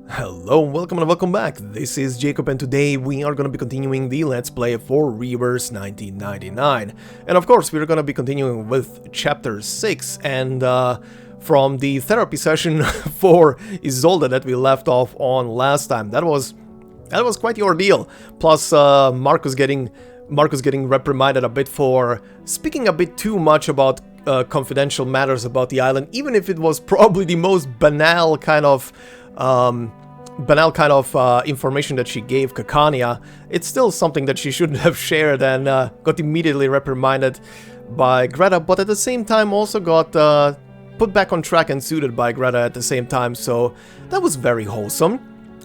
Hello, welcome and welcome back. This is Jacob and today we are going to be continuing the Let's Play for Reavers 1999. And of course we're going to be continuing with Chapter 6 and from the therapy session for Isolde that we left off on last time. That was quite the ordeal. Plus Marcus getting reprimanded a bit for speaking a bit too much about confidential matters about the island, even if it was probably the most banal kind of information that she gave Kakania. It's still something that she shouldn't have shared and got immediately reprimanded by Greta, but at the same time also got put back on track and suited by Greta at the same time, so that was very wholesome.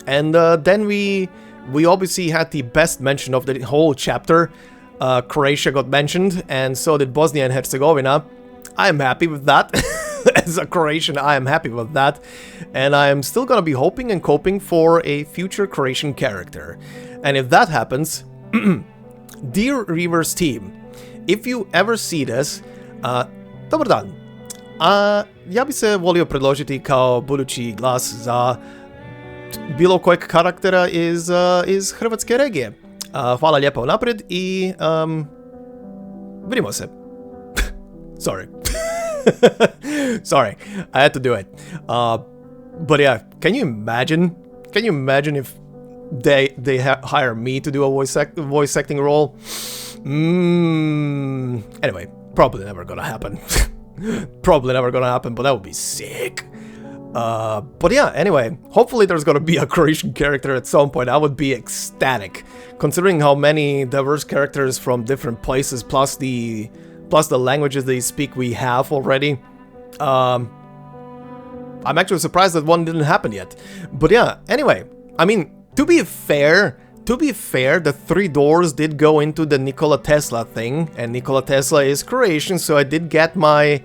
And then we obviously had the best mention of the whole chapter. Croatia got mentioned, and so did Bosnia and Herzegovina. I am happy with that. As a Croatian, I am happy with that. And I am still gonna be hoping and coping for a future Croatian character. And if that happens, dear Reavers team, if you ever see this, dobar dan. Ja bi se volio predložiti kao budući glas za bilo kojeg karaktera iz Hrvatske regije. Hvala lijepo naprijed i vidimo se. Sorry. Sorry, I had to do it. But yeah, can you imagine? Can you imagine if they hire me to do a voice acting role? Anyway, probably never gonna happen. Probably never gonna happen, but that would be sick. But yeah, anyway, hopefully there's gonna be a Croatian character at some point. I would be ecstatic, considering how many diverse characters from different places, plus the languages they speak we have already. I'm actually surprised that one didn't happen yet. But yeah, anyway, I mean, to be fair, the three doors did go into the Nikola Tesla thing, and Nikola Tesla is Croatian, so I did get my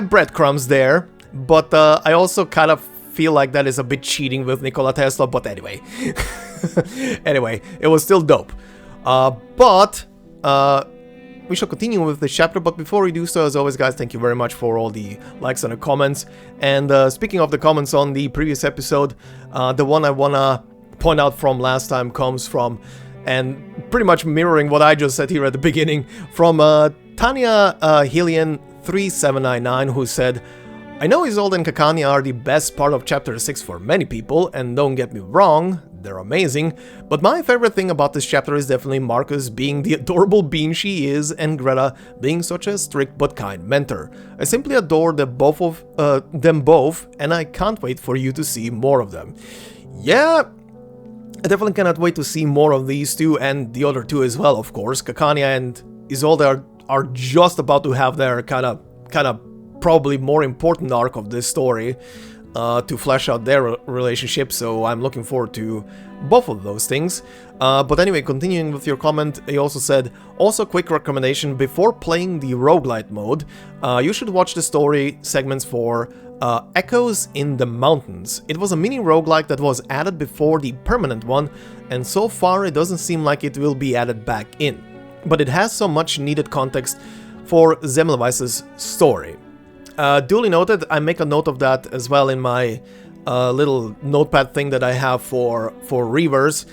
breadcrumbs there. But I also kind of feel like that is a bit cheating with Nikola Tesla. But anyway, anyway, it was still dope. We shall continue with this chapter, but before we do so, as always, guys, thank you very much for all the likes and the comments. And speaking of the comments on the previous episode, the one I wanna point out from last time comes from, and pretty much mirroring what I just said here at the beginning, from Tanya Helian 3799, who said, I know Isolde and Kakania are the best part of Chapter 6 for many people, and don't get me wrong, they're amazing, but my favorite thing about this chapter is definitely Marcus being the adorable bean she is, and Greta being such a strict but kind mentor. I simply adore them both, and I can't wait for you to see more of them. Yeah, I definitely cannot wait to see more of these two, and the other two as well, of course. Kakania and Isolde are just about to have their kind of probably more important arc of this story to flesh out their relationship, so I'm looking forward to both of those things. But anyway, continuing with your comment, he also said, also quick recommendation, before playing the roguelite mode, you should watch the story segments for Echoes in the Mountains. It was a mini roguelike that was added before the permanent one, and so far it doesn't seem like it will be added back in. But it has so much needed context for Semmelweis's story. Duly noted, I make a note of that as well in my little notepad thing that I have for Reavers.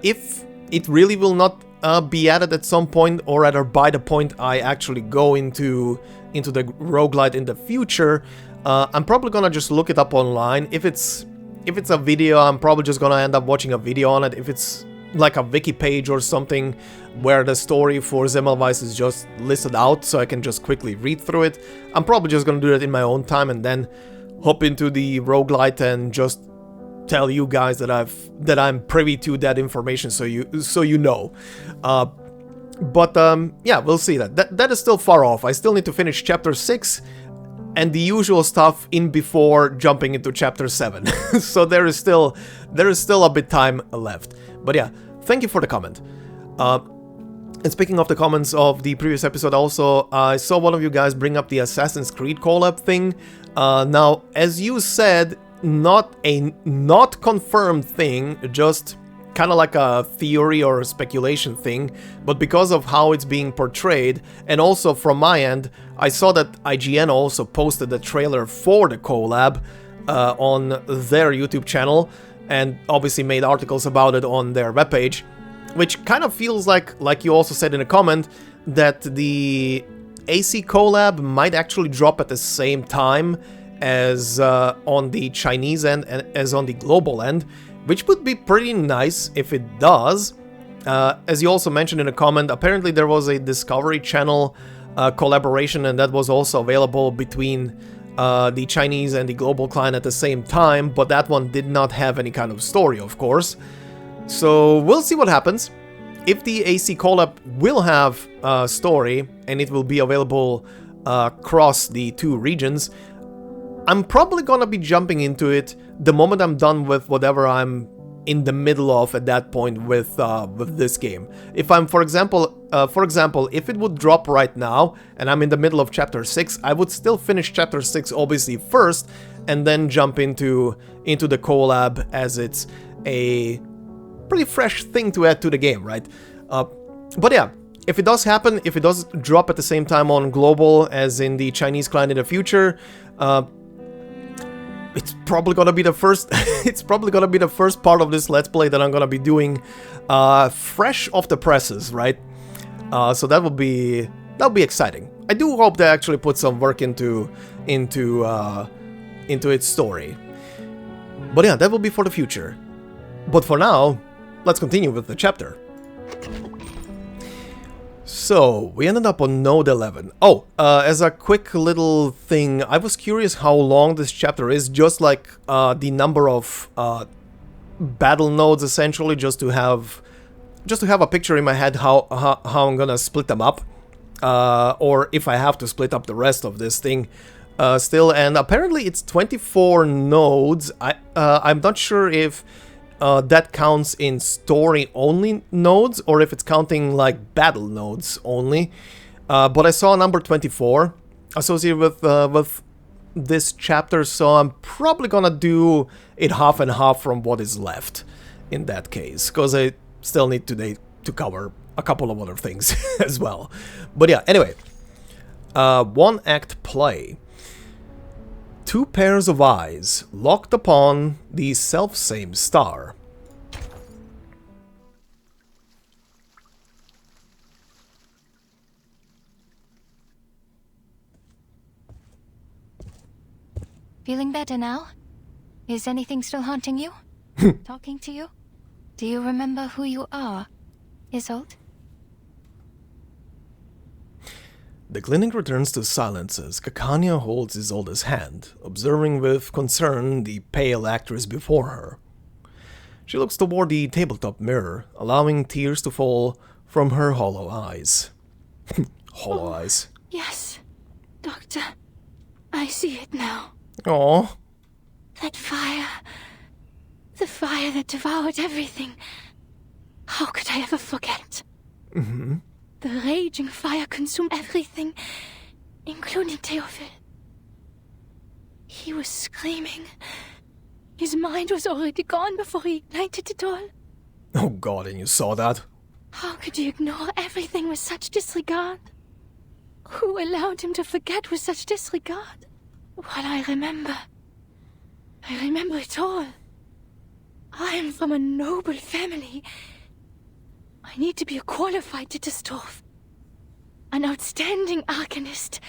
If it really will not be added at some point, or rather by the point I actually go into the roguelite in the future, I'm probably gonna just look it up online. If it's a video, I'm probably just gonna end up watching a video on it. If it's like a wiki page or something where the story for Semmelweis is just listed out so I can just quickly read through it, I'm probably just gonna do that in my own time and then hop into the roguelite and just tell you guys that I'm privy to that information, so you know. Yeah, we'll see that is still far off. I still need to finish chapter 6 and the usual stuff in before jumping into chapter 7. So there is still a bit time left. But yeah, thank you for the comment. And speaking of the comments of the previous episode also, I saw one of you guys bring up the Assassin's Creed collab thing. Now, as you said, not confirmed thing, just kind of like a theory or a speculation thing, but because of how it's being portrayed, and also from my end, I saw that IGN also posted the trailer for the collab. on their YouTube channel, and obviously made articles about it on their webpage, which kind of feels like you also said in a comment, that the AC collab might actually drop at the same time as on the Chinese end and as on the global end, which would be pretty nice if it does. As you also mentioned in a comment, apparently there was a Discovery Channel collaboration, and that was also available between the Chinese and the global client at the same time, but that one did not have any kind of story, of course. So we'll see what happens. If the AC collab will have a story and it will be available across the two regions, I'm probably gonna be jumping into it the moment I'm done with whatever I'm in the middle of at that point with this game. If I'm, for example, if it would drop right now and I'm in the middle of Chapter 6, I would still finish Chapter 6 obviously first, and then jump into the collab, as it's a pretty fresh thing to add to the game, right? But yeah, if it does happen, if it does drop at the same time on global as in the Chinese client in the future, it's probably gonna be the first. It's probably gonna be the first part of this Let's Play that I'm gonna be doing, fresh off the presses, right? So that'll be exciting. I do hope they actually put some work into its story. But yeah, that will be for the future. But for now, let's continue with the chapter. So, we ended up on node 11. Oh, as a quick little thing, I was curious how long this chapter is, just like the number of battle nodes, essentially, just to have a picture in my head how I'm gonna split them up, or if I have to split up the rest of this thing still. And apparently it's 24 nodes. I'm not sure if that counts in story-only nodes, or if it's counting like battle nodes only. But I saw number 24 associated with this chapter, so I'm probably gonna do it half and half from what is left in that case, because I still need today to cover a couple of other things as well. But yeah, anyway, one act play. Two pairs of eyes locked upon the selfsame star. Feeling better now? Is anything still haunting you? Talking to you? Do you remember who you are, Isolde? The clinic returns to silence as Kakania holds Isolde's hand, observing with concern the pale actress before her. She looks toward the tabletop mirror, allowing tears to fall from her hollow eyes. Hollow eyes. Yes, Doctor. I see it now. Aww. That fire. The fire that devoured everything. How could I ever forget? Mm-hmm. The raging fire consumed everything, including Theophil. He was screaming. His mind was already gone before he ignited it all. Oh god, and you saw that? How could you ignore everything with such disregard? Who allowed him to forget with such disregard? Well, I remember it all. I am from a noble family. I need to be qualified to Distorf. An outstanding Arcanist,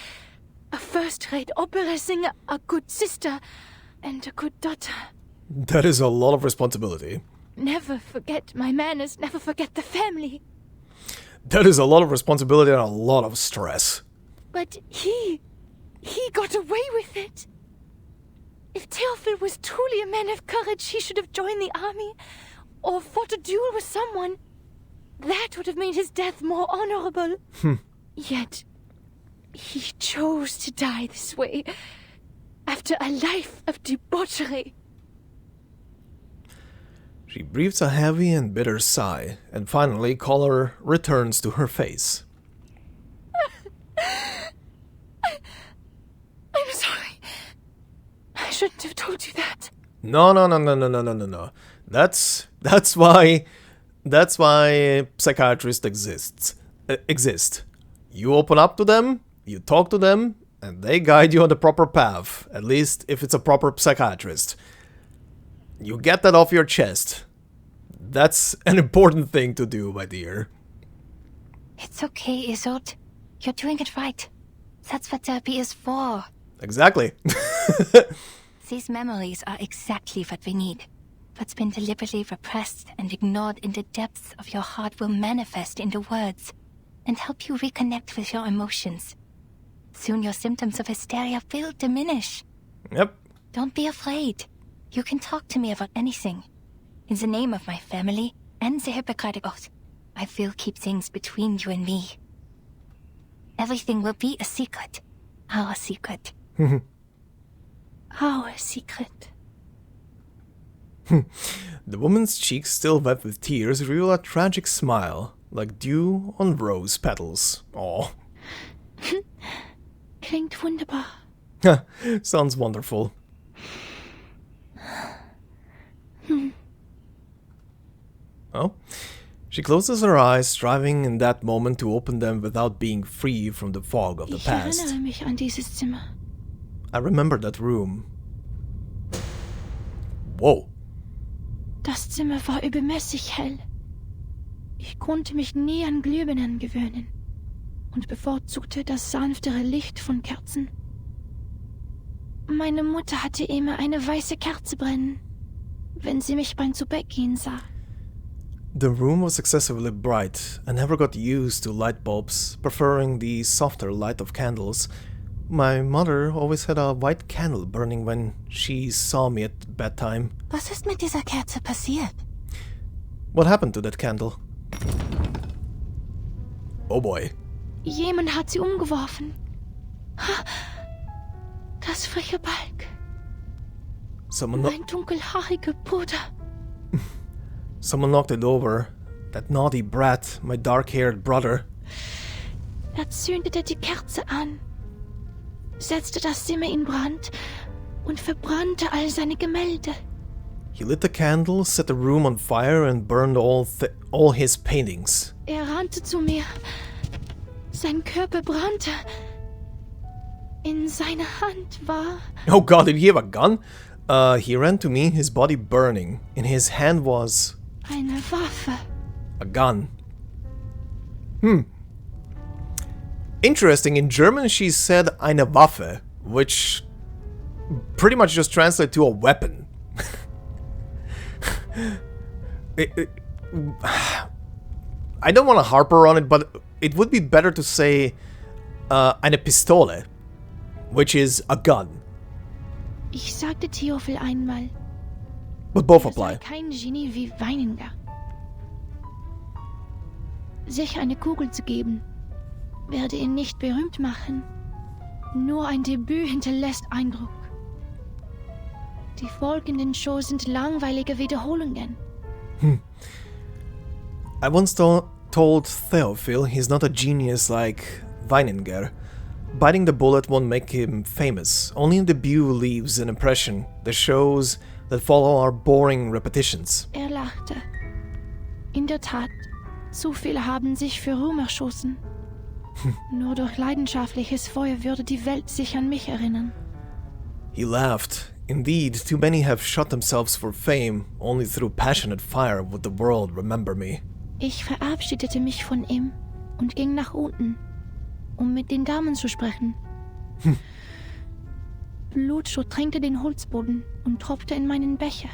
a first-rate opera singer, a good sister, and a good daughter. That is a lot of responsibility. Never forget my manners, never forget the family. That is a lot of responsibility and a lot of stress. But he got away with it. If Theophil was truly a man of courage, he should have joined the army, or fought a duel with someone. That would have made his death more honorable. Yet, he chose to die this way, after a life of debauchery. She breathes a heavy and bitter sigh, and finally color returns to her face. I'm sorry. I shouldn't have told you that. No. That's why psychiatrists exist. You open up to them, you talk to them, And they guide you on the proper path, at least if it's a proper psychiatrist. You get that off your chest. That's an important thing to do, my dear. It's okay, Isolde. You're doing it right. That's what therapy is for. Exactly. These memories are exactly what we need. What's been deliberately repressed and ignored in the depths of your heart will manifest into words and help you reconnect with your emotions. Soon your symptoms of hysteria will diminish. Yep. Don't be afraid. You can talk to me about anything. In the name of my family and the Hippocratic Oath, I will keep things between you and me. Everything will be a secret. Our secret. Our secret. The woman's cheeks, still wet with tears, reveal a tragic smile, like dew on rose petals. Aw. Klingt wunderbar. Sounds wonderful. Oh. She closes her eyes, striving in that moment to open them without being free from the fog of the past. Ich erinnere mich an dieses Zimmer. I remember that room. Whoa. Das Zimmer war übermäßig hell. Ich konnte mich nie an Glühbirnen gewöhnen und bevorzugte das sanftere Licht von Kerzen. Meine Mutter hatte immer eine weiße Kerze brennen, wenn sie mich beim Zubettgehen sah. The room was excessively bright. I never got used to light bulbs, preferring the softer light of candles. My mother always had a white candle burning when she saw me at bedtime. Was ist mit dieser Kerze passiert? What happened to that candle? Oh boy. Jemand hat sie umgeworfen. Das freche Balg. Mein dunkelhaariger Bruder. Someone knocked it over. That naughty brat, my dark-haired brother. Zündete die Kerze an, setzte das Zimmer in Brand und verbrannte all seine Gemälde. He lit the candle, set the room on fire and burned all his paintings. Rannte zu mir. Sein Körper brannte. In seiner Hand war... Oh god, did he have a gun? He ran to me, his body burning. In his hand was... eine Waffe. A gun. Interesting, in German she said eine Waffe, which pretty much just translates to a weapon. I don't want to harper on it, but it would be better to say eine Pistole, which is a gun. Ich sagte Theophil einmal, But both apply. Kein Genie wie Weininger. Sich eine Kugel zu geben, werde ihn nicht berühmt machen. Nur ein Debüt hinterlässt Eindruck. Die folgenden Shows sind langweilige Wiederholungen. I once told Theophil he's not a genius like Weininger. Biting the bullet won't make him famous. Only in debut leaves an impression. The shows that follow are boring repetitions. Lachte. In der Tat, zu viele haben sich für Ruhm erschossen. Nur durch leidenschaftliches Feuer würde die Welt sich an mich erinnern. He laughed. Indeed, too many have shot themselves for fame. Only through passionate fire would the world remember me. Ich verabschiedete mich von ihm und ging nach unten, um mit den Damen zu sprechen. Blut durchtränkte den Holzboden und tropfte in meinen Becher.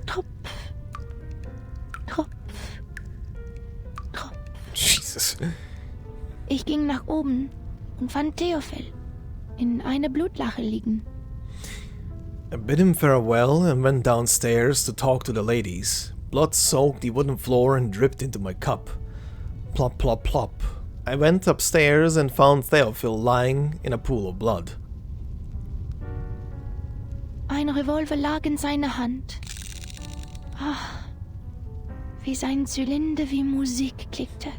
Tropf, Tropf, Tropf. Jesus. Ich ging nach oben und fand Theophil in einer Blutlache liegen. I bid him farewell and went downstairs to talk to the ladies. Blood soaked the wooden floor and dripped into my cup. Plop, plop, plop. I went upstairs and found Theophil lying in a pool of blood. Ein Revolver lag in seiner Hand. Wie sein Zylinder wie Musik klickte.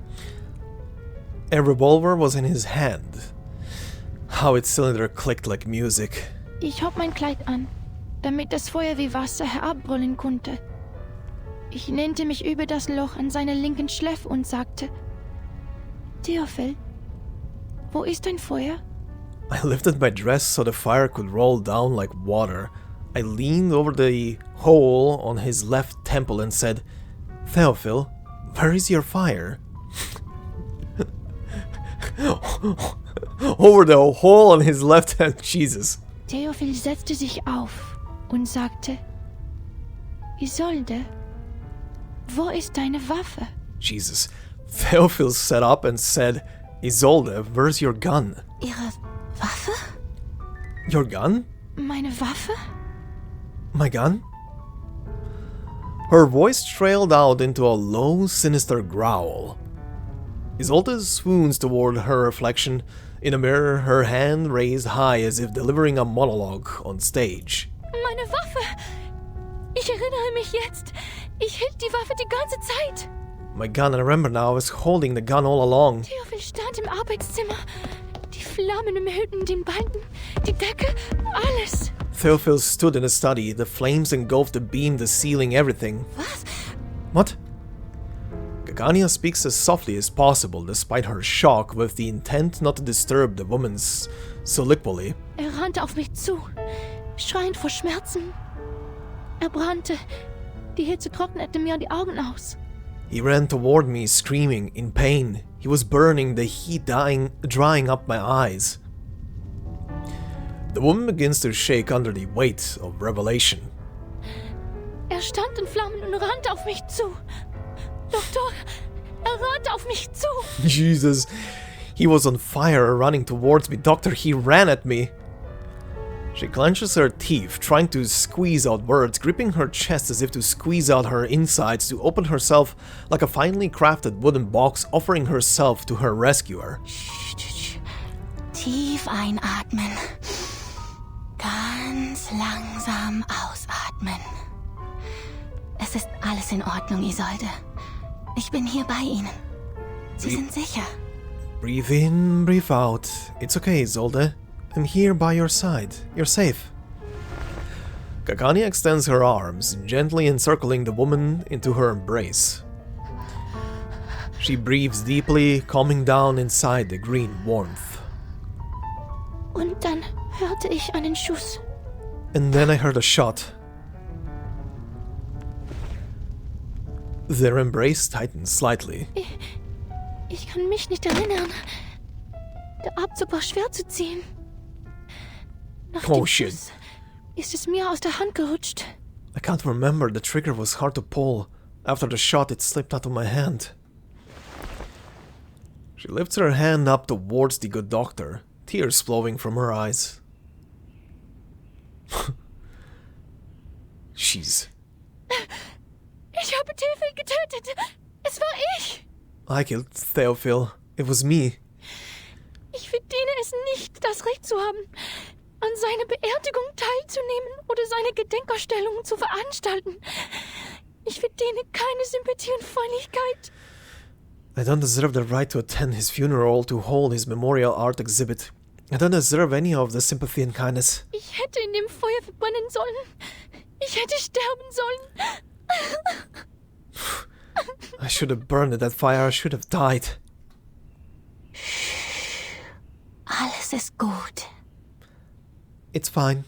A revolver was in his hand. How its cylinder clicked like music. Ich hob mein Kleid an, damit das Feuer wie Wasser herabbrüllen konnte. Ich lehnte mich über das Loch an seiner linken Schläfe und sagte: Theophil, wo ist dein Feuer? I lifted my dress so the fire could roll down like water. I leaned over the hole on his left temple and said, Theophil, where is your fire? Over the hole on his left hand, Jesus. Theophil setzte sich auf und sagte, Isolde, wo ist deine Waffe? Jesus. Theophil sat up and said, Isolde, where's your gun? Ihre Waffe? Your gun? Meine Waffe? My gun? Her voice trailed out into a low, sinister growl. Isolde swoons toward her reflection in a mirror, her hand raised high as if delivering a monologue on stage. Meine Waffe! Ich erinnere mich jetzt. Ich hielt die Waffe die ganze Zeit. My gun, I remember now, I was holding the gun all along. Theophil stand im Arbeitszimmer. Die Flammen umhüllten den Balken, die Decke, alles. Theophil stood in the study. The flames engulfed the beam, the ceiling, everything. Was? What? Kakania speaks as softly as possible, despite her shock, with the intent not to disturb the woman's soliloquy. Rannte auf mich zu, schreiend vor Schmerzen. Brannte. Die Hitze trocknete mir die Augen aus. He ran toward me, screaming, in pain. He was burning, the heat drying up my eyes. The woman begins to shake under the weight of revelation. Stand in Flammen und rannte auf mich zu. Doktor, rannte auf mich zu. Jesus, he was on fire, running towards me. Doctor, he ran at me. She clenches her teeth, trying to squeeze out words, gripping her chest as if to squeeze out her insides, to open herself like a finely crafted wooden box, offering herself to her rescuer. Tief einatmen. Ganz langsam ausatmen. Es ist alles in Ordnung, Isolde. Ich bin hier bei Ihnen. Sie sind sicher. Breathe in, breathe out. It's okay, Isolde. I'm here by your side. You're safe. Kakania extends her arms, gently encircling the woman into her embrace. She breathes deeply, calming down inside the green warmth. Und dann hörte ich einen Schuss. And then I heard a shot. Their embrace tightened slightly. Ich kann mich nicht erinnern. Der Abzug war schwer zu ziehen. Nach dem Shit. Schuss ist es mir aus der Hand gerutscht. I can't remember, the trigger was hard to pull. After the shot, it slipped out of my hand. She lifts her hand up towards the good doctor, tears flowing from her eyes. Jeez. Ich habe Theophil getötet. Es war ich. I killed Theophil. It was me. Ich verdiene es nicht, das Recht zu haben, an seiner Beerdigung teilzunehmen oder seine Gedenkausstellungen zu veranstalten. Ich verdiene keine Sympathie und Freundlichkeit. I don't deserve the right to attend his funeral, to hold his memorial art exhibit. I don't deserve any of the sympathy and kindness. Ich hätte in dem Feuer verbrennen sollen. Ich hätte sterben sollen. I should have burned in that fire. I should have died. Alles ist gut. It's fine.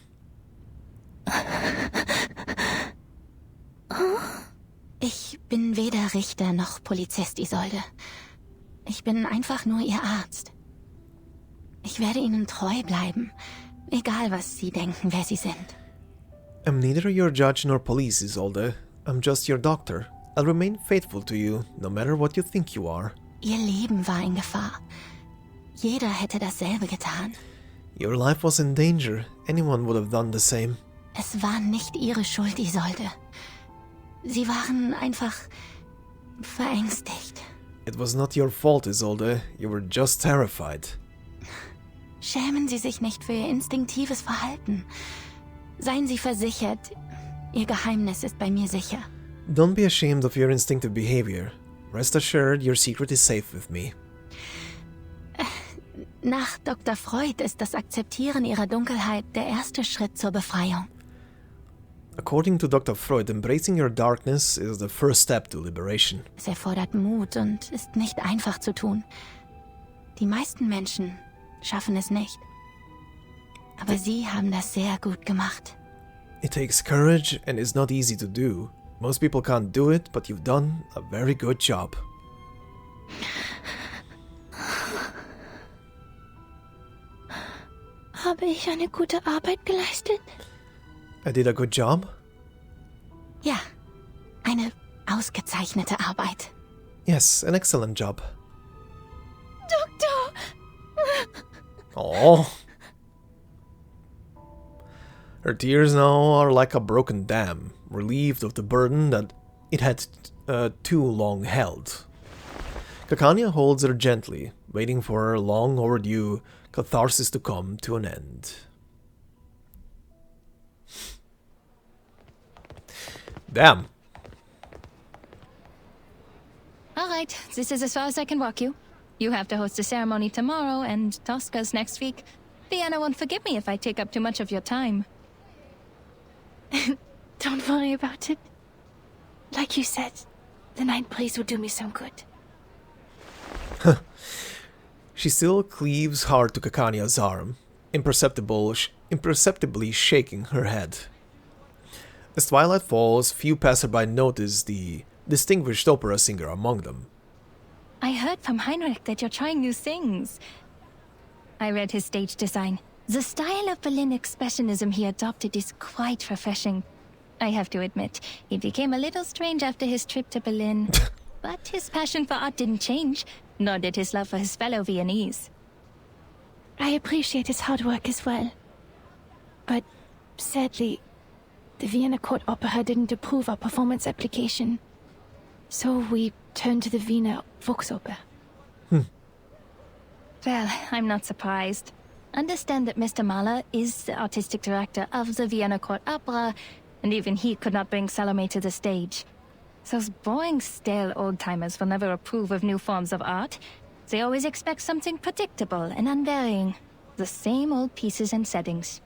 Ich bin weder Richter noch Polizist, Isolde. Ich bin einfach nur Ihr Arzt. Ich werde Ihnen treu bleiben, egal was Sie denken, wer Sie sind. I'm neither your judge nor police, Isolde. I'm just your doctor. I'll remain faithful to you, no matter what you think you are. Ihr Leben war in Gefahr. Jeder hätte dasselbe getan. Your life was in danger. Anyone would have done the same. Es war nicht Ihre Schuld, Isolde. Sie waren einfach verängstigt. It was not your fault, Isolde. You were just terrified. Schämen Sie sich nicht für Ihr instinktives Verhalten. Seien Sie versichert, Ihr Geheimnis ist bei mir sicher. Don't be ashamed of your instinctive behavior. Rest assured, your secret is safe with me. Nach Dr. Freud ist das Akzeptieren Ihrer Dunkelheit der erste Schritt zur Befreiung. According to Dr. Freud, embracing your darkness is the first step to liberation. Es erfordert Mut und ist nicht einfach zu tun. Die meisten Menschen schaffen es nicht. Aber Sie haben das sehr gut gemacht. It takes courage and is not easy to do. Most people can't do it, but you've done a very good job. Habe ich eine gute Arbeit geleistet? I did a good job? Ja, eine ausgezeichnete Arbeit. Yes, an excellent job. Doktor! Oh. Her tears now are like a broken dam, relieved of the burden that it had too long held. Kakania holds her gently, waiting for her long overdue catharsis to come to an end. Damn. Alright, this is as far as I can walk you. You have to host a ceremony tomorrow, and Tosca's next week. Vienna won't forgive me if I take up too much of your time. Don't worry about it. Like you said, the night breeze would do me some good. She still cleaves hard to Kakania's arm, imperceptibly shaking her head. As twilight falls, few passerby notice the distinguished opera singer among them. I heard from Heinrich that you're trying new things. I read his stage design. The style of Berlin expressionism he adopted is quite refreshing. I have to admit, he became a little strange after his trip to Berlin. But his passion for art didn't change, nor did his love for his fellow Viennese. I appreciate his hard work as well. But sadly, the Vienna Court Opera didn't approve our performance application. So we turned to the Wiener Volksoper. Well, I'm not surprised. Understand that Mr. Mahler is the artistic director of the Vienna Court Opera, and even he could not bring Salome to the stage. Those boring, stale old-timers will never approve of new forms of art. They always expect something predictable and unvarying. The same old pieces and settings.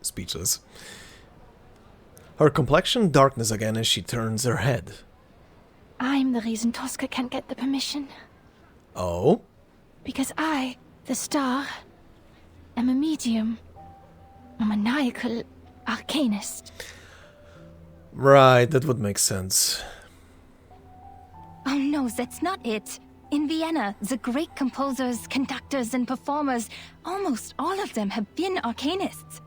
Speechless. Her complexion darkens again as she turns her head. I'm the reason Tosca can't get the permission. Oh? Because I, the star, am a medium. A maniacal Arcanist. Right, that would make sense. Oh no, that's not it. In Vienna, the great composers, conductors, and performers, almost all of them have been Arcanists.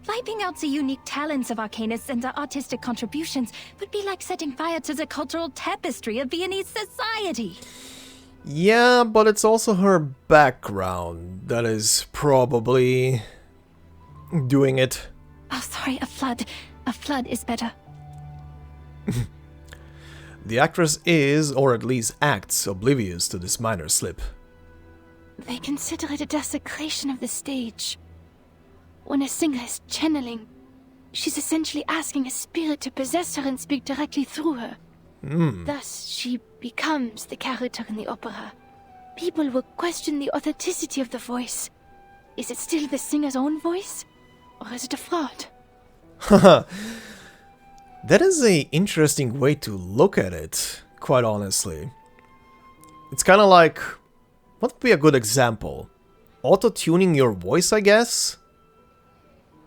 Wiping out the unique talents of Arcanists and their artistic contributions would be like setting fire to the cultural tapestry of Viennese society. Yeah, but it's also her background that is probably doing it. Oh, sorry, a flood. A flood is better. The actress is, or at least acts, oblivious to this minor slip. They consider it a desecration of the stage. When a singer is channeling, she's essentially asking a spirit to possess her and speak directly through her. Thus, she becomes the character in the opera. People will question the authenticity of the voice. Is it still the singer's own voice? Or is it a fraud? Haha. That is an interesting way to look at it, quite honestly. It's kind of like... what would be a good example? Auto-tuning your voice, I guess?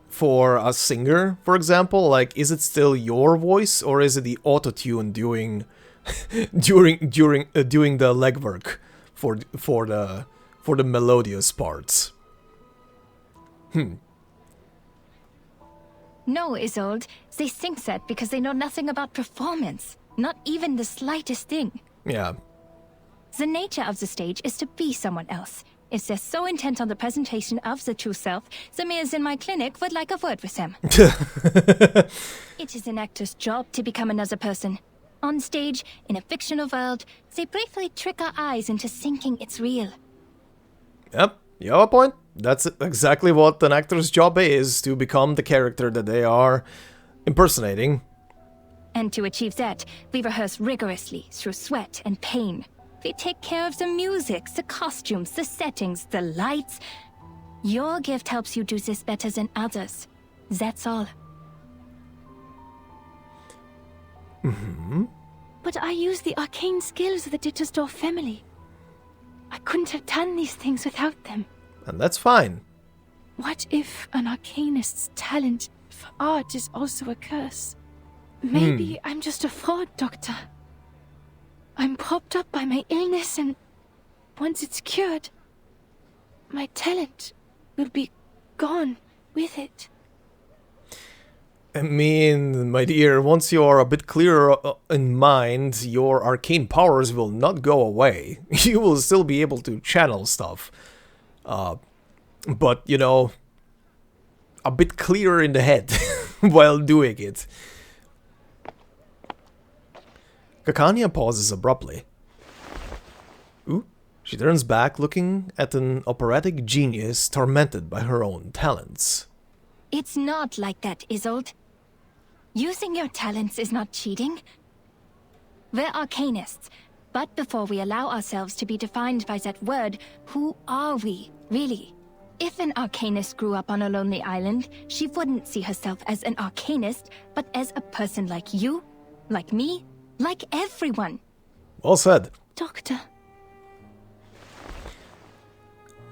For a singer, for example? Like, is it still your voice, or is it the auto-tune doing doing the legwork for the melodious parts? No, Isolde. They think that because they know nothing about performance. Not even the slightest thing. Yeah. The nature of the stage is to be someone else. If they're so intent on the presentation of the true self, the mares in my clinic would like a word with them. It is an actor's job to become another person. On stage, in a fictional world, they briefly trick our eyes into thinking it's real. Yep, you have a point. That's exactly what an actor's job is, to become the character that they are impersonating. And to achieve that, we rehearse rigorously through sweat and pain. We take care of the music, the costumes, the settings, the lights. Your gift helps you do this better than others. That's all. But I use the arcane skills of the Dittersdorf family. I couldn't have done these things without them. And that's fine. What if an Arcanist's talent for art is also a curse? Maybe I'm just a fraud, Doctor. I'm propped up by my illness, and once it's cured, my talent will be gone with it. I mean, my dear, once you are a bit clearer in mind, your arcane powers will not go away. You will still be able to channel stuff. But, you know, a bit clearer in the head while doing it. Kakania pauses abruptly. Ooh. She turns back, looking at an operatic genius tormented by her own talents. It's not like that, Isolde. Using your talents is not cheating. We're Arcanists, but before we allow ourselves to be defined by that word, who are we, really? If an Arcanist grew up on a lonely island, she wouldn't see herself as an Arcanist, but as a person like you, like me, like everyone. Well said. Doctor.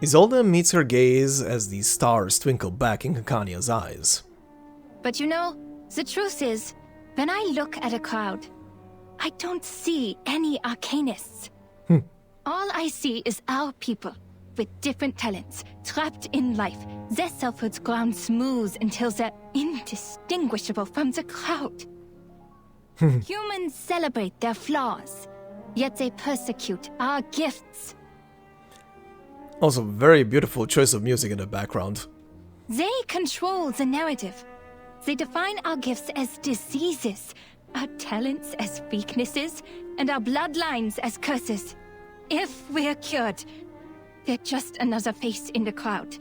Isolde meets her gaze as the stars twinkle back in Kakania's eyes. But you know, the truth is, when I look at a crowd, I don't see any Arcanists. All I see is our people, with different talents, trapped in life, their selfhoods ground smooth until they're indistinguishable from the crowd. Humans celebrate their flaws, yet they persecute our gifts. Also, very beautiful choice of music in the background. They control the narrative. They define our gifts as diseases, our talents as weaknesses, and our bloodlines as curses. If we're cured, we're just another face in the crowd.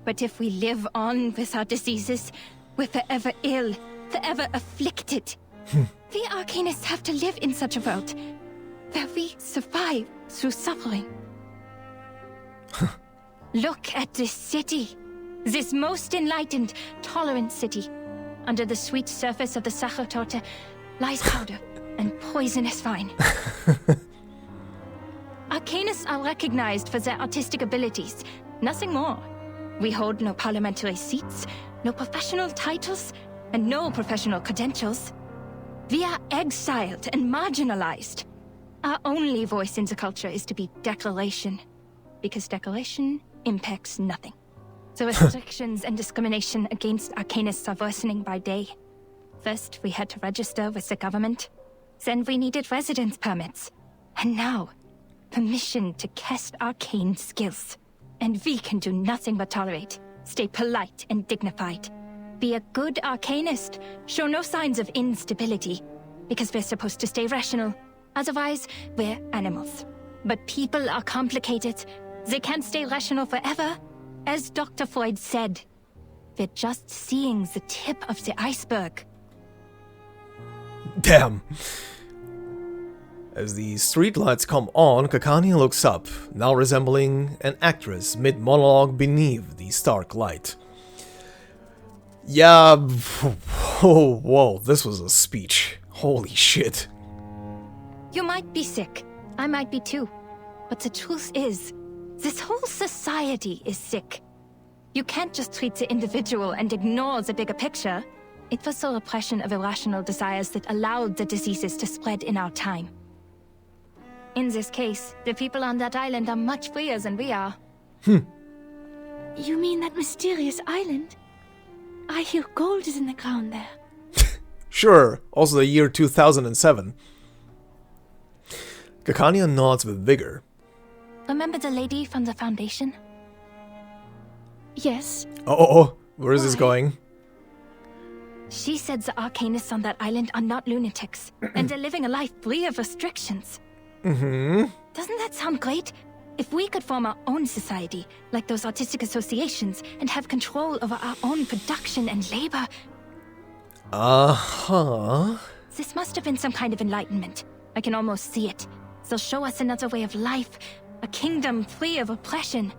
But if we live on with our diseases, we're forever ill, forever afflicted. We Arcanists have to live in such a world, where we survive through suffering. Look at this city. This most enlightened, tolerant city. Under the sweet surface of the Sachertorte lies powder and poisonous vine. Arcanists are recognized for their artistic abilities, nothing more. We hold no parliamentary seats, no professional titles, and no professional credentials. We are exiled and marginalized. Our only voice in the culture is to be declaration, because declaration impacts nothing. The restrictions and discrimination against Arcanists are worsening by day. First, we had to register with the government. Then we needed residence permits. And now, permission to cast arcane skills. And we can do nothing but tolerate, stay polite and dignified. Be a good Arcanist, show no signs of instability, because we're supposed to stay rational. Otherwise, we're animals. But people are complicated. They can't stay rational forever. As Dr. Freud said, we're just seeing the tip of the iceberg. Damn. As the streetlights come on, Kakania looks up, now resembling an actress mid-monologue beneath the stark light. Yeah, whoa, this was a speech. Holy shit. You might be sick. I might be too. But the truth is, this whole society is sick. You can't just treat the individual and ignore the bigger picture. It was the repression of irrational desires that allowed the diseases to spread in our time. In this case, the people on that island are much freer than we are. You mean that mysterious island? I hear gold is in the ground there. Sure, also the year 2007. Kakania nods with vigor. Remember the lady from the Foundation? Yes. Oh, where is this going? She said the Arcanists on that island are not lunatics, and they're living a life free of restrictions. Doesn't that sound great? If we could form our own society, like those artistic associations, and have control over our own production and labor. Uh-huh. This must have been some kind of enlightenment. I can almost see it. They'll show us another way of life, a kingdom free of oppression.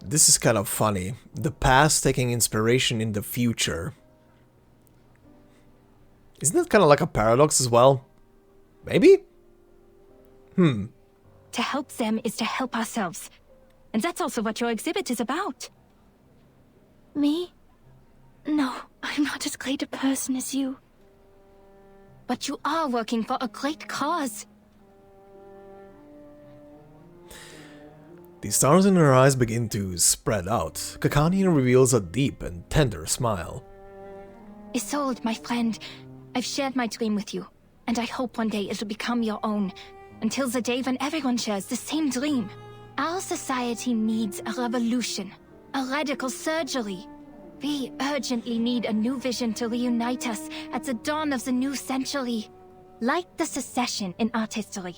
This is kind of funny. The past taking inspiration in the future. Isn't that kind of like a paradox as well? Maybe? To help them is to help ourselves. And that's also what your exhibit is about. Me? No, I'm not as great a person as you. But you are working for a great cause. The stars in her eyes begin to spread out. Kakania reveals a deep and tender smile. Isolde, my friend, I've shared my dream with you, and I hope one day it'll become your own, until the day when everyone shares the same dream. Our society needs a revolution, a radical surgery. We urgently need a new vision to reunite us at the dawn of the new century. Like the secession in art history,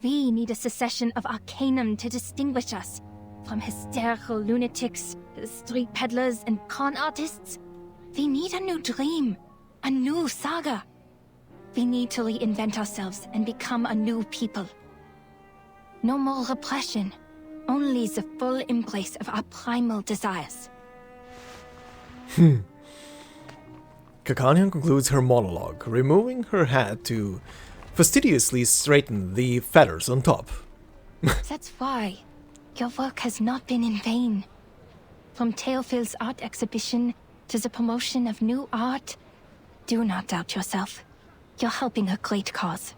we need a secession of Arcanum to distinguish us from hysterical lunatics, street peddlers, and con artists. We need a new dream, a new saga. We need to reinvent ourselves and become a new people. No more repression, only the full embrace of our primal desires. Kakania concludes her monologue, removing her hat to fastidiously straighten the feathers on top. That's why your work has not been in vain. From Teofil's art exhibition to the promotion of new art, do not doubt yourself. You're helping a great cause.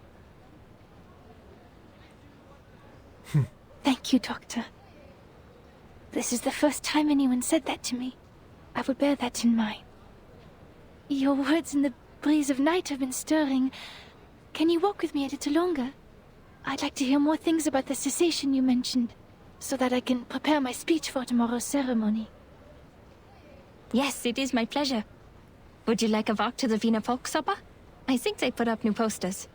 Thank you, Doctor. This is the first time anyone said that to me. I will bear that in mind. Your words in the breeze of night have been stirring. Can you walk with me a little longer? I'd like to hear more things about the cessation you mentioned, so that I can prepare my speech for tomorrow's ceremony. Yes, it is my pleasure. Would you like a walk to the Wiener Volksoper? I think they put up new posters.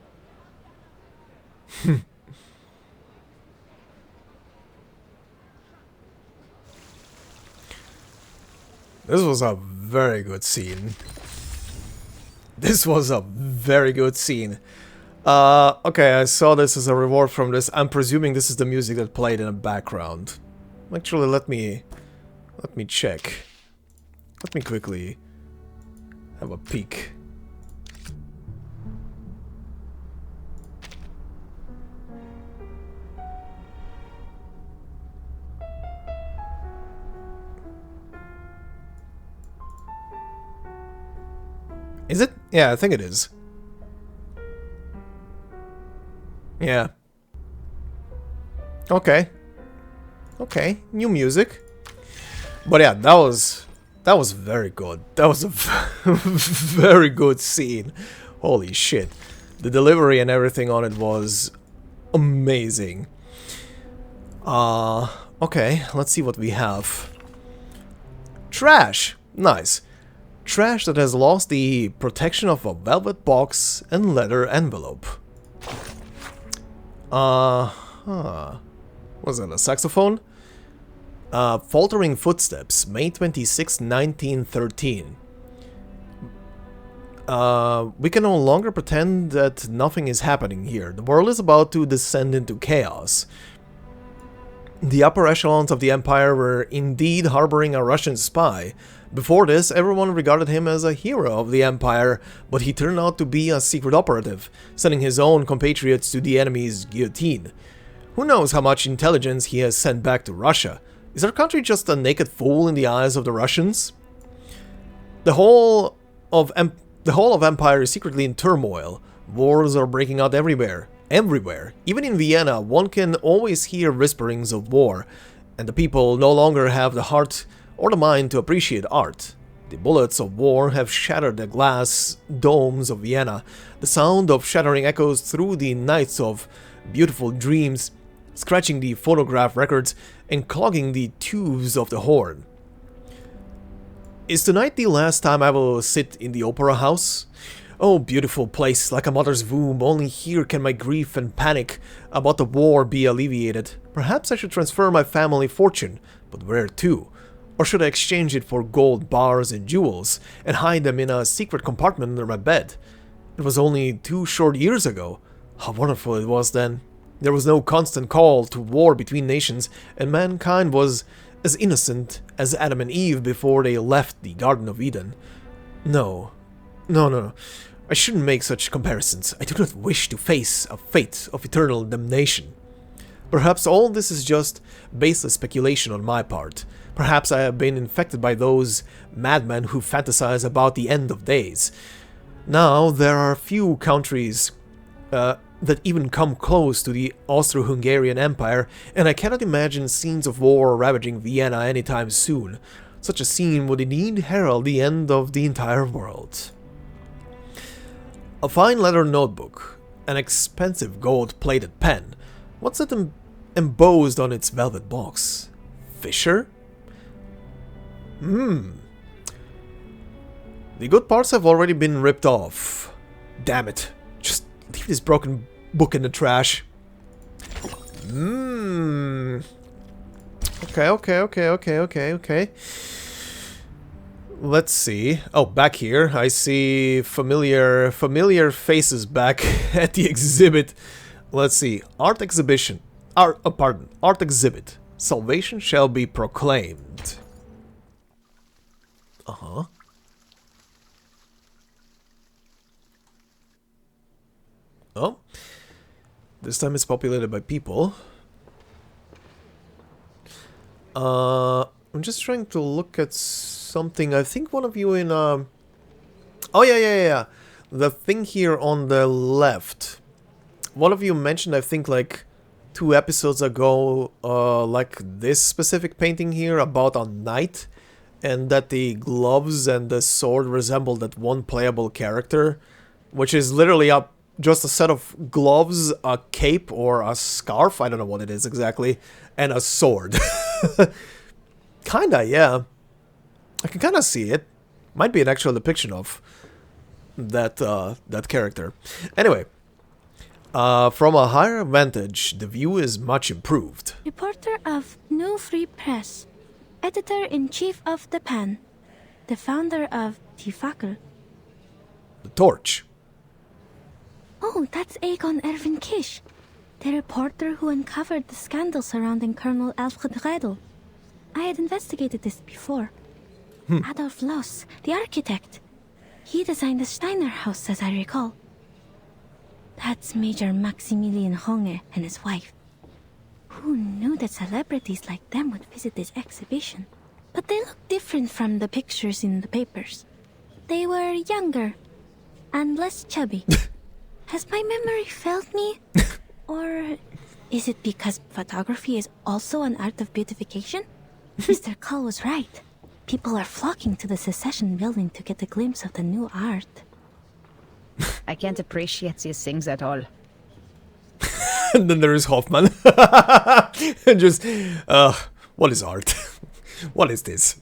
This was a very good scene. This was a very good scene. Okay, I saw this as a reward from this. I'm presuming this is the music that played in the background. Actually, let me check. Let me quickly have a peek. Is it? Yeah, I think it is. Yeah. Okay. Okay, new music. But yeah, that was very good. That was a very good scene. Holy shit. The delivery and everything on it was amazing. Okay, let's see what we have. Trash. Nice. Trash that has lost the protection of a velvet box and leather envelope. Was that a saxophone? Faltering Footsteps, May 26, 1913. We can no longer pretend that nothing is happening here. The world is about to descend into chaos. The upper echelons of the Empire were indeed harboring a Russian spy. Before this, everyone regarded him as a hero of the Empire, but he turned out to be a secret operative, sending his own compatriots to the enemy's guillotine. Who knows how much intelligence he has sent back to Russia? Is our country just a naked fool in the eyes of the Russians? The whole of Empire is secretly in turmoil. Wars are breaking out everywhere. Everywhere. Even in Vienna, one can always hear whisperings of war, and the people no longer have the heart or the mind to appreciate art. The bullets of war have shattered the glass domes of Vienna. The sound of shattering echoes through the nights of beautiful dreams, scratching the phonograph records and clogging the tubes of the horn. Is tonight the last time I will sit in the opera house? Oh, beautiful place, like a mother's womb, only here can my grief and panic about the war be alleviated. Perhaps I should transfer my family fortune, but where to? Or should I exchange it for gold bars and jewels, and hide them in a secret compartment under my bed? It was only 2 short years ago. How wonderful it was then. There was no constant call to war between nations, and mankind was as innocent as Adam and Eve before they left the Garden of Eden. No. I shouldn't make such comparisons. I do not wish to face a fate of eternal damnation. Perhaps all this is just baseless speculation on my part. Perhaps I have been infected by those madmen who fantasize about the end of days. Now, there are few countries that even come close to the Austro-Hungarian Empire, and I cannot imagine scenes of war ravaging Vienna anytime soon. Such a scene would indeed herald the end of the entire world. A fine leather notebook, an expensive gold-plated pen. What's that embossed on its velvet box? Fisher? The good parts have already been ripped off. Damn it. Just leave this broken book in the trash. Okay. Let's see. Oh, back here I see familiar faces back at the exhibit. Let's see. Art exhibition. Art exhibit. Salvation shall be proclaimed. Oh. This time it's populated by people. I'm just trying to look at something. I think one of you in oh yeah. The thing here on the left. One of you mentioned, I think, like 2 episodes ago, like this specific painting here about a knight, and that the gloves and the sword resemble that one playable character, which is literally just a set of gloves, a cape or a scarf, I don't know what it is exactly, and a sword. Kinda, yeah. I can kinda see it. Might be an actual depiction of that that character. Anyway, from a higher vantage, the view is much improved. Reporter of New Free Press, editor-in-chief of The Pan, the founder of Defying. The torch. Oh, that's Aegon Erwin Kish, the reporter who uncovered the scandal surrounding Colonel Alfred Riedel. I had investigated this before. Adolf Loos, the architect. He designed the Steiner house, as I recall. That's Major Maximilian Honge and his wife. Who knew that celebrities like them would visit this exhibition? But they look different from the pictures in the papers. They were younger and less chubby. Has my memory failed me? Or is it because photography is also an art of beautification? Mr. Cole was right. People are flocking to the Secession building to get a glimpse of the new art. I can't appreciate these things at all. And then there is Hoffman. And just, what is art? What is this?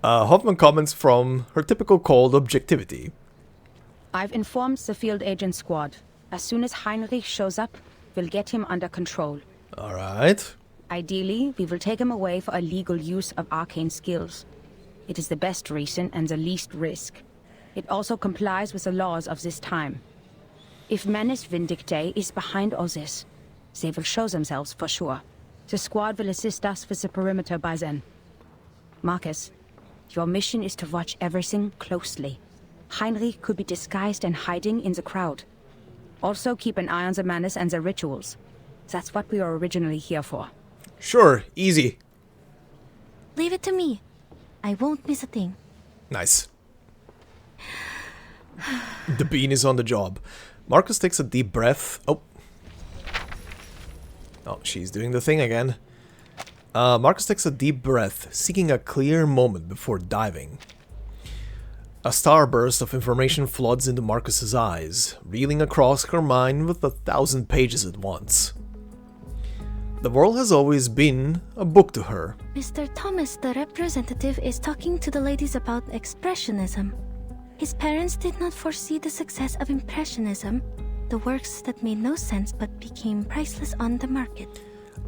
Hoffman comments from her typical cold objectivity. I've informed the field agent squad. As soon as Heinrich shows up, we'll get him under control. Alright. Ideally, we will take him away for illegal use of arcane skills. It is the best reason and the least risk. It also complies with the laws of this time. If Menace Vindictae is behind all this, they will show themselves for sure. The squad will assist us with the perimeter by then. Marcus, your mission is to watch everything closely. Heinrich could be disguised and hiding in the crowd. Also keep an eye on the Menace and the rituals. That's what we were originally here for. Sure, easy. Leave it to me. I won't miss a thing. Nice. The bean is on the job. Marcus takes a deep breath. Oh, she's doing the thing again. Marcus takes a deep breath, seeking a clear moment before diving. A starburst of information floods into Marcus's eyes, reeling across her mind with 1,000 pages at once. The world has always been a book to her. Mr. Thomas, the representative, is talking to the ladies about Expressionism. His parents did not foresee the success of Impressionism, the works that made no sense but became priceless on the market.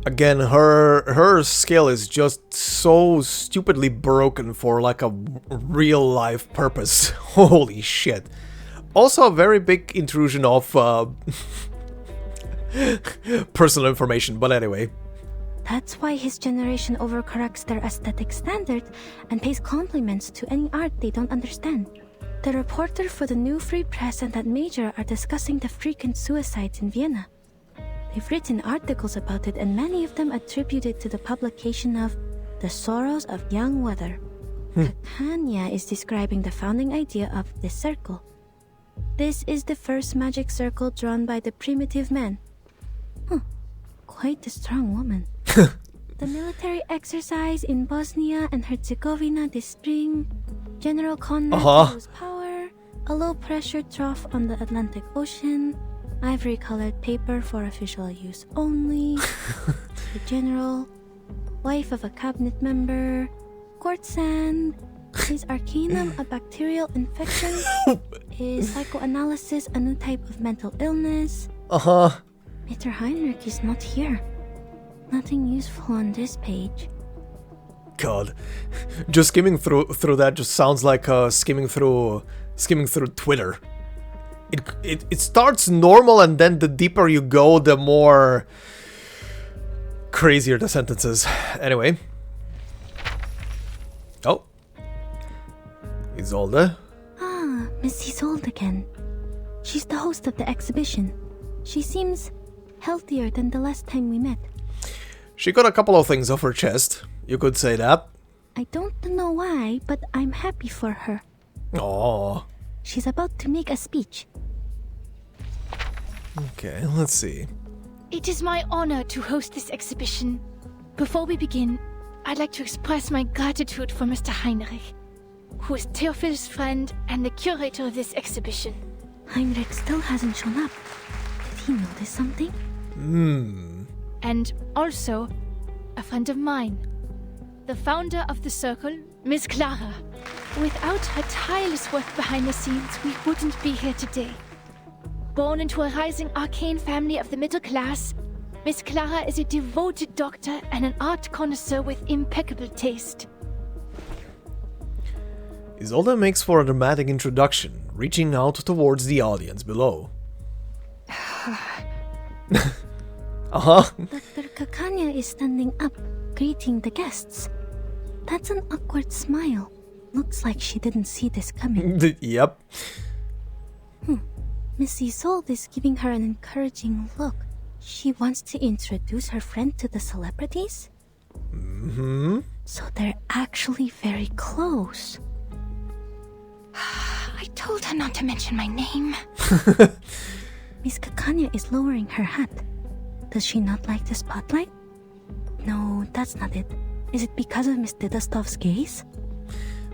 Again, her skill is just so stupidly broken for like a real life purpose. Holy shit. Also a very big intrusion of personal information, but anyway. That's why his generation overcorrects their aesthetic standard and pays compliments to any art they don't understand. The reporter for the New Free Press and that major are discussing the frequent suicides in Vienna. They've written articles about it, and many of them attribute it to the publication of The Sorrows of Young Weather. Kakania is describing the founding idea of this circle. This is the first magic circle drawn by the primitive man. Quite a strong woman. The military exercise in Bosnia and Herzegovina this spring. General Conrad lose power. A low-pressure trough on the Atlantic Ocean. Ivory-colored paper for official use only. The general. Wife of a cabinet member. Court sand. Is Arcanum a bacterial infection? Is psychoanalysis a new type of mental illness? Mr. Heinrich is not here. Nothing useful on this page. God, just skimming through that just sounds like skimming through Twitter. It starts normal, and then the deeper you go, the more crazier the sentences. Anyway. Oh. Isolde. Miss Isolde again. She's the host of the exhibition. She seems healthier than the last time we met. She got a couple of things off her chest. You could say that. I don't know why, but I'm happy for her. Aww. She's about to make a speech. Okay, let's see. It is my honor to host this exhibition. Before we begin, I'd like to express my gratitude for Mr. Heinrich, who is Theophil's friend and the curator of this exhibition. Heinrich still hasn't shown up. Did he notice something? And also, a friend of mine. The founder of the circle, Miss Clara. Without her tireless work behind the scenes, we wouldn't be here today. Born into a rising arcane family of the middle class, Miss Clara is a devoted doctor and an art connoisseur with impeccable taste. Isolde makes for a dramatic introduction, reaching out towards the audience below. Dr. Kakania is standing up, greeting the guests. That's an awkward smile. Looks like she didn't see this coming. Yep. Miss Isolde is giving her an encouraging look. She wants to introduce her friend to the celebrities? So they're actually very close. I told her not to mention my name. Miss Kakania is lowering her hat. Does she not like the spotlight? No, that's not it. Is it because of Miss Didastov's gaze?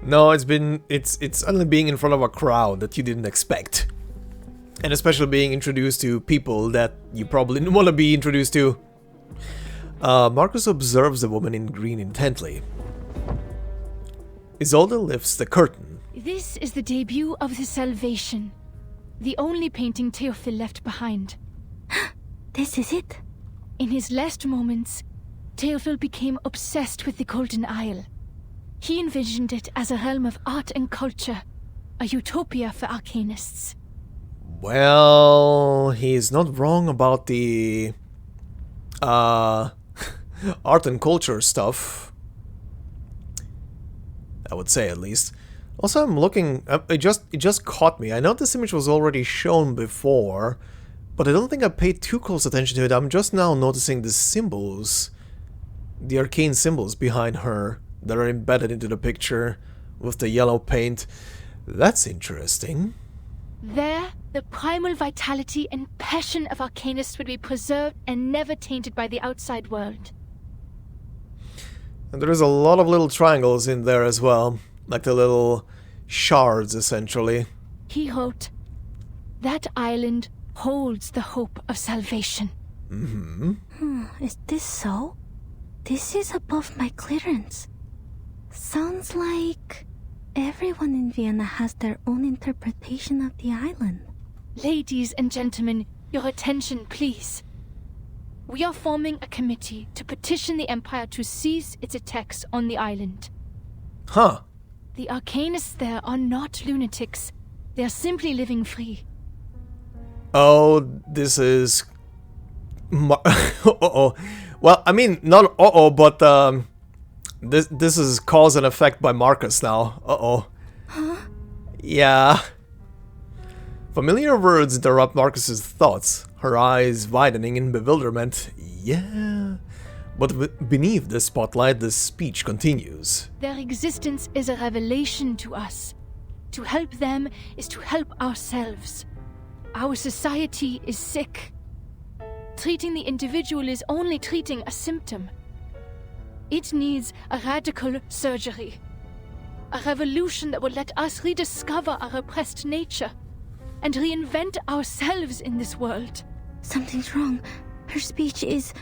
No, it's only being in front of a crowd that you didn't expect. And especially being introduced to people that you probably didn't want to be introduced to. Marcus observes the woman in green intently. Isolde lifts the curtain. This is the debut of the Salvation. The only painting Theophil left behind. This is it? In his last moments, Theophil became obsessed with the Golden Isle. He envisioned it as a realm of art and culture, a utopia for Arcanists. Well, he's not wrong about the art and culture stuff. I would say, at least. Also, I'm looking. It just caught me. I know this image was already shown before, but I don't think I paid too close attention to it. I'm just now noticing the symbols, the arcane symbols behind her that are embedded into the picture with the yellow paint. That's interesting. There, the primal vitality and passion of Arcanists would be preserved and never tainted by the outside world. And there is a lot of little triangles in there as well, like the little shards, essentially. He wrote, "That island holds the hope of salvation." Is this so? This is above my clearance. Sounds like everyone in Vienna has their own interpretation of the island. Ladies and gentlemen, your attention, please. We are forming a committee to petition the Empire to cease its attacks on the island. Huh. The Arcanists there are not lunatics. They are simply living free. Oh, this is... uh-oh. Well, I mean, not uh-oh, but this is cause and effect by Marcus now. Uh-oh. Yeah. Familiar words interrupt Marcus's thoughts. her eyes widening in bewilderment. Yeah. But beneath the spotlight, the speech continues. Their existence is a revelation to us. To help them is to help ourselves. Our society is sick. Treating the individual is only treating a symptom. It needs a radical surgery. A revolution that will let us rediscover our oppressed nature and reinvent ourselves in this world. Something's wrong. Her speech is...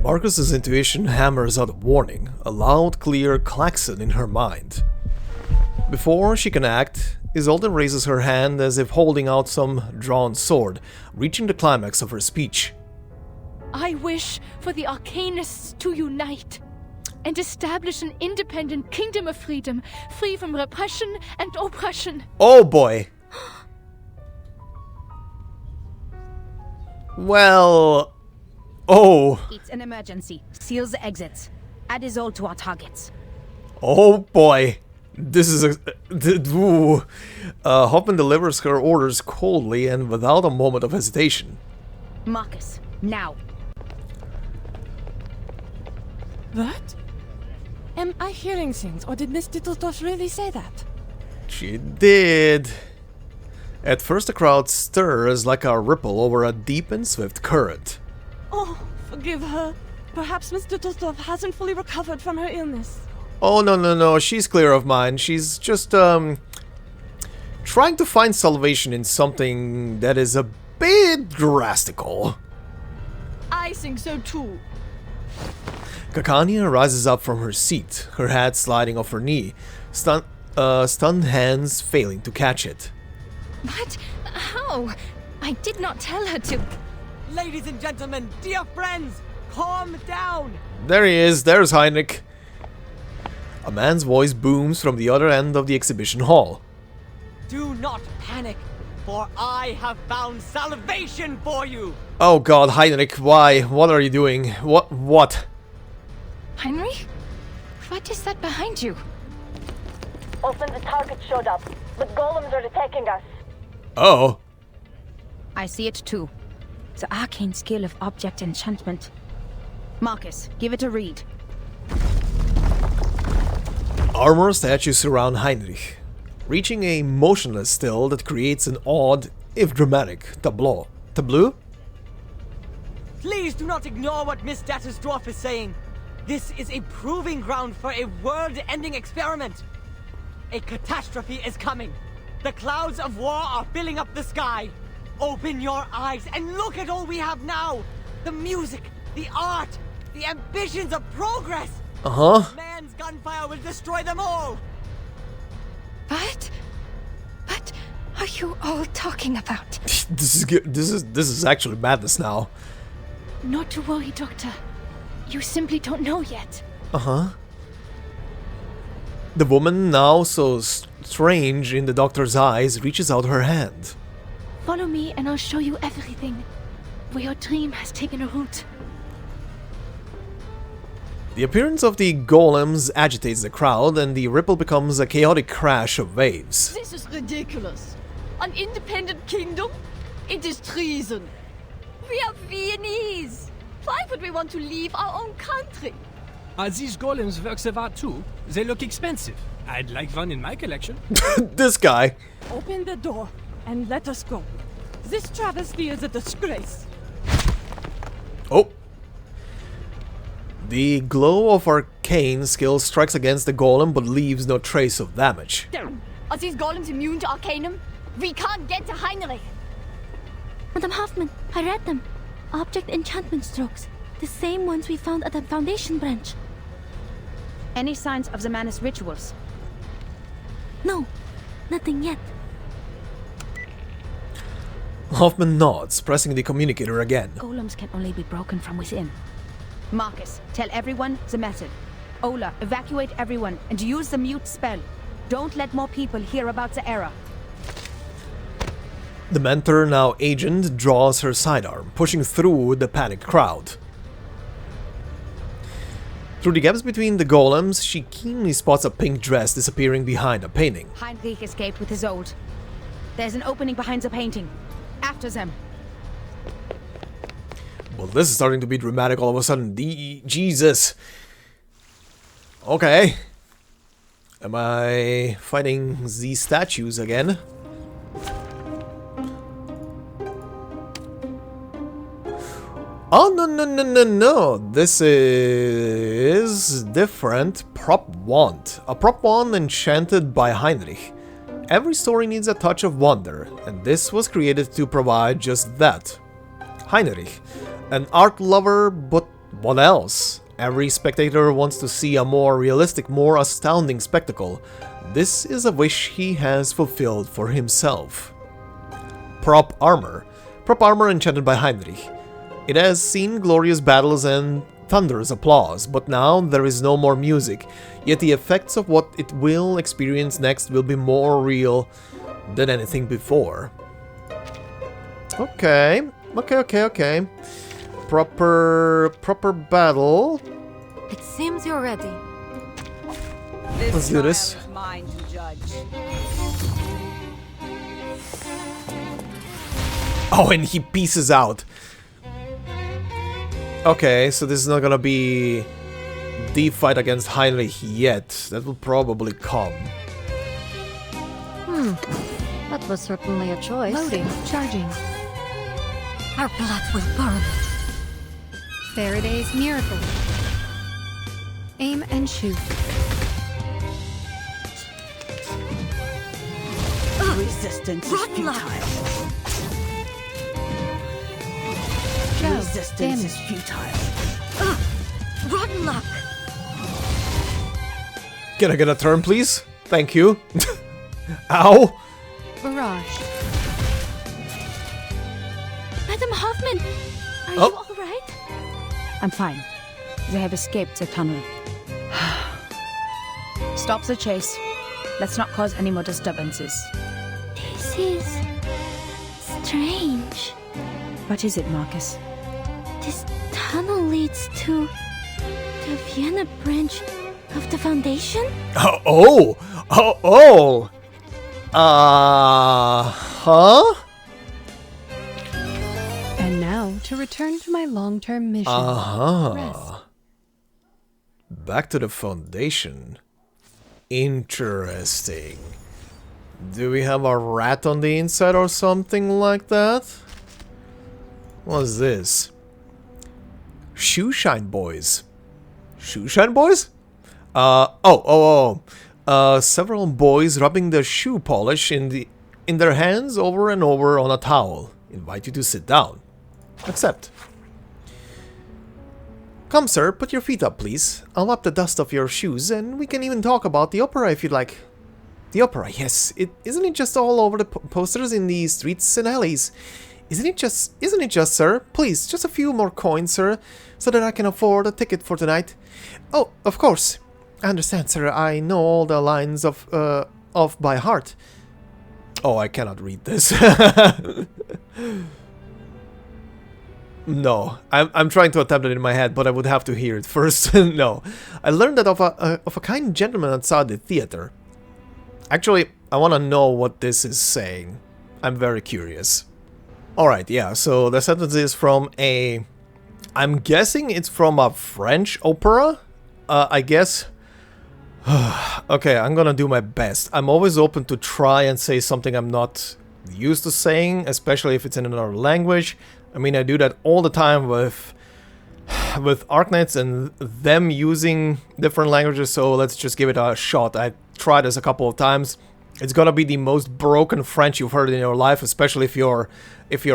Marcus's intuition hammers out a warning, a loud, clear klaxon in her mind. Before she can act, Isolde raises her hand as if holding out some drawn sword, reaching the climax of her speech. I wish for the Arcanists to unite and establish an independent kingdom of freedom, free from repression and oppression. Oh boy! Well... Oh! It's an emergency. Seal the exits. Add Isolde to our targets. Oh boy! This is a... Ooh. Hoffman delivers her orders coldly and without a moment of hesitation. Marcus, now. What? Am I hearing things, or did Miss Dittledoff really say that? She did. At first the crowd stirs like a ripple over a deep and swift current. Oh, forgive her. Perhaps Miss Dittledoff hasn't fully recovered from her illness. Oh, no, she's clear of mind. She's just, trying to find salvation in something that is a bit drastical. I think so too. Kakania rises up from her seat, her hat sliding off her knee, stunned hands failing to catch it. What? How? I did not tell her to... Ladies and gentlemen, dear friends, calm down! There he is, there's Heinrich. A man's voice booms from the other end of the exhibition hall. Do not panic, for I have found salvation for you! Oh god, Heinrich, why? What are you doing? What? Heinrich? What is that behind you? Often the target showed up, but golems are attacking us. Oh. I see it too. The arcane skill of object enchantment. Marcus, give it a read. Armor statues surround Heinrich, reaching a motionless still that creates an odd, if dramatic, tableau. Tableau? Please do not ignore what Miss Dattersdorf is saying. This is a proving ground for a world-ending experiment. A catastrophe is coming. The clouds of war are filling up the sky. Open your eyes and look at all we have now. The music, the art, the ambitions of progress. Man's gunfire will destroy them all. What? What are you all talking about? This is actually madness now. Not to worry, Doctor. You simply don't know yet. The woman, now so strange in the doctor's eyes, reaches out her hand. Follow me and I'll show you everything. Where your dream has taken a root. The appearance of the golems agitates the crowd, and the ripple becomes a chaotic crash of waves. This is ridiculous. An independent kingdom? It is treason. We are Viennese. Why would we want to leave our own country? Are these golems works of art too? They look expensive. I'd like one in my collection. This guy. Open the door and let us go. This travesty is a disgrace. Oh. The glow of arcane skill strikes against the golem but leaves no trace of damage. Are these golems immune to Arcanum? We can't get to Heinrich. Madam Hoffman, I read them. Object enchantment strokes. The same ones we found at the Foundation branch. Any signs of the Manus rituals? No, nothing yet. Hoffman nods, pressing the communicator again. Golems can only be broken from within. Marcus, tell everyone the method. Ola, evacuate everyone and use the mute spell. Don't let more people hear about the error. The mentor, now agent, draws her sidearm, pushing through the panicked crowd. Through the gaps between the golems, she keenly spots a pink dress disappearing behind a painting. Heinrich escaped with his old. There's an opening behind the painting. After them. Well, this is starting to be dramatic all of a sudden. Jesus. Okay. Am I fighting these statues again? Oh, no. This is different. Prop wand. A prop wand enchanted by Heinrich. Every story needs a touch of wonder, and this was created to provide just that. Heinrich, an art lover, but what else? Every spectator wants to see a more realistic, more astounding spectacle. This is a wish he has fulfilled for himself. Prop armor. Prop armor enchanted by Heinrich. It has seen glorious battles and thunderous applause, but now there is no more music, yet the effects of what it will experience next will be more real than anything before. Okay. Proper battle. It seems you're ready. Let's do this. Mine to judge. Oh, and he pieces out. Okay, so this is not gonna be the fight against Heinrich yet. That will probably come. That was certainly a choice. Loading. Charging. Our blood will burn. Faraday's miracle. Aim and shoot. Resistance is futile. Resistance is futile. Rotten luck. Can I get a turn, please? Thank you. Ow! Barrage. Madam Hoffman, are Oh. you all right? I'm fine. They have escaped the tunnel. Stop the chase. Let's not cause any more disturbances. This is strange. What is it, Marcus? This tunnel leads to the Vienna branch of the Foundation? Huh? And now, to return to my long-term mission. Rest. Back to the Foundation. Interesting. Do we have a rat on the inside or something like that? What's this? Shoeshine Boys. Shoeshine Boys? Several boys rubbing their shoe polish in their hands over and over on a towel. Invite you to sit down. Accept. Come, sir, put your feet up, please. I'll wipe the dust off your shoes, and we can even talk about the opera if you'd like. The opera, yes. Isn't it just all over the posters in the streets and alleys? Isn't it just, sir? Please, just a few more coins, sir, so that I can afford a ticket for tonight. Oh, of course. I understand, sir. I know all the lines of by heart. Oh, I cannot read this. No, I'm trying to attempt it in my head, but I would have to hear it first. No, I learned that of a kind gentleman outside the theater. Actually, I want to know what this is saying. I'm very curious. Alright, yeah, so the sentence is from a... I'm guessing it's from a French opera? I guess. Okay, I'm gonna do my best. I'm always open to try and say something I'm not used to saying, especially if it's in another language. I mean, I do that all the time with Arcanists and them using different languages, so let's just give it a shot. I tried this a couple of times. It's gonna be the most broken French you've heard in your life, especially if you're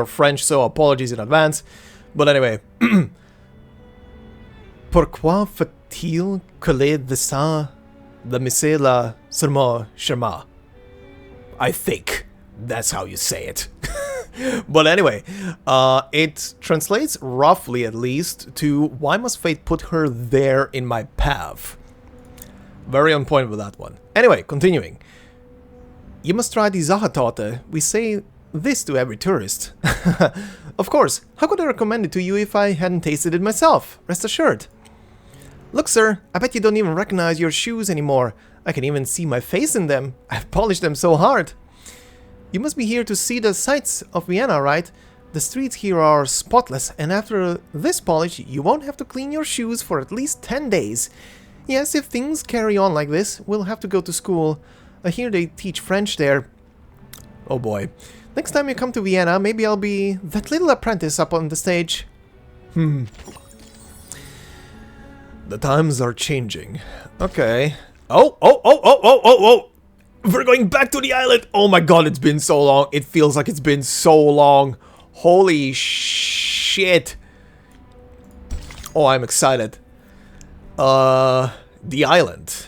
French, so apologies in advance. But anyway. Pourquoi faut-il coller de sang de Monsieur la Serma Sherma? I think that's how you say it. But anyway, it translates roughly, at least, to why must fate put her there in my path? Very on point with that one. Anyway, continuing. You must try the Zahatorte. We say this to every tourist. Of course, how could I recommend it to you if I hadn't tasted it myself? Rest assured. Look, sir, I bet you don't even recognize your shoes anymore. I can even see my face in them. I've polished them so hard. You must be here to see the sights of Vienna, right? The streets here are spotless, and after this polish, you won't have to clean your shoes for at least 10 days. Yes, if things carry on like this, we'll have to go to school. I hear they teach French there. Oh boy. Next time you come to Vienna, maybe I'll be that little apprentice up on the stage. The times are changing. Okay. Oh! We're going back to the island! Oh my god, it's been so long. It feels like it's been so long. Holy shit. Oh, I'm excited. The island.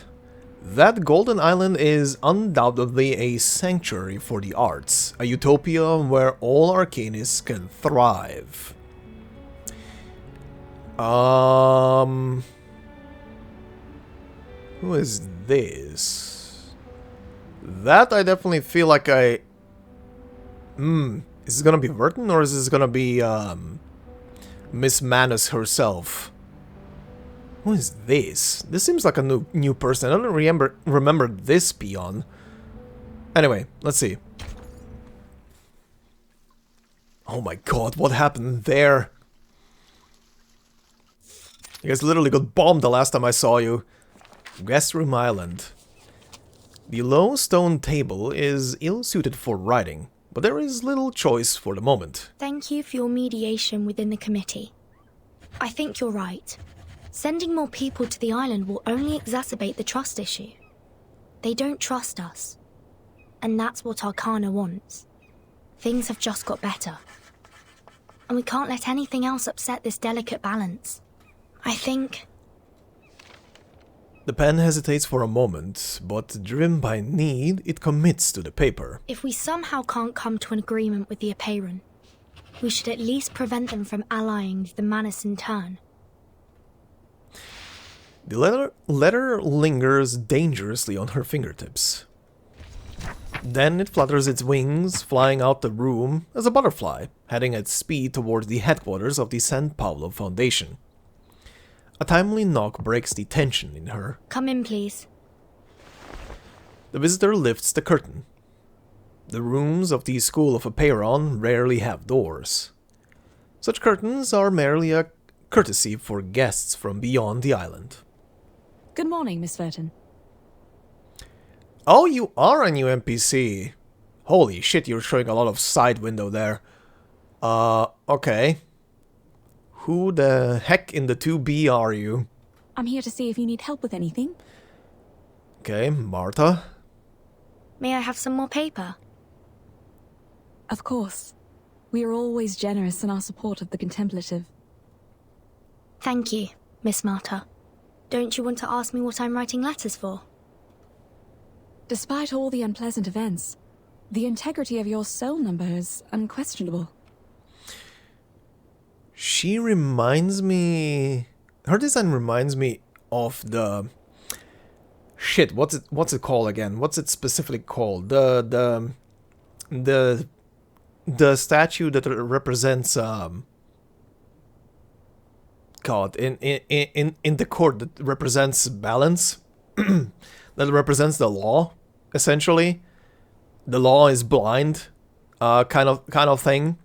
That golden island is undoubtedly a sanctuary for the arts, a utopia where all Arcanists can thrive. Who is this? That I definitely feel like I... Is this gonna be Vertin or is this gonna be, Miss Manus herself? Who is this? This seems like a new person. I don't remember this peon. Anyway, let's see. Oh my god, what happened there? You guys literally got bombed the last time I saw you. Guest room island. The low stone table is ill-suited for writing, but there is little choice for the moment. Thank you for your mediation within the committee. I think you're right. Sending more people to the island will only exacerbate the trust issue. They don't trust us. And that's what Arcana wants. Things have just got better. And we can't let anything else upset this delicate balance. I think... The pen hesitates for a moment, but driven by need, it commits to the paper. If we somehow can't come to an agreement with the Apeiron, we should at least prevent them from allying with the Manus in turn. The letter lingers dangerously on her fingertips. Then it flutters its wings, flying out the room as a butterfly, heading at speed towards the headquarters of the San Paulo Foundation. A timely knock breaks the tension in her. Come in, please. The visitor lifts the curtain. The rooms of the School of Apeiron rarely have doors. Such curtains are merely a courtesy for guests from beyond the island. Good morning, Miss Vertin. Oh, you are a new NPC. Holy shit, you're showing a lot of side window there. Okay. Who the heck in the 2B are you? I'm here to see if you need help with anything. Okay, Marta. May I have some more paper? Of course. We are always generous in our support of the contemplative. Thank you, Miss Marta. Don't you want to ask me what I'm writing letters for? Despite all the unpleasant events, the integrity of your soul number is unquestionable. She reminds me... Her design reminds me of the... Shit, what's it called again? What's it specifically called? The statue that represents God, in the court that represents balance, that represents the law, essentially. The law is blind, kind of thing.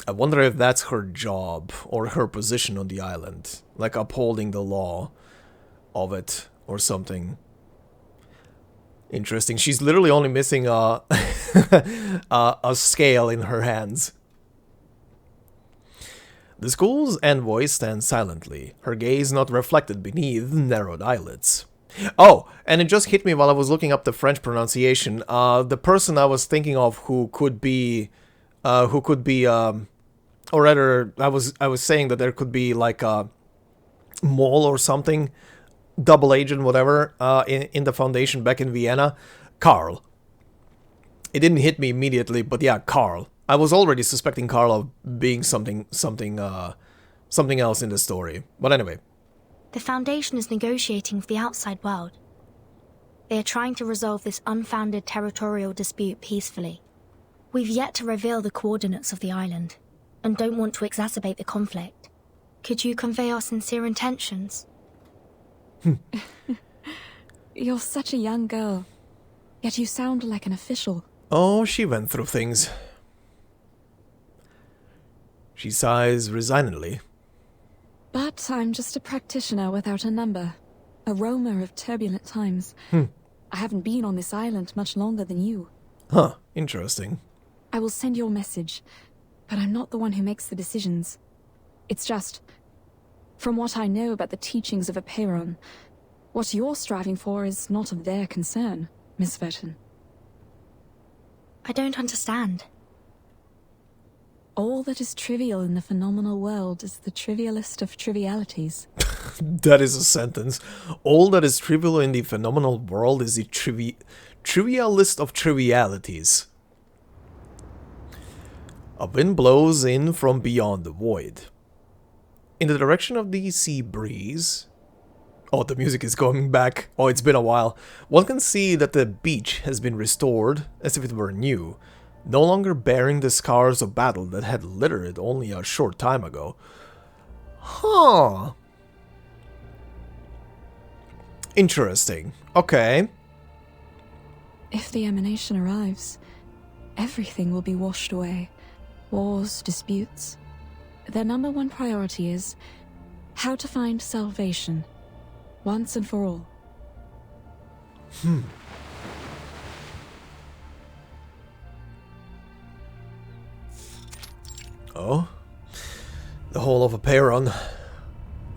I wonder if that's her job or her position on the island, like upholding the law of it or something. Interesting. She's literally only missing a scale in her hands. The school's envoy stands silently, her gaze not reflected beneath narrowed eyelids. Oh, and it just hit me while I was looking up the French pronunciation. The person I was thinking of who could be, or rather, I was saying that there could be like a mole or something, double agent, whatever, in the Foundation back in Vienna. Karl. It didn't hit me immediately, but yeah, Karl. I was already suspecting Karl of being something else in the story. But anyway. The Foundation is negotiating with the outside world. They are trying to resolve this unfounded territorial dispute peacefully. We've yet to reveal the coordinates of the island, and don't want to exacerbate the conflict. Could you convey our sincere intentions? You're such a young girl. Yet you sound like an official. Oh, she went through things. She sighs resignedly. But I'm just a practitioner without a number. A roamer of turbulent times. I haven't been on this island much longer than you. Huh, interesting. I will send your message, but I'm not the one who makes the decisions. It's just, from what I know about the teachings of Apeiron, what you're striving for is not of their concern, Miss Vertin. I don't understand. All that is trivial in the phenomenal world is the trivialist of trivialities. That is a sentence. All that is trivial in the phenomenal world is the trivialist of trivialities. A wind blows in from beyond the void. In the direction of the sea breeze... Oh, the music is going back. Oh, it's been a while. One can see that the beach has been restored as if it were new, no longer bearing the scars of battle that had littered it only a short time ago. Huh. Interesting. Okay. If the emanation arrives, everything will be washed away. Wars, disputes. Their number one priority is how to find salvation, once and for all. Oh? The whole of Apeiron.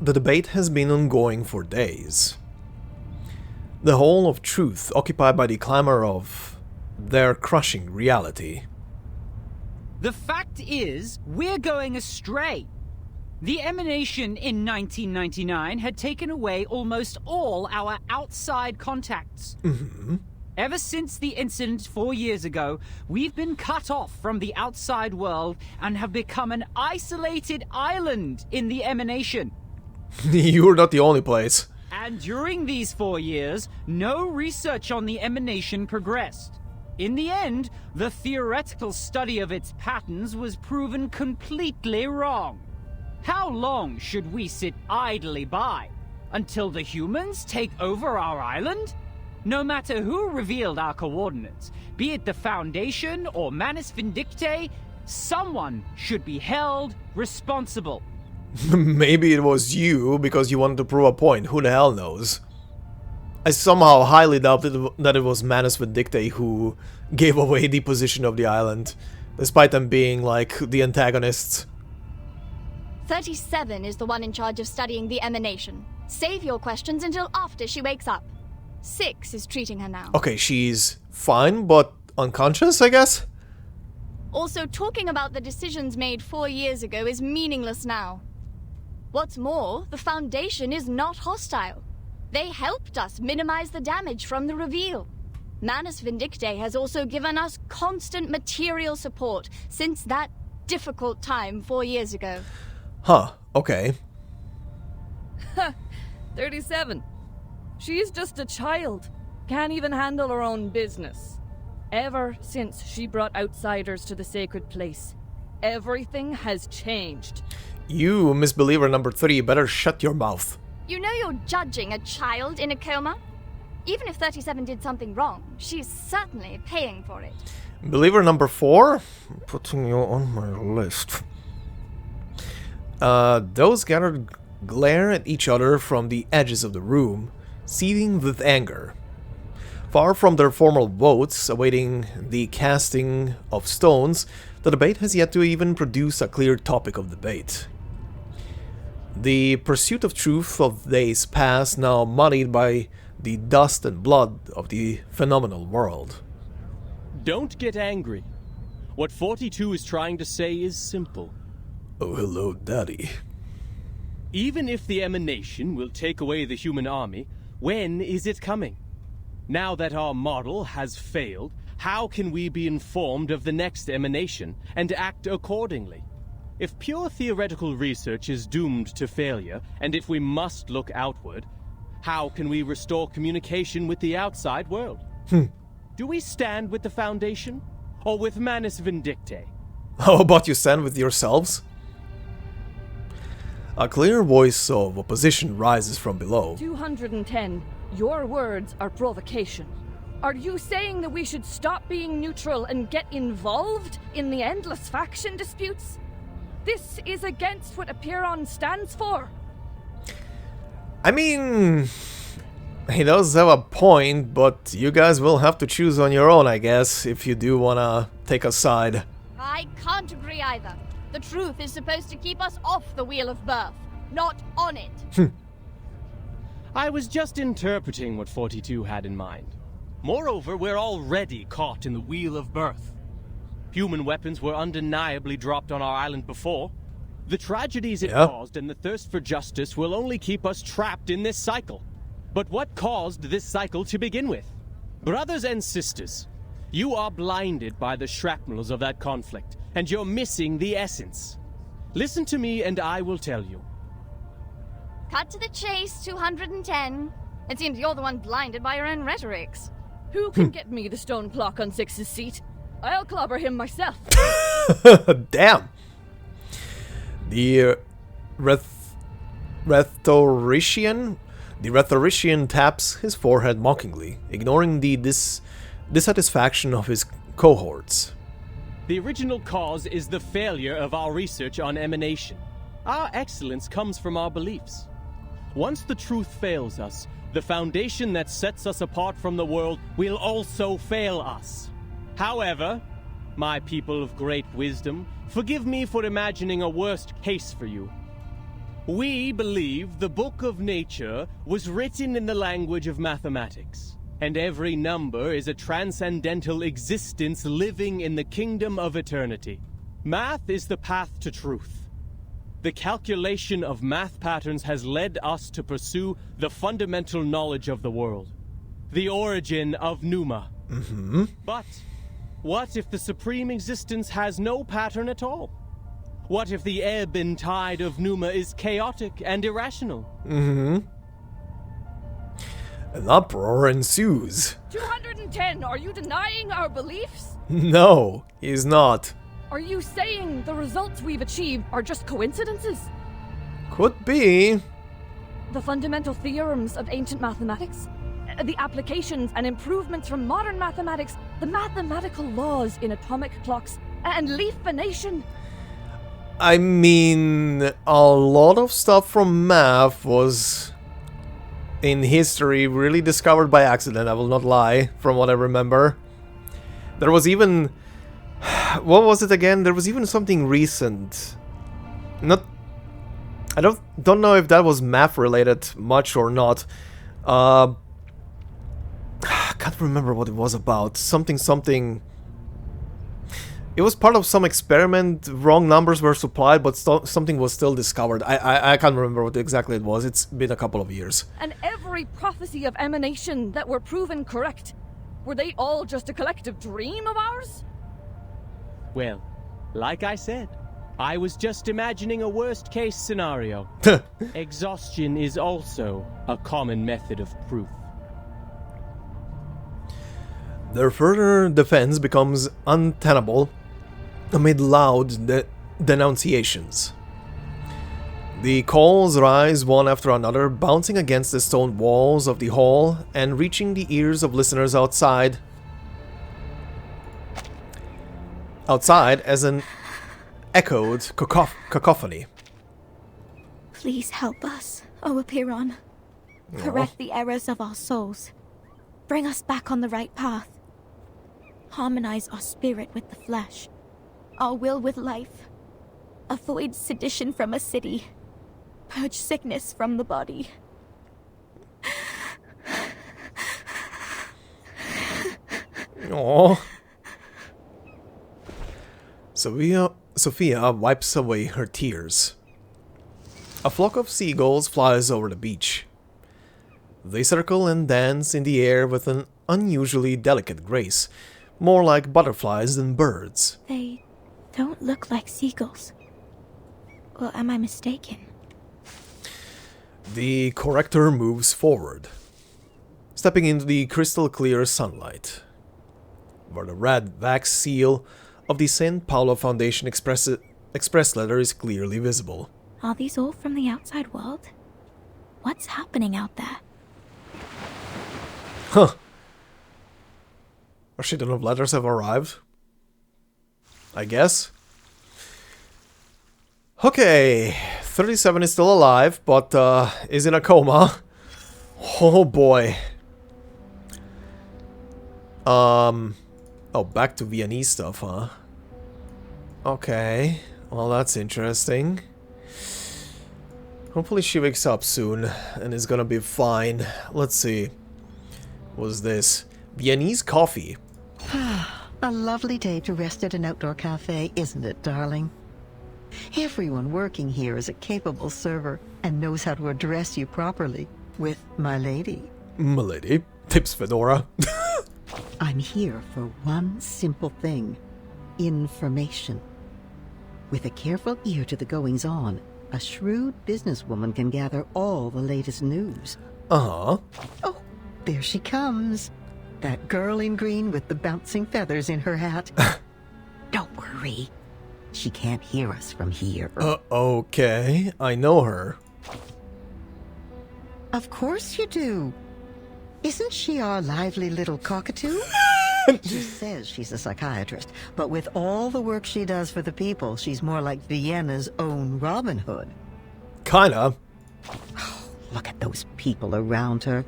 The debate has been ongoing for days. The whole of truth occupied by the clamor of their crushing reality. The fact is, we're going astray. The emanation in 1999 had taken away almost all our outside contacts. Ever since the incident 4 years ago, we've been cut off from the outside world and have become an isolated island in the emanation. You're not the only place. And during these 4 years, no research on the emanation progressed. In the end, the theoretical study of its patterns was proven completely wrong. How long should we sit idly by? Until the humans take over our island? No matter who revealed our coordinates, be it the Foundation or Manus Vindictae, someone should be held responsible. Maybe it was you because you wanted to prove a point, who the hell knows? I somehow highly doubt that it was Manus Vindictae who gave away the position of the island, despite them being like the antagonists. 37 is the one in charge of studying the emanation. Save your questions until after she wakes up. 6 is treating her now. Okay, she's fine, but unconscious, I guess? Also, talking about the decisions made 4 years ago is meaningless now. What's more, the Foundation is not hostile. They helped us minimize the damage from the reveal. Manus Vindictae has also given us constant material support since that difficult time 4 years ago. Huh, okay. 37. She's just a child. Can't even handle her own business. Ever since she brought outsiders to the sacred place, everything has changed. You, Misbeliever number 3, better shut your mouth. You know you're judging a child in a coma? Even if 37 did something wrong, she's certainly paying for it. Believer number 4? I'm putting you on my list. Those gathered glare at each other from the edges of the room, seething with anger. Far from their formal votes, awaiting the casting of stones, the debate has yet to even produce a clear topic of debate. The pursuit of truth of days past, now muddied by the dust and blood of the phenomenal world. Don't get angry. What 42 is trying to say is simple. Oh, hello, Daddy. Even if the emanation will take away the human army, when is it coming? Now that our model has failed, how can we be informed of the next emanation and act accordingly? If pure theoretical research is doomed to failure, and if we must look outward, how can we restore communication with the outside world? Do we stand with the Foundation, or with Manus Vindictae? How about you stand with yourselves? A clear voice of opposition rises from below. 210. Your words are provocation. Are you saying that we should stop being neutral and get involved in the endless faction disputes? This is against what Apiron stands for. I mean, he does have a point, but you guys will have to choose on your own, I guess, if you do wanna take a side. I can't agree either. The truth is supposed to keep us off the Wheel of Birth, not on it. I was just interpreting what 42 had in mind. Moreover, we're already caught in the Wheel of Birth. Human weapons were undeniably dropped on our island before. The tragedies it caused and the thirst for justice will only keep us trapped in this cycle. But what caused this cycle to begin with? Brothers and sisters, you are blinded by the shrapnels of that conflict, and you're missing the essence. Listen to me and I will tell you. Cut to the chase, 210. It seems you're the one blinded by your own rhetorics. Who can get me the stone clock on Six's seat? I'll clobber him myself. Damn. The rhetorician taps his forehead mockingly, ignoring the dissatisfaction of his cohorts. The original cause is the failure of our research on emanation. Our excellence comes from our beliefs. Once the truth fails us, the foundation that sets us apart from the world will also fail us. However, my people of great wisdom, forgive me for imagining a worst case for you. We believe the book of nature was written in the language of mathematics, and every number is a transcendental existence living in the kingdom of eternity. Math is the path to truth. The calculation of math patterns has led us to pursue the fundamental knowledge of the world, the origin of Numa. But what if the supreme existence has no pattern at all? What if the ebb and tide of Numa is chaotic and irrational? An uproar ensues. 210, are you denying our beliefs? No, he's not. Are you saying the results we've achieved are just coincidences? Could be. The fundamental theorems of ancient mathematics? The applications and improvements from modern mathematics? The mathematical laws in atomic clocks and leafination? I mean, a lot of stuff from math was, in history, really discovered by accident, I will not lie, from what I remember. There was even... What was it again? There was even something recent. I don't know if that was math related much or not. I can't remember what it was about. Something. It was part of some experiment. Wrong numbers were supplied, but something was still discovered. I can't remember what exactly it was. It's been a couple of years. And every prophecy of emanation that were proven correct, were they all just a collective dream of ours? Well, like I said, I was just imagining a worst-case scenario. Exhaustion is also a common method of proof. Their further defense becomes untenable amid loud denunciations. The calls rise one after another, bouncing against the stone walls of the hall and reaching the ears of listeners outside as an echoed cacophony. Please help us, O Apiron. Correct the errors of our souls. Bring us back on the right path. Harmonize our spirit with the flesh, our will with life. Avoid sedition from a city. Purge sickness from the body. Aww. Sophia wipes away her tears. A flock of seagulls flies over the beach. They circle and dance in the air with an unusually delicate grace, more like butterflies than birds. They don't look like seagulls. Or am I mistaken? The corrector moves forward, stepping into the crystal clear sunlight, where the red wax seal of the St. Paulo Foundation express letter is clearly visible. Are these all from the outside world? What's happening out there? Huh. A shit ton of letters have arrived. I guess. Okay, 37 is still alive, but is in a coma. Oh boy. Oh, back to Viennese stuff, huh? Okay, well that's interesting. Hopefully she wakes up soon and is gonna be fine. Let's see. What's this? Viennese coffee. A lovely day to rest at an outdoor cafe, isn't it, darling? Everyone working here is a capable server and knows how to address you properly with my lady. My lady. Tips Fedora. I'm here for one simple thing. Information. With a careful ear to the goings-on, a shrewd businesswoman can gather all the latest news. Uh-huh. Oh, there she comes. That girl in green with the bouncing feathers in her hat. Don't worry. She can't hear us from here. Okay. I know her. Of course you do. Isn't she our lively little cockatoo? She says she's a psychiatrist, but with all the work she does for the people, she's more like Vienna's own Robin Hood. Kinda. Oh, look at those people around her.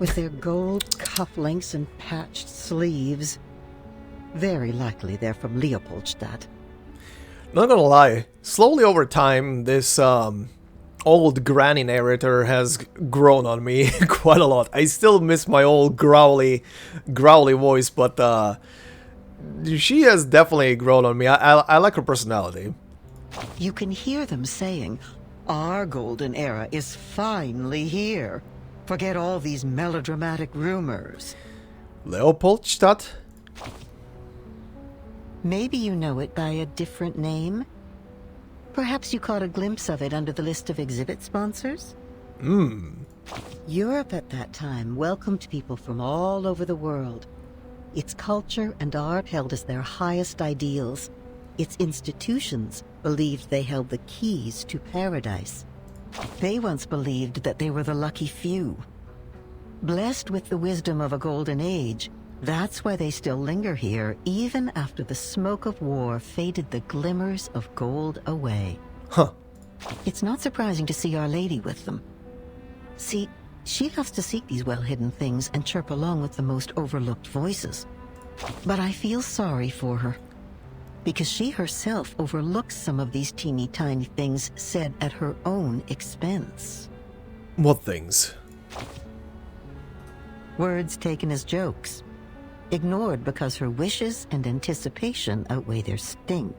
With their gold cufflinks and patched sleeves. Very likely they're from Leopoldstadt. Not gonna lie, slowly over time, this old granny narrator has grown on me quite a lot. I still miss my old growly voice, but she has definitely grown on me. I like her personality. You can hear them saying, our golden era is finally here. Forget all these melodramatic rumors. Leopoldstadt? Maybe you know it by a different name? Perhaps you caught a glimpse of it under the list of exhibit sponsors? Europe at that time welcomed people from all over the world. Its culture and art held as their highest ideals. Its institutions believed they held the keys to paradise. They once believed that they were the lucky few. Blessed with the wisdom of a golden age, that's why they still linger here, even after the smoke of war faded the glimmers of gold away. Huh. It's not surprising to see Our Lady with them. See, she loves to seek these well-hidden things and chirp along with the most overlooked voices. But I feel sorry for her, because she herself overlooks some of these teeny-tiny things said at her own expense. What things? Words taken as jokes. Ignored because her wishes and anticipation outweigh their sting.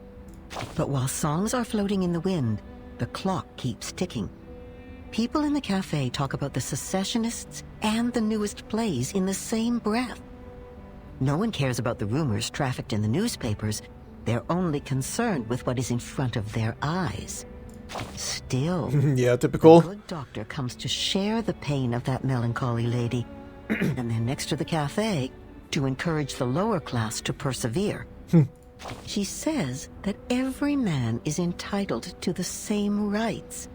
But while songs are floating in the wind, the clock keeps ticking. People in the cafe talk about the secessionists and the newest plays in the same breath. No one cares about the rumors trafficked in the newspapers. They're only concerned with what is in front of their eyes. Still, yeah, typical. The good doctor comes to share the pain of that melancholy lady, and then next to the cafe, to encourage the lower class to persevere. She says that every man is entitled to the same rights.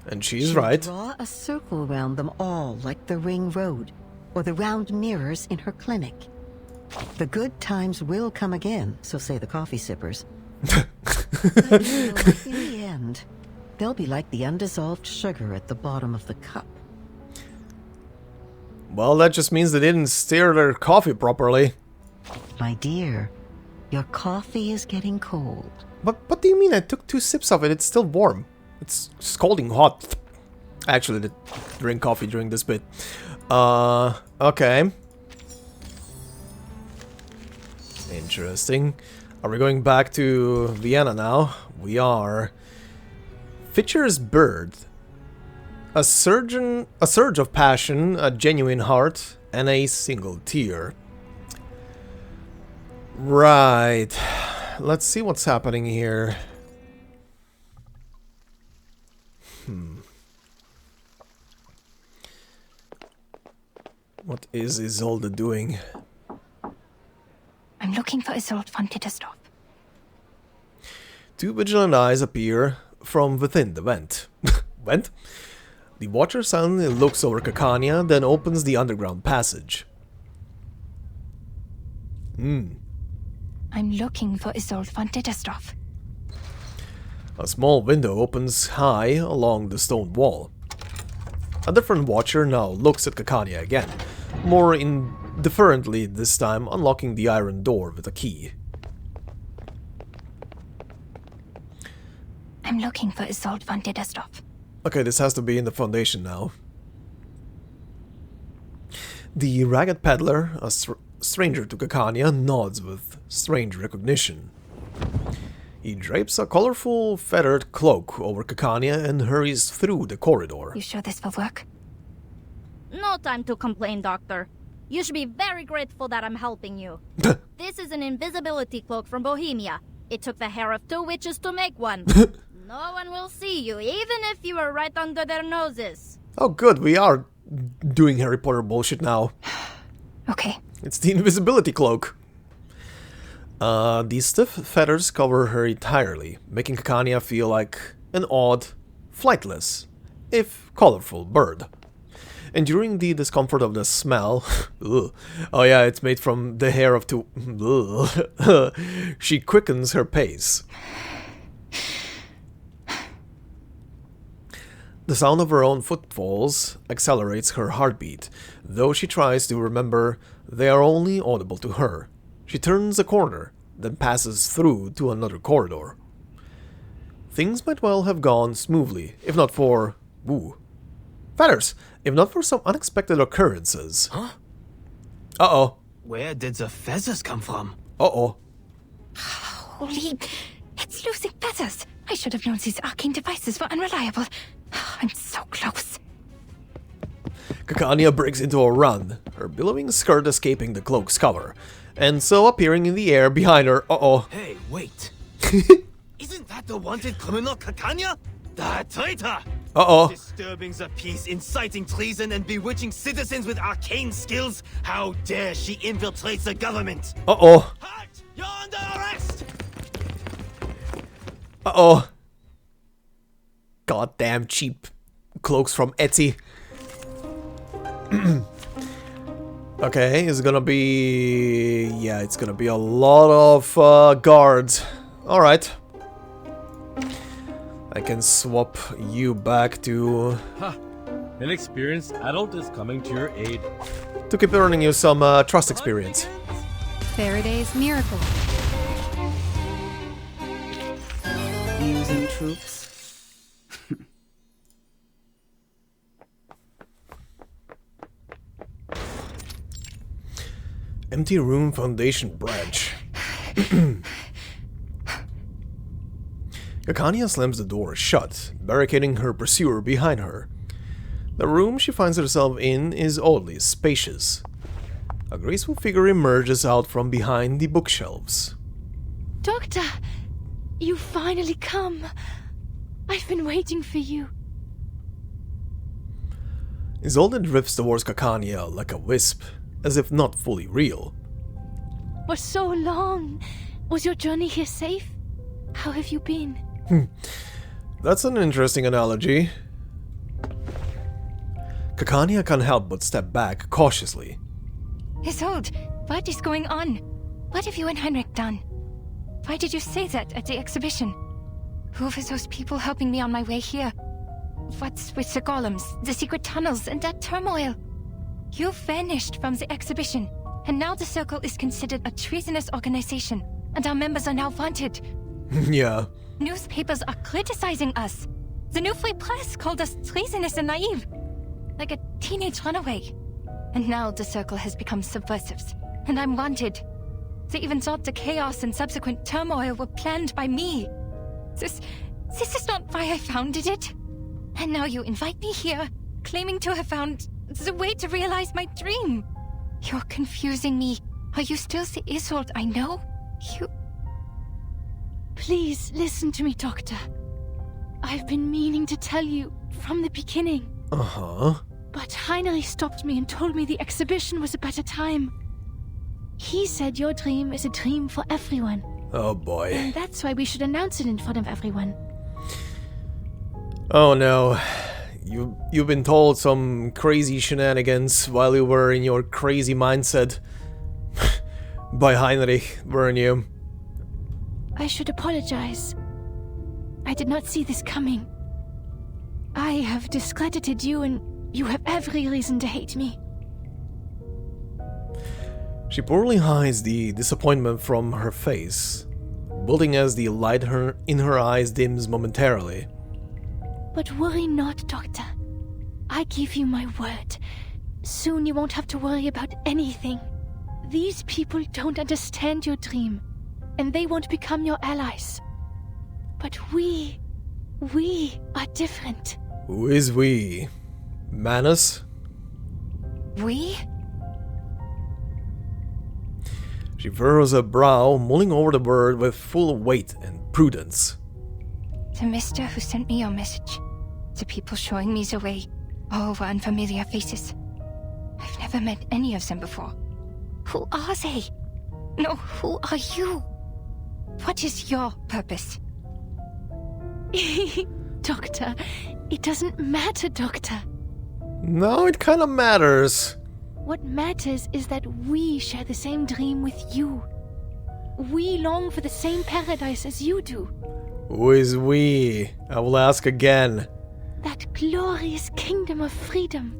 And she's right. Draw a circle around them all like the ring road, or the round mirrors in her clinic. The good times will come again, so say the coffee sippers. But in the end, they'll be like the undissolved sugar at the bottom of the cup. Well, that just means they didn't stir their coffee properly. My dear, your coffee is getting cold. But what do you mean? I took 2 sips of it. It's still warm. It's scalding hot. I actually did drink coffee during this bit. Okay. Interesting. Are we going back to Vienna now? We are. Fitcher's bird. A surge of passion, a genuine heart, and a single tear. Right. Let's see what's happening here. What is Isolde doing? I'm looking for Isolde von Tittersdorf. 2 vigilant eyes appear from within the vent. Vent? The watcher silently looks over Kakania, then opens the underground passage. I'm looking for Isolde von Dittersdorf. A small window opens high along the stone wall. A different watcher now looks at Kakania again, more indifferently this time, unlocking the iron door with a key. I'm looking for Isolde von Dittersdorf. Okay, this has to be in the Foundation now. The ragged peddler, a stranger to Kakania, nods with strange recognition. He drapes a colorful feathered cloak over Kakania and hurries through the corridor. You sure this will work? No time to complain, Doctor. You should be very grateful that I'm helping you. This is an invisibility cloak from Bohemia. It took the hair of 2 witches to make one. No one will see you, even if you were right under their noses. Oh good, we are doing Harry Potter bullshit now. Okay. It's the invisibility cloak. The stiff feathers cover her entirely, making Kakania feel like an odd, flightless, if colorful bird. Enduring the discomfort of the smell, oh yeah, it's made from the hair of 2, she quickens her pace. The sound of her own footfalls accelerates her heartbeat, though she tries to remember they are only audible to her. She turns a corner, then passes through to another corridor. Things might well have gone smoothly, if not for... feathers! If not for some unexpected occurrences. Huh? Uh-oh. Where did the feathers come from? Uh-oh. Holy... It's losing feathers! I should have known these arcane devices were unreliable. I'm so close. Kakania breaks into a run, her billowing skirt escaping the cloak's cover, and so appearing in the air behind her. Uh-oh. Hey, wait. Isn't that the wanted criminal Kakania? The traitor! Uh-oh. Disturbing the peace, inciting treason, and bewitching citizens with arcane skills? How dare she infiltrate the government? Uh-oh. Halt! You're under arrest! Uh-oh. Goddamn cheap cloaks from Etsy. Okay, it's gonna be... yeah, it's gonna be a lot of guards. Alright. I can swap you back to... An experienced adult is coming to your aid. to keep earning you some trust experience. Faraday's miracle. Using troops. Empty room foundation branch. Kakania slams the door shut, barricading her pursuer behind her. The room she finds herself in is oddly spacious. A graceful figure emerges out from behind the bookshelves. Doctor, you finally come. I've been waiting for you. Isolde drifts towards Kakania like a wisp, as if not fully real. For so long. Was your journey here safe? How have you been? That's an interesting analogy. Kakania can't help but step back cautiously. Isolde, what is going on? What have you and Heinrich done? Why did you say that at the exhibition? Who were those people helping me on my way here? What's with the golems, the secret tunnels, and that turmoil? You vanished from the exhibition, and now the Circle is considered a treasonous organization, and our members are now wanted. Yeah. Newspapers are criticizing us. The New Free Press called us treasonous and naive, like a teenage runaway. And now the Circle has become subversives, and I'm wanted. They even thought the chaos and subsequent turmoil were planned by me. This is not why I founded it. And now you invite me here, claiming to have found the way to realize my dream. You're confusing me. Are you still the Isolde I know? You... Please listen to me, Doctor. I've been meaning to tell you from the beginning. Uh-huh. But Heinrich stopped me and told me the exhibition was a better time. He said your dream is a dream for everyone. Oh boy. And that's why we should announce it in front of everyone. Oh no. You've been told some crazy shenanigans while you were in your crazy mindset. By Heinrich, weren't you? I should apologize. I did not see this coming. I have discredited you, and you have every reason to hate me. She poorly hides the disappointment from her face, building as the light in her eyes dims momentarily. But worry not, Doctor. I give you my word. Soon you won't have to worry about anything. These people don't understand your dream, and they won't become your allies. But we are different. Who is we? Manus? We? She furrows her brow, mulling over the word with full weight and prudence. The mister who sent me your message. The people showing me the way. All were unfamiliar faces. I've never met any of them before. Who are they? No, who are you? What is your purpose? Doctor, it doesn't matter, Doctor. No, it kinda matters. What matters is that we share the same dream with you. We long for the same paradise as you do. Who is we? I will ask again. That glorious kingdom of freedom.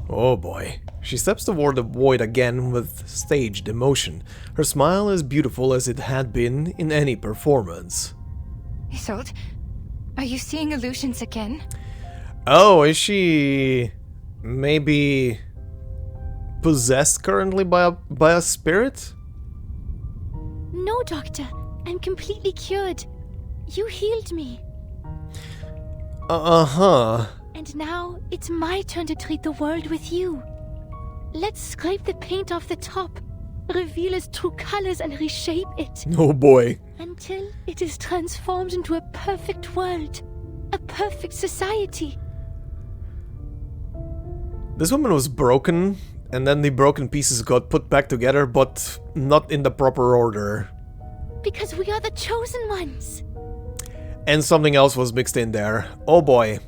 Oh boy. She steps toward the void again with staged emotion. Her smile as beautiful as it had been in any performance. Isolde, are you seeing illusions again? Oh, is she maybe possessed currently by a spirit? No, Doctor. I'm completely cured. You healed me. Uh-huh. And now it's my turn to treat the world with you. Let's scrape the paint off the top, reveal its true colors and reshape it. Oh boy. Until it is transformed into a perfect world. A perfect society. This woman was broken, and then the broken pieces got put back together, but not in the proper order. Because we are the chosen ones. And something else was mixed in there. Oh boy.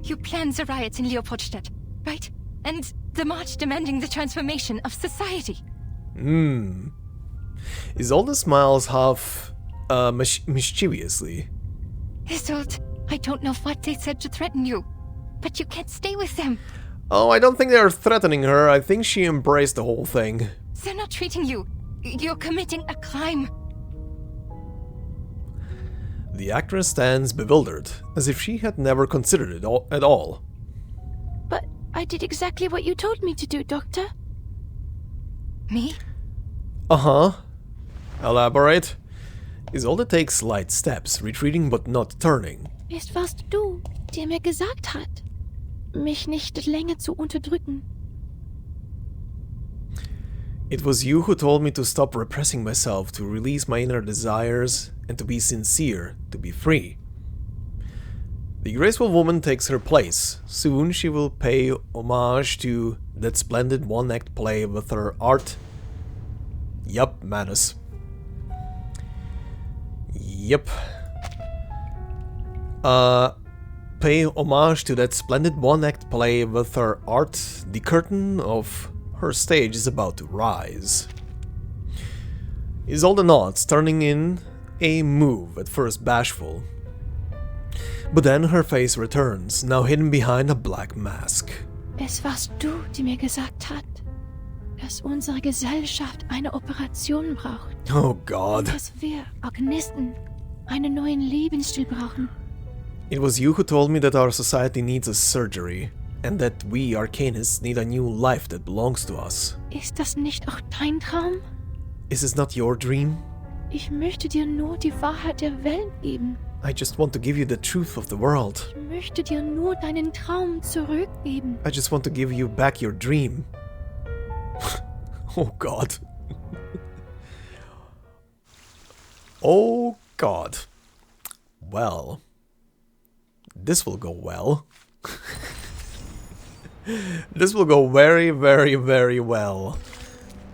You planned the riots in Leopoldstadt, right? And the march demanding the transformation of society. Isolde smiles half mischievously. Isolde, I don't know what they said to threaten you, but you can't stay with them. Oh, I don't think they're threatening her. I think she embraced the whole thing. They're not treating you. You're committing a crime. The actress stands bewildered, as if she had never considered it at all. But I did exactly what you told me to do, Doctor. Me? Uh-huh. Elaborate. Isolde takes light steps, retreating but not turning. Es warst du, der mir gesagt hat, mich nicht länger zu unterdrücken. It was you who told me to stop repressing myself, to release my inner desires, and to be sincere, to be free. The graceful woman takes her place. Soon she will pay homage to that splendid one-act play with her art. Yup, Manus. Yep. Pay homage to that splendid one-act play with her art. The curtain of her stage is about to rise. Isolde nods, turning in a move, at first bashful. But then her face returns, now hidden behind a black mask. Es warst du, die mir gesagt hat, dass unsere Gesellschaft eine Operation braucht. Oh God. Und dass wir, Arcanisten, einen neuen Lebensstil brauchen. It was you who told me that our society needs a surgery, and that we Arcanists need a new life that belongs to us. Ist das nicht auch dein Traum? Is this not your dream? Ich möchte dir nur die Wahrheit der Welt geben. I just want to give you the truth of the world. Ich möchte dir nur deinen Traum zurückgeben. I just want to give you back your dream. Oh God. Oh God. Well. This will go well. This will go very, very, very well.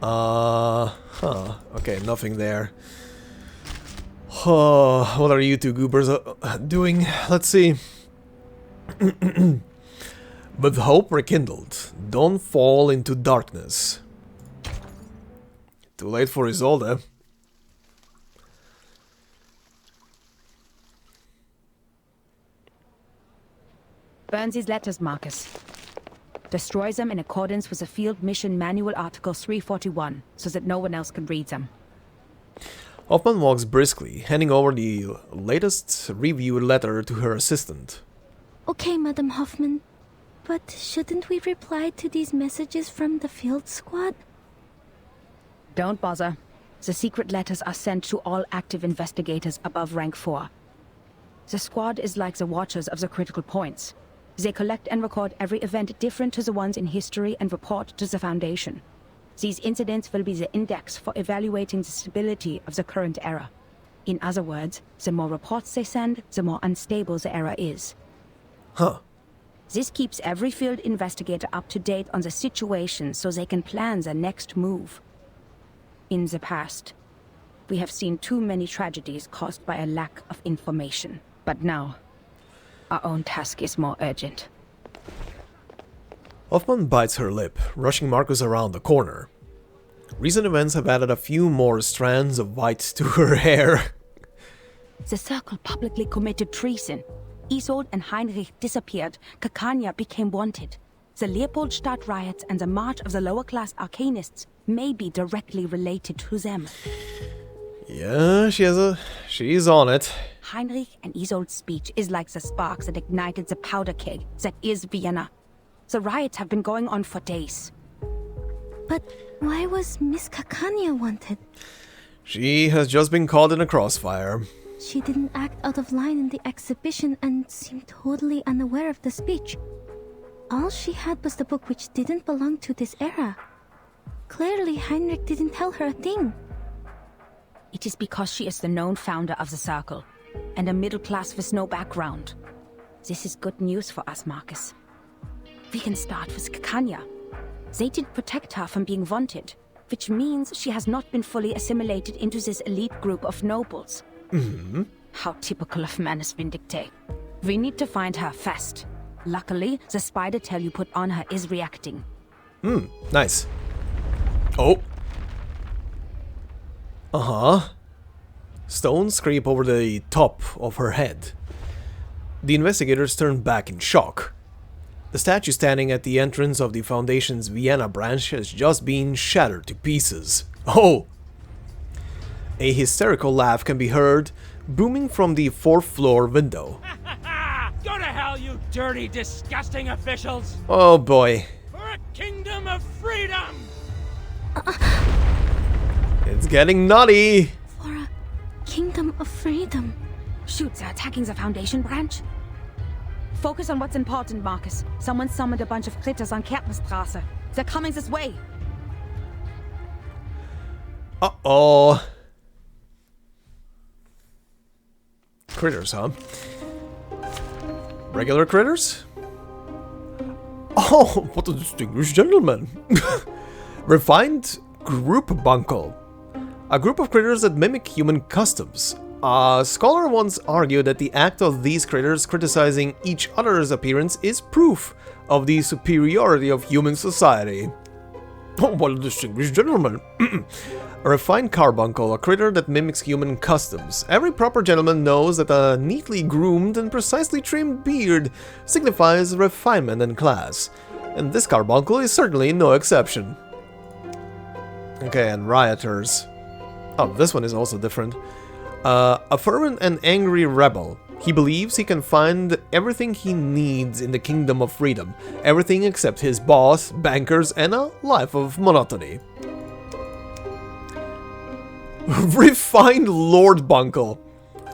Okay, nothing there. What are you two goobers doing? Let's see. With hope rekindled, don't fall into darkness. Too late for Isolde. Burn these letters, Marcus. Destroy them in accordance with the Field Mission Manual Article 341, so that no one else can read them. Hoffman walks briskly, handing over the latest reviewed letter to her assistant. Okay, Madam Hoffman. But shouldn't we reply to these messages from the field squad? Don't bother. The secret letters are sent to all active investigators above rank 4. The squad is like the watchers of the critical points. They collect and record every event different to the ones in history and report to the Foundation. These incidents will be the index for evaluating the stability of the current era. In other words, the more reports they send, the more unstable the era is. Huh. This keeps every field investigator up to date on the situation so they can plan their next move. In the past, we have seen too many tragedies caused by a lack of information. But now, our own task is more urgent. Hoffman bites her lip, rushing Marcus around the corner. Recent events have added a few more strands of white to her hair. The Circle publicly committed treason. Isolde and Heinrich disappeared. Kakania became wanted. The Leopoldstadt riots and the march of the lower-class Arcanists may be directly related to them. Yeah, she's on it. Heinrich and Isolde's speech is like the spark that ignited the powder keg that is Vienna. The riots have been going on for days. But why was Miss Kakania wanted? She has just been caught in a crossfire. She didn't act out of line in the exhibition and seemed totally unaware of the speech. All she had was the book which didn't belong to this era. Clearly, Heinrich didn't tell her a thing. It is because she is the known founder of the Circle, and a middle class with no background. This is good news for us, Marcus. We can start with Kakania. They did protect her from being wanted, which means she has not been fully assimilated into this elite group of nobles. Mm-hmm. How typical of Manus Vindicte. We need to find her fast. Luckily, the spider tail you put on her is reacting. Nice. Oh. Uh-huh. Stones creep over the top of her head. The investigators turn back in shock. The statue standing at the entrance of the Foundation's Vienna branch has just been shattered to pieces. Oh! A hysterical laugh can be heard, booming from the 4th floor window. Go to hell, you dirty, disgusting officials! Oh boy. For a kingdom of freedom! It's getting nutty! For a kingdom of freedom. Shoot, they're attacking the Foundation branch? Focus on what's important, Marcus. Someone summoned a bunch of critters on Kerpenstrasse. They're coming this way. Uh-oh. Critters, huh? Regular critters? Oh, what a distinguished gentleman. Refined group bunkle. A group of critters that mimic human customs. A scholar once argued that the act of these critters criticizing each other's appearance is proof of the superiority of human society. Oh, what a distinguished gentleman. A refined carbuncle, a critter that mimics human customs. Every proper gentleman knows that a neatly groomed and precisely trimmed beard signifies refinement and class. And this carbuncle is certainly no exception. Okay, and rioters. Oh, this one is also different. A fervent and angry rebel. He believes he can find everything he needs in the Kingdom of Freedom. Everything except his boss, bankers, and a life of monotony. Refined Lord Bunkle.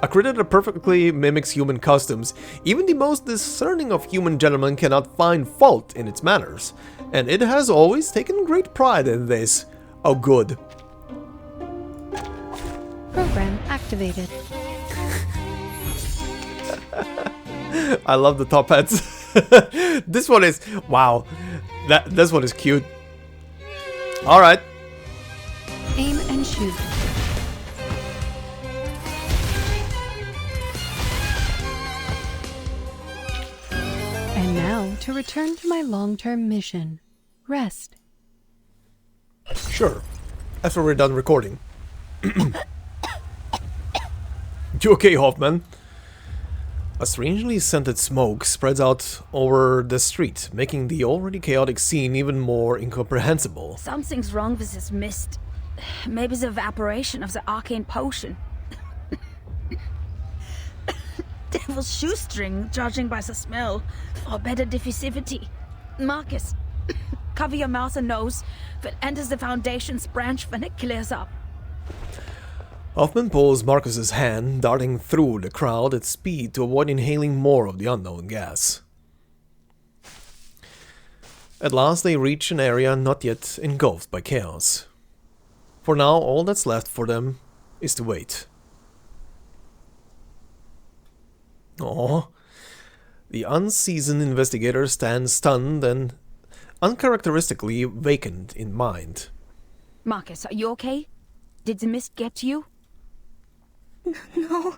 A critter that perfectly mimics human customs. Even the most discerning of human gentlemen cannot find fault in its manners. And it has always taken great pride in this. Oh, good. Program activated. I love the top hats. This one is... wow. This one is cute. Alright. Aim and shoot. And now, Now, to return to my long-term mission. Rest. Sure. After we're done recording. You okay, Hoffman? A strangely scented smoke spreads out over the street, making the already chaotic scene even more incomprehensible. Something's wrong with this mist. Maybe the evaporation of the arcane potion. Devil's shoestring, judging by the smell. Or better, diffusivity. Marcus, cover your mouth and nose. If it enters the Foundation's branch, when it clears up. Hoffman pulls Marcus's hand, darting through the crowd at speed to avoid inhaling more of the unknown gas. At last they reach an area not yet engulfed by chaos. For now, all that's left for them is to wait. Aww. The unseasoned investigator stands stunned and uncharacteristically vacant in mind. Marcus, are you okay? Did the mist get to you? No.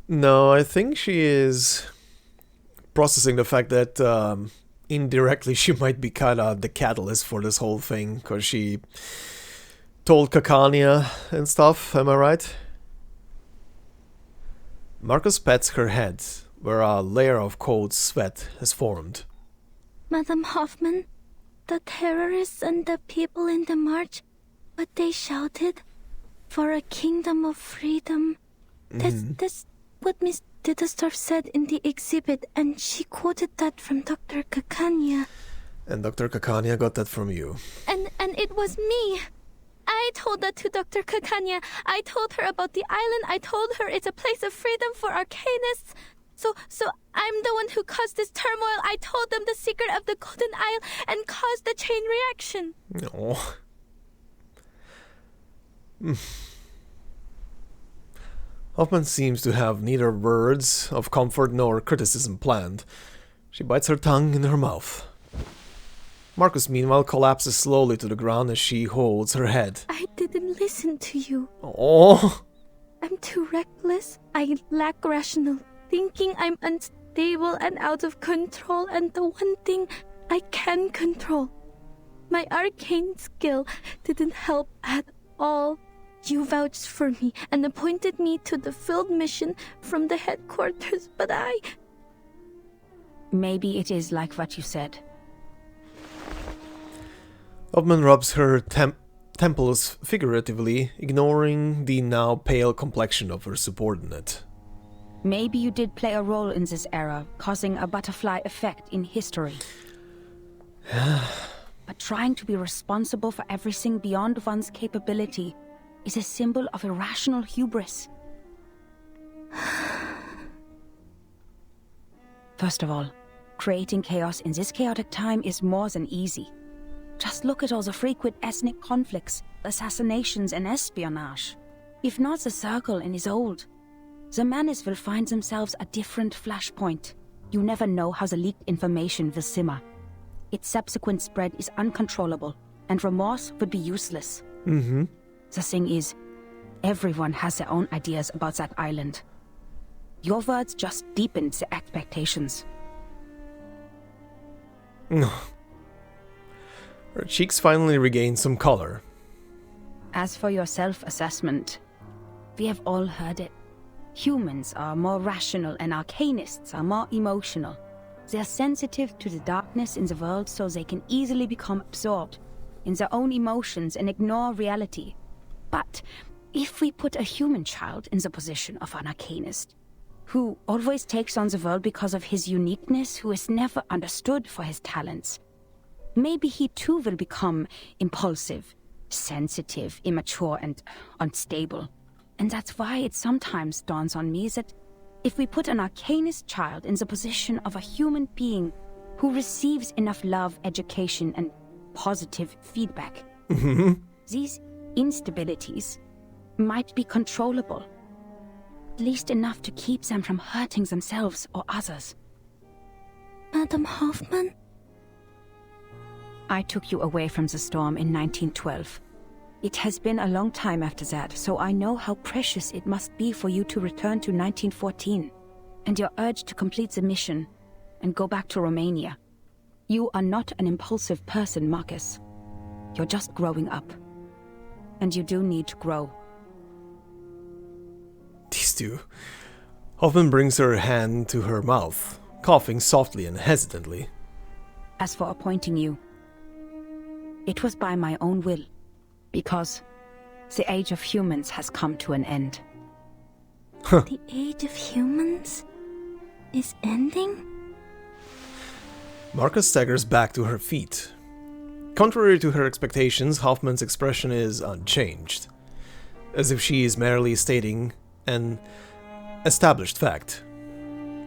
No, I think she is processing the fact that indirectly she might be kind of the catalyst for this whole thing, because she told Kakania and stuff, am I right? Marcus pats her head, where a layer of cold sweat has formed. Madam Hoffman, the terrorists and the people in the march, what they shouted, for a kingdom of freedom. That's what Miss Dittersdorf said in the exhibit, and she quoted that from Dr. Kakania. And Dr. Kakania got that from you. And it was me. I told that to Dr. Kakania. I told her about the island. I told her it's a place of freedom for Arcanists. So I'm the one who caused this turmoil. I told them the secret of the Golden Isle and caused the chain reaction. Oh. Hoffman seems to have neither words of comfort nor criticism planned. She bites her tongue in her mouth. Marcus, meanwhile, collapses slowly to the ground as she holds her head. I didn't listen to you. Oh. I'm too reckless. I lack rational thinking. I'm unstable and out of control. And the one thing I can control, my arcane skill, didn't help at all. You vouched for me and appointed me to the field mission from the headquarters, but I... Maybe it is like what you said. Hoffman rubs her temples figuratively, ignoring the now pale complexion of her subordinate. Maybe you did play a role in this era, causing a butterfly effect in history. But trying to be responsible for everything beyond one's capability is a symbol of irrational hubris. First of all, creating chaos in this chaotic time is more than easy. Just look at all the frequent ethnic conflicts, assassinations and espionage. If not the Circle and Isolde, the Menace will find themselves a different flashpoint. You never know how the leaked information will simmer. Its subsequent spread is uncontrollable, and remorse would be useless. Mm-hmm. The thing is, everyone has their own ideas about that island. Your words just deepened the expectations. Her cheeks finally regain some color. As for your self-assessment, we have all heard it. Humans are more rational and Arcanists are more emotional. They are sensitive to the darkness in the world so they can easily become absorbed in their own emotions and ignore reality. But if we put a human child in the position of an Arcanist, who always takes on the world because of his uniqueness, who is never understood for his talents, maybe he too will become impulsive, sensitive, immature, and unstable. And that's why it sometimes dawns on me that if we put an Arcanist child in the position of a human being who receives enough love, education, and positive feedback, these instabilities might be controllable. At least enough to keep them from hurting themselves or others. Madam Hoffman? I took you away from the storm in 1912. It has been a long time after that, so I know how precious it must be for you to return to 1914, and your urge to complete the mission, and go back to Romania. You are not an impulsive person, Marcus. You're just growing up. And you do need to grow. These two. Hoffman brings her hand to her mouth, coughing softly and hesitantly. As for appointing you, it was by my own will, because the age of humans has come to an end. The age of humans is ending? Marcus staggers back to her feet. Contrary to her expectations, Hoffman's expression is unchanged, as if she is merely stating an established fact.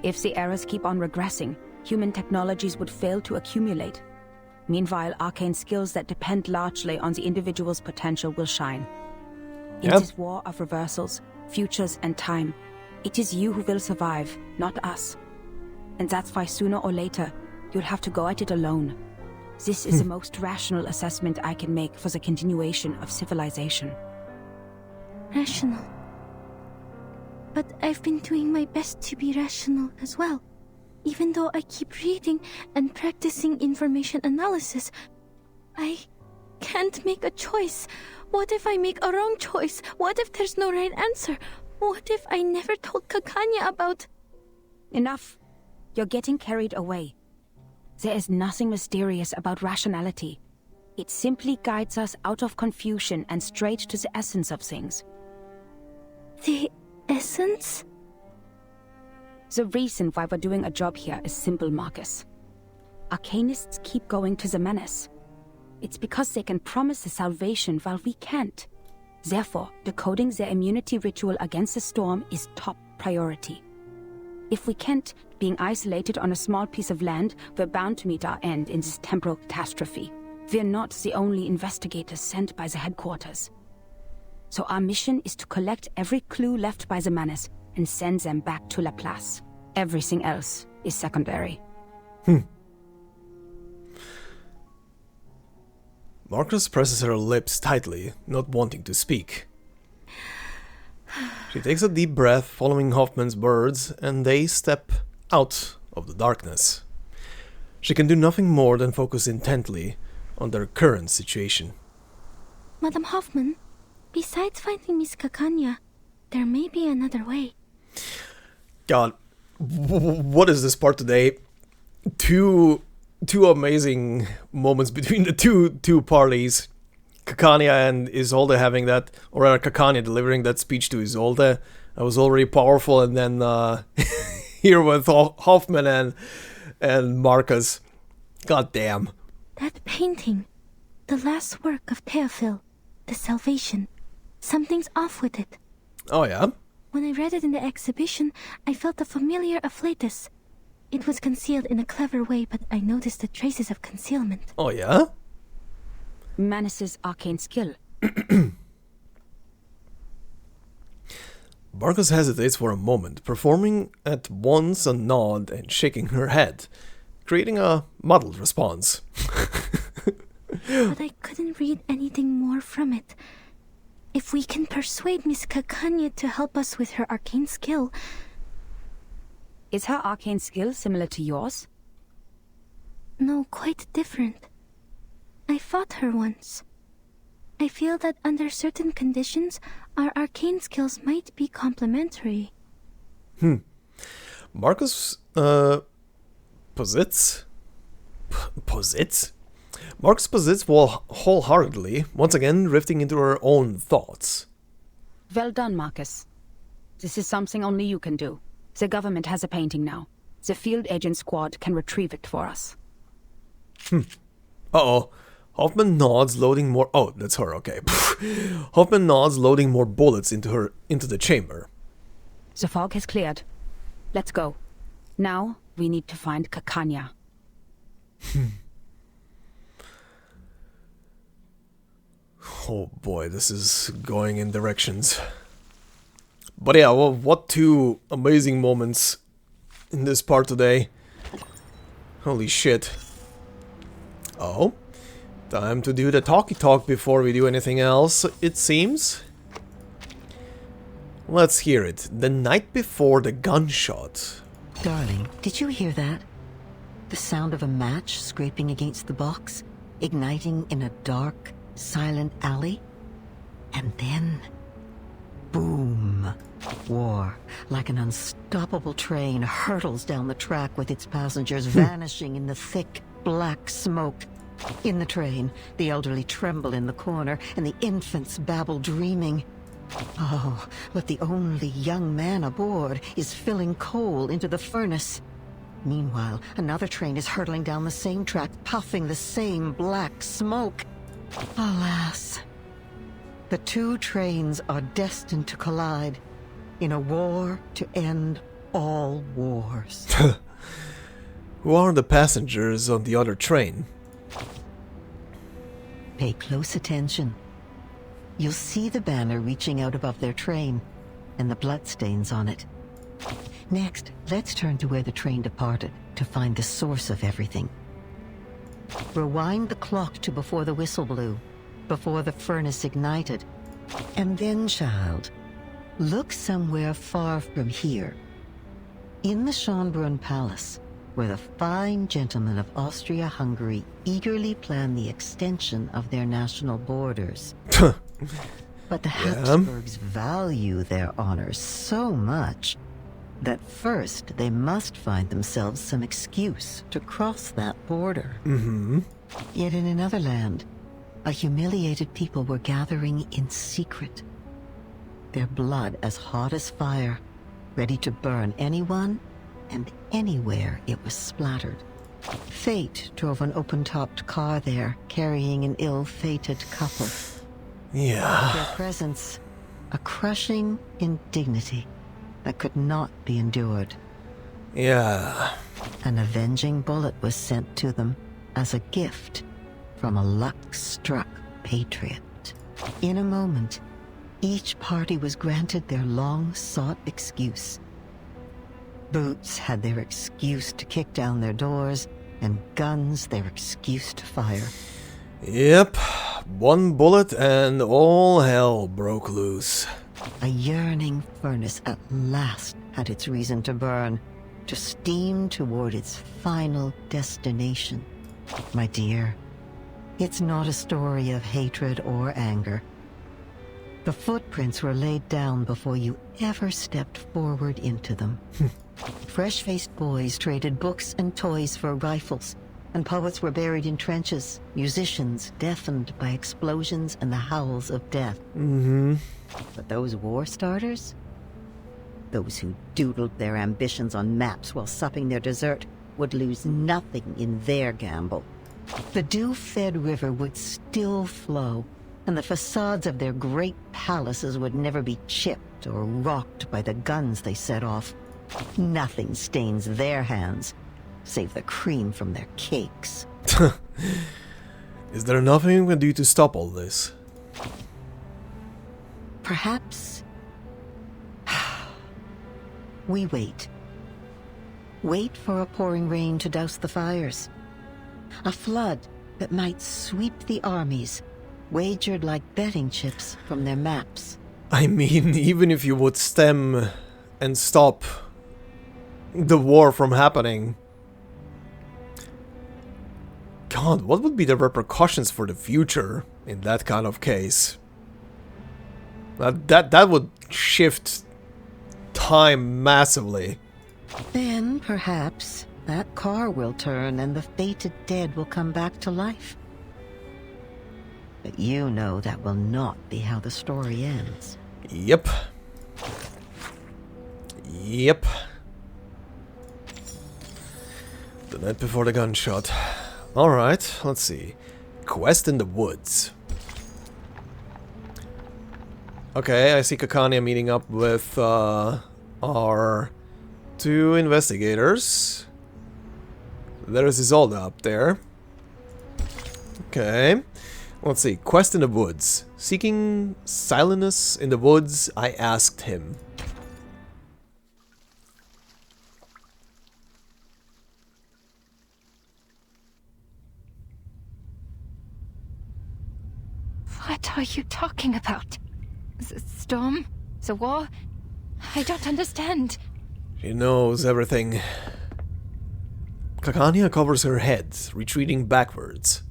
If the eras keep on regressing, human technologies would fail to accumulate. Meanwhile, arcane skills that depend largely on the individual's potential will shine. In this war of reversals, futures and time, it is you who will survive, not us. And that's why sooner or later, you'll have to go at it alone. This is the most rational assessment I can make for the continuation of civilization. Rational. But I've been doing my best to be rational as well. Even though I keep reading and practicing information analysis, I can't make a choice. What if I make a wrong choice? What if there's no right answer? What if I never told Kakania about... Enough. You're getting carried away. There is nothing mysterious about rationality. It simply guides us out of confusion and straight to the essence of things. The essence? The reason why we're doing a job here is simple, Marcus. Arcanists keep going to the menace. It's because they can promise the salvation while we can't. Therefore, decoding their immunity ritual against the storm is top priority. If we can't, being isolated on a small piece of land, we're bound to meet our end in this temporal catastrophe. We're not the only investigators sent by the headquarters. So our mission is to collect every clue left by the menace and send them back to La Place. Everything else is secondary. Marcus presses her lips tightly, not wanting to speak. She takes a deep breath following Hoffman's words, and they step out of the darkness. She can do nothing more than focus intently on their current situation. Madam Hoffman, besides finding Miss Kakania, there may be another way. God, what is this part today? Two amazing moments between the two parties. Kakania and Isolde having that, or rather Kakania delivering that speech to Isolde. That was already powerful, and then here with Hoffman and Marcus. God damn. That painting, the last work of Theophil, The Salvation, something's off with it. Oh yeah? When I read it in the exhibition, I felt a familiar afflatus. It was concealed in a clever way, but I noticed the traces of concealment. Oh yeah? Manus's arcane skill. Marcus hesitates for a moment, performing at once a nod and shaking her head, creating a muddled response. But I couldn't read anything more from it. If we can persuade Miss Kakania to help us with her arcane skill... Is her arcane skill similar to yours? No, quite different. I fought her once. I feel that under certain conditions, our arcane skills might be complementary. Marcus, posits? Marcus posits wholeheartedly, once again drifting into her own thoughts. Well done, Marcus. This is something only you can do. The government has a painting now. The field agent squad can retrieve it for us. Uh-oh. Hoffman nods, loading more... Oh, that's her, okay. Hoffman nods, loading more bullets into the chamber. The fog has cleared. Let's go. Now, we need to find Kakania. Oh boy, this is going in directions. But yeah, well, what two amazing moments in this part today. Holy shit. Oh, time to do the talky talk before we do anything else, it seems. Let's hear it. The night before the gunshot. Darling, did you hear that? The sound of a match scraping against the box, igniting in a dark, silent alley. And then, boom. War, like an unstoppable train, hurtles down the track with its passengers vanishing in the thick, black smoke. In the train, the elderly tremble in the corner, and the infants babble dreaming. Oh, but the only young man aboard is filling coal into the furnace. Meanwhile, another train is hurtling down the same track, puffing the same black smoke. Alas, the two trains are destined to collide in a war to end all wars. Who are the passengers on the other train? Pay close attention. You'll see the banner reaching out above their train, and the bloodstains on it. Next, let's turn to where the train departed to find the source of everything. Rewind the clock to before the whistle blew, before the furnace ignited. And then, child, look somewhere far from here. In the Schönbrunn Palace, where the fine gentlemen of Austria-Hungary eagerly plan the extension of their national borders. But the Habsburgs value their honor so much that first they must find themselves some excuse to cross that border. Yet in another land, a humiliated people were gathering in secret. Their blood as hot as fire, ready to burn anyone and anywhere it was splattered. Fate drove an open-topped car there, carrying an ill-fated couple. Their presence, a crushing indignity that could not be endured. An avenging bullet was sent to them as a gift from a luck-struck patriot. In a moment, each party was granted their long-sought excuse. Boots had their excuse to kick down their doors, and guns their excuse to fire. Yep, one bullet and all hell broke loose. A yearning furnace at last had its reason to burn, to steam toward its final destination. My dear, it's not a story of hatred or anger. The footprints were laid down before you ever stepped forward into them. Fresh-faced boys traded books and toys for rifles, and poets were buried in trenches, musicians deafened by explosions and the howls of death. But those war starters? Those who doodled their ambitions on maps while supping their dessert would lose nothing in their gamble. The dew-fed river would still flow, and the facades of their great palaces would never be chipped or rocked by the guns they set off. Nothing stains their hands, save the cream from their cakes. Is there nothing we can do to stop all this? Perhaps we wait. Wait for a pouring rain to douse the fires. A flood that might sweep the armies, wagered like betting chips from their maps. I mean, even if you would stem and stop the war from happening, God, what would be the repercussions for the future in that kind of case? That would shift time massively. Then, perhaps, that car will turn and the fated dead will come back to life. But you know that will not be how the story ends. Yep. The night before the gunshot. Alright, let's see. Quest in the woods. Okay, I see Kakania meeting up with our two investigators. There's Isolde up there. Okay. Let's see. Quest in the woods. Seeking silence in the woods, I asked him. What are you talking about? Storm? The war? I don't understand. She knows everything. Kakania covers her head, retreating backwards.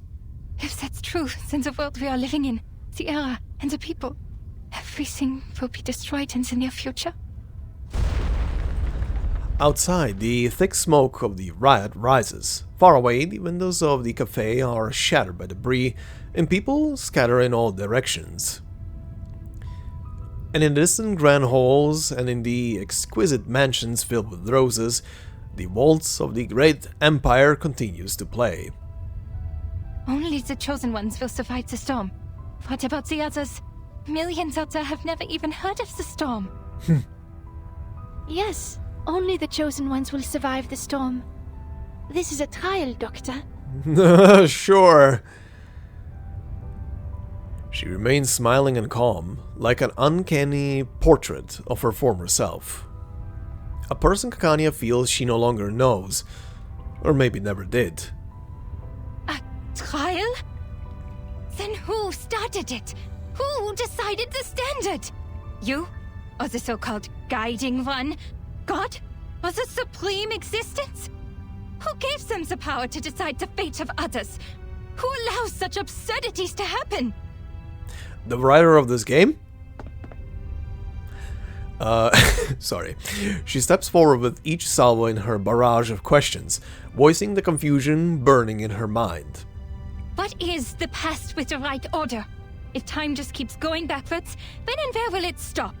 If that's true, then the world we are living in, the era, and the people, everything will be destroyed in the near future. Outside, the thick smoke of the riot rises. Far away, the windows of the cafe are shattered by debris, and people scatter in all directions. And in the distant grand halls, and in the exquisite mansions filled with roses, the waltz of the great empire continues to play. Only the chosen ones will survive the storm. What about the others? Millions out there have never even heard of the storm. Yes, only the chosen ones will survive the storm. This is a trial, Doctor. Sure. She remains smiling and calm, like an uncanny portrait of her former self. A person Kakania feels she no longer knows, or maybe never did. A trial? Then who started it? Who decided the standard? You? Or the so-called guiding one? God? Or the supreme existence? Who gave them the power to decide the fate of others? Who allows such absurdities to happen? The writer of this game? Sorry. She steps forward with each salvo in her barrage of questions, voicing the confusion burning in her mind. What is the past with the right order? If time just keeps going backwards, when and where will it stop?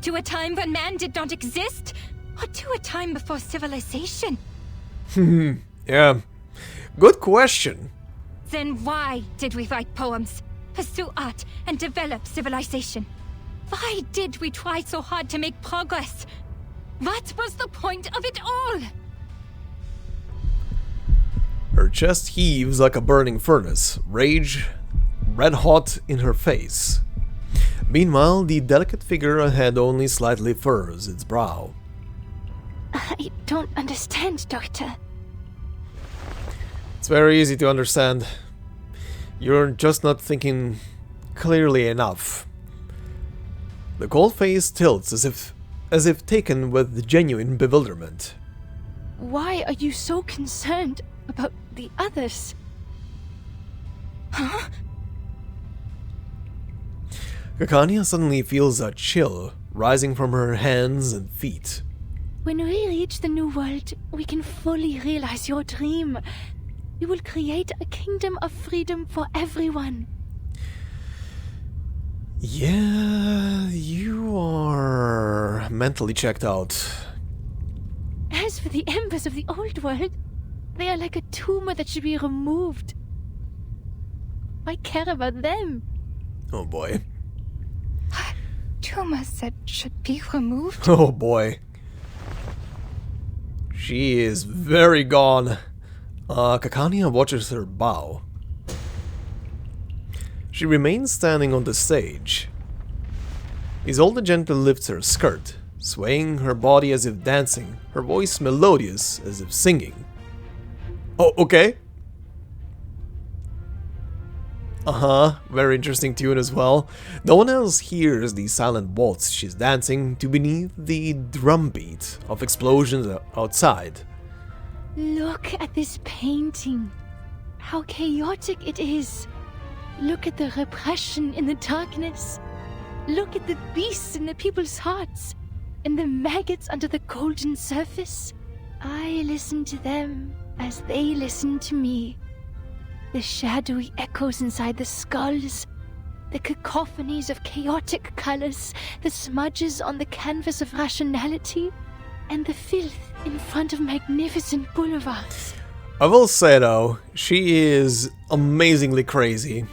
To a time when man did not exist? Or to a time before civilization? Yeah. Good question. Then why did we write poems, pursue art, and develop civilization? Why did we try so hard to make progress? What was the point of it all? Her chest heaves like a burning furnace, rage red hot in her face. Meanwhile, the delicate figure ahead only slightly furrows its brow. I don't understand, Doctor. It's very easy to understand. You're just not thinking clearly enough. The cold face tilts as if taken with genuine bewilderment. Why are you so concerned about the others? Huh? Kakania suddenly feels a chill rising from her hands and feet. When we reach the new world, we can fully realize your dream. We will create a kingdom of freedom for everyone. Yeah, you are mentally checked out. As for the embers of the old world, they are like a tumor that should be removed. I care about them. Oh boy. Tumors that should be removed? Oh boy. She is very gone. Kakania watches her bow. She remains standing on the stage. Isolde gently lifts her skirt, swaying her body as if dancing, her voice melodious as if singing. Oh, okay. Very interesting tune as well. No one else hears the silent waltz she's dancing to beneath the drumbeat of explosions outside. Look at this painting. How chaotic it is. Look at the repression in the darkness. Look at the beasts in the people's hearts. And the maggots under the golden surface. I listen to them as they listen to me. The shadowy echoes inside the skulls. The cacophonies of chaotic colors. The smudges on the canvas of rationality. And the filth in front of magnificent boulevards. I will say though, she is amazingly crazy.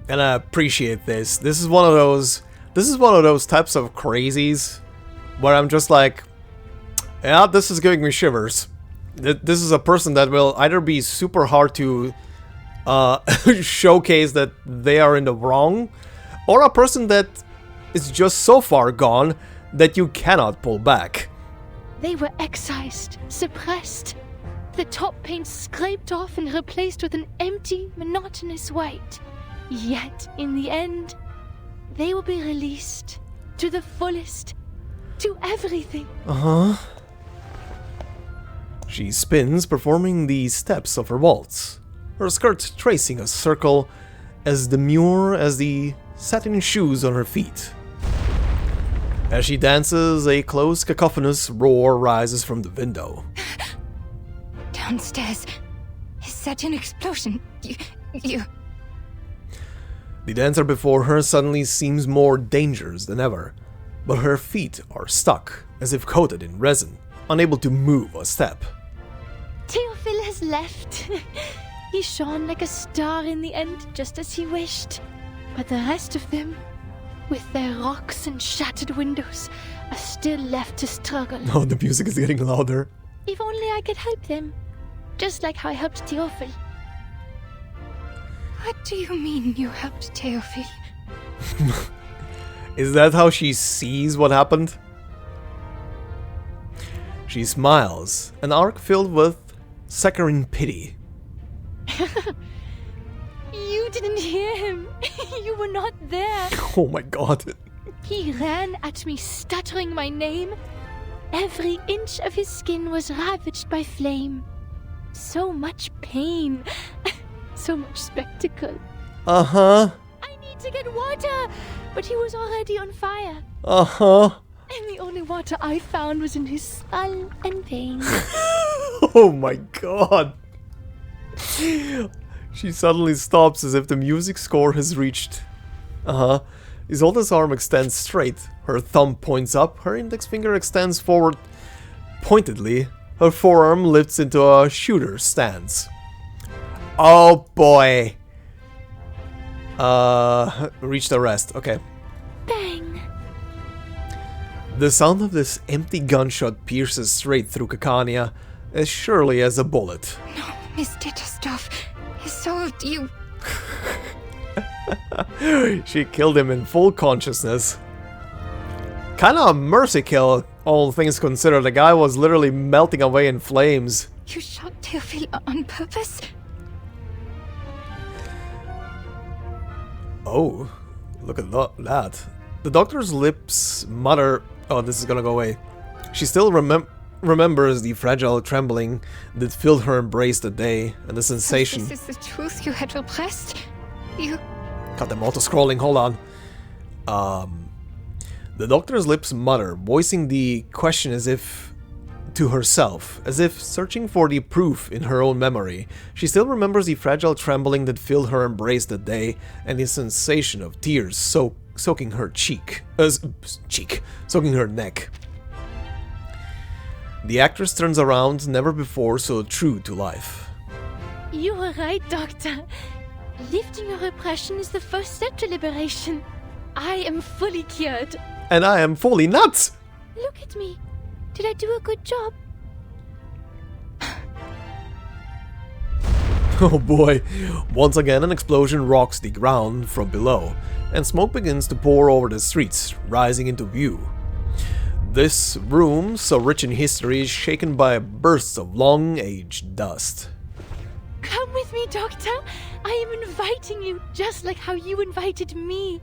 And I appreciate this. This is one of those types of crazies where I'm just like, yeah, this is giving me shivers. This is a person that will either be super hard to showcase that they are in the wrong, or a person that is just so far gone that you cannot pull back. They were excised, suppressed. The top paint scraped off and replaced with an empty, monotonous white. Yet, in the end, they will be released to the fullest, to everything. She spins, performing the steps of her waltz, her skirt tracing a circle as demure as the satin shoes on her feet. As she dances, a close, cacophonous roar rises from the window. Downstairs. Is that an explosion? You... The dancer before her suddenly seems more dangerous than ever, but her feet are stuck, as if coated in resin, unable to move a step. Theophil has left. He shone like a star in the end, just as he wished. But the rest of them, with their rocks and shattered windows, are still left to struggle. Oh, the music is getting louder. If only I could help them, just like how I helped Theophil. What do you mean you helped Theophil? Is that how she sees what happened? She smiles, an arc filled with saccharine pity. You didn't hear him. You were not there. Oh my god. He ran at me, stuttering my name. Every inch of his skin was ravaged by flame. So much pain. So much spectacle. Uh-huh. I need to get water, but he was already on fire. Uh-huh. And the only water I found was in his skull and veins. Oh my god. She suddenly stops as if the music score has reached. Uh-huh. Isolde's arm extends straight. Her thumb points up. Her index finger extends forward pointedly. Her forearm lifts into a shooter's stance. Oh boy. Reach the rest. Okay. Bang. The sound of this empty gunshot pierces straight through Kakania, as surely as a bullet. No, Miss Ditterstoff. Isolde, you... She killed him in full consciousness. Kinda a mercy kill, all things considered. The guy was literally melting away in flames. You shot Theophil on purpose? Oh, look at that. The doctor's lips mutter... Oh, this is gonna go away. She still remembers the fragile trembling that filled her embrace that day, and the sensation... So this is the truth you had repressed? You... God, I'm auto-scrolling, hold on. The doctor's lips mutter, voicing the question as if to herself, as if searching for the proof in her own memory. She still remembers the fragile trembling that filled her embrace that day, and the sensation of tears soaking her soaking her neck. The actress turns around, never before so true to life. You were right, Doctor. Lifting your repression is the first step to liberation. I am fully cured. And I am fully nuts! Look at me. Did I do a good job? Oh boy. Once again, an explosion rocks the ground from below, and smoke begins to pour over the streets, rising into view. This room, so rich in history, is shaken by bursts of long-aged dust. Come with me, Doctor. I am inviting you, just like how you invited me.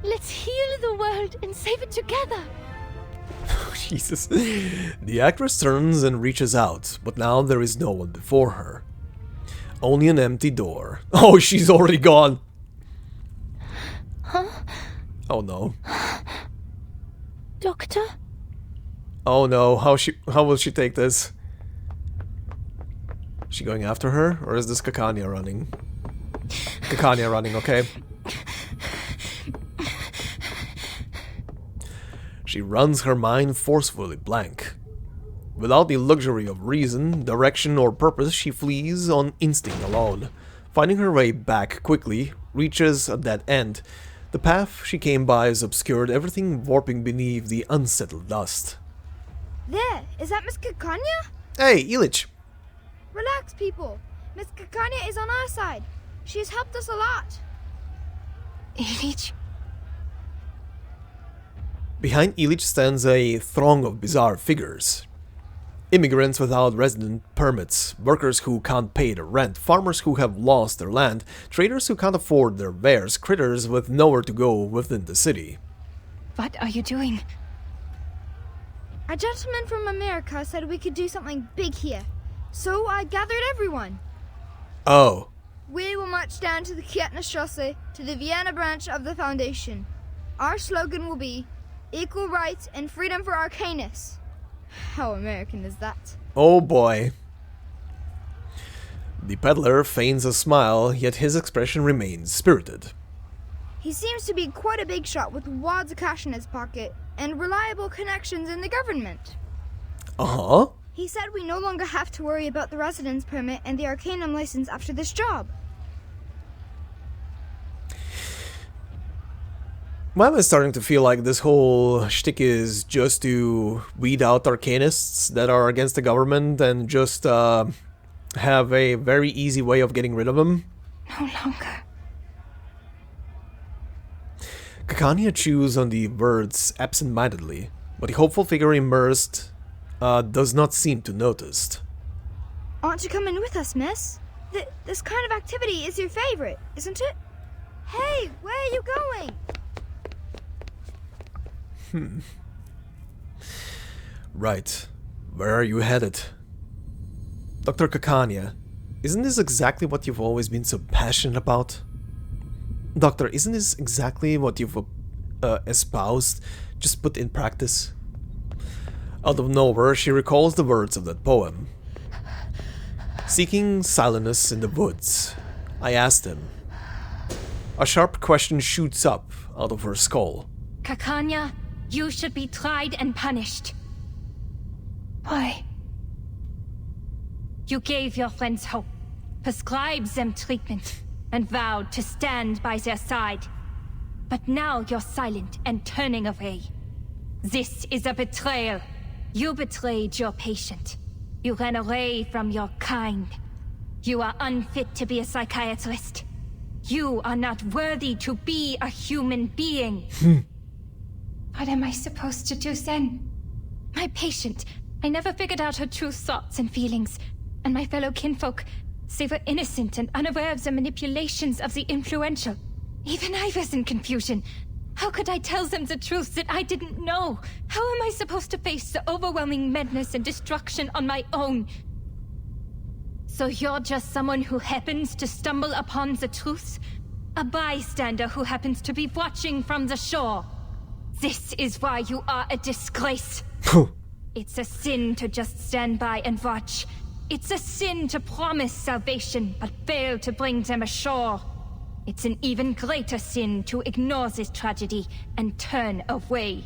Let's heal the world and save it together. Jesus. The actress turns and reaches out, but now there is no one before her. Only an empty door. Oh, she's already gone. Huh? Oh no. Doctor? Oh no, how will she take this? Is she going after her? Or is this Kakania running? Kakania running, okay. She runs her mind forcefully blank. Without the luxury of reason, direction, or purpose, she flees on instinct alone. Finding her way back quickly, reaches a dead end. The path she came by is obscured, everything warping beneath the unsettled dust. There! Is that Miss Kakania? Hey, Illich! Relax, people. Miss Kakania is on our side. She has helped us a lot. Illich? Behind Illich stands a throng of bizarre figures. Immigrants without resident permits, workers who can't pay their rent, farmers who have lost their land, traders who can't afford their wares, critters with nowhere to go within the city. What are you doing? A gentleman from America said we could do something big here. So I gathered everyone. Oh. We will march down to the Kietenstrasse, to the Vienna branch of the Foundation. Our slogan will be, equal rights and freedom for Arcanists. How American is that? Oh boy. The peddler feigns a smile, yet his expression remains spirited. He seems to be quite a big shot with wads of cash in his pocket and reliable connections in the government. Uh-huh. He said we no longer have to worry about the residence permit and the Arcanum license after this job. Why am I starting to feel like this whole shtick is just to weed out Arcanists that are against the government and just have a very easy way of getting rid of them? No longer. Kakania chews on the words absent-mindedly, but the hopeful figure immersed does not seem to notice. Aren't you coming with us, miss? This kind of activity is your favorite, isn't it? Hey, where are you going? Right. Where are you headed? Dr. Kakania, isn't this exactly what you've always been so passionate about? Doctor, isn't this exactly what you've espoused, just put in practice? Out of nowhere, she recalls the words of that poem. Seeking silentness in the woods, I asked him. A sharp question shoots up out of her skull. Kakania, you should be tried and punished. Why? You gave your friends hope, prescribed them treatment, and vowed to stand by their side. But now you're silent and turning away. This is a betrayal. You betrayed your patient. You ran away from your kind. You are unfit to be a psychiatrist. You are not worthy to be a human being. What am I supposed to do then? My patient, I never figured out her true thoughts and feelings. And my fellow kinfolk, they were innocent and unaware of the manipulations of the influential. Even I was in confusion. How could I tell them the truth that I didn't know? How am I supposed to face the overwhelming madness and destruction on my own? So you're just someone who happens to stumble upon the truth? A bystander who happens to be watching from the shore? This is why you are a disgrace. It's a sin to just stand by and watch. It's a sin to promise salvation, but fail to bring them ashore. It's an even greater sin to ignore this tragedy and turn away.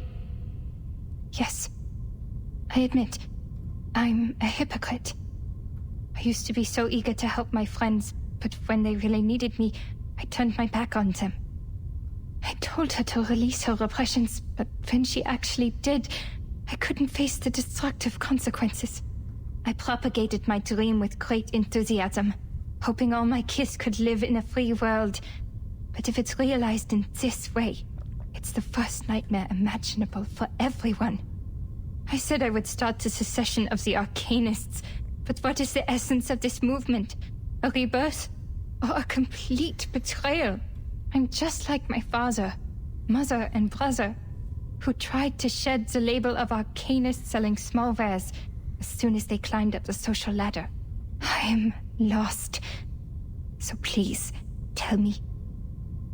Yes, I admit, I'm a hypocrite. I used to be so eager to help my friends, but when they really needed me, I turned my back on them. I told her to release her repressions, but when she actually did, I couldn't face the destructive consequences. I propagated my dream with great enthusiasm, hoping all my kids could live in a free world. But if it's realized in this way, it's the worst nightmare imaginable for everyone. I said I would start the secession of the Arcanists, but what is the essence of this movement? A rebirth? Or a complete betrayal? I'm just like my father, mother, and brother, who tried to shed the label of Arcanists selling small wares as soon as they climbed up the social ladder. I'm lost. So please, tell me,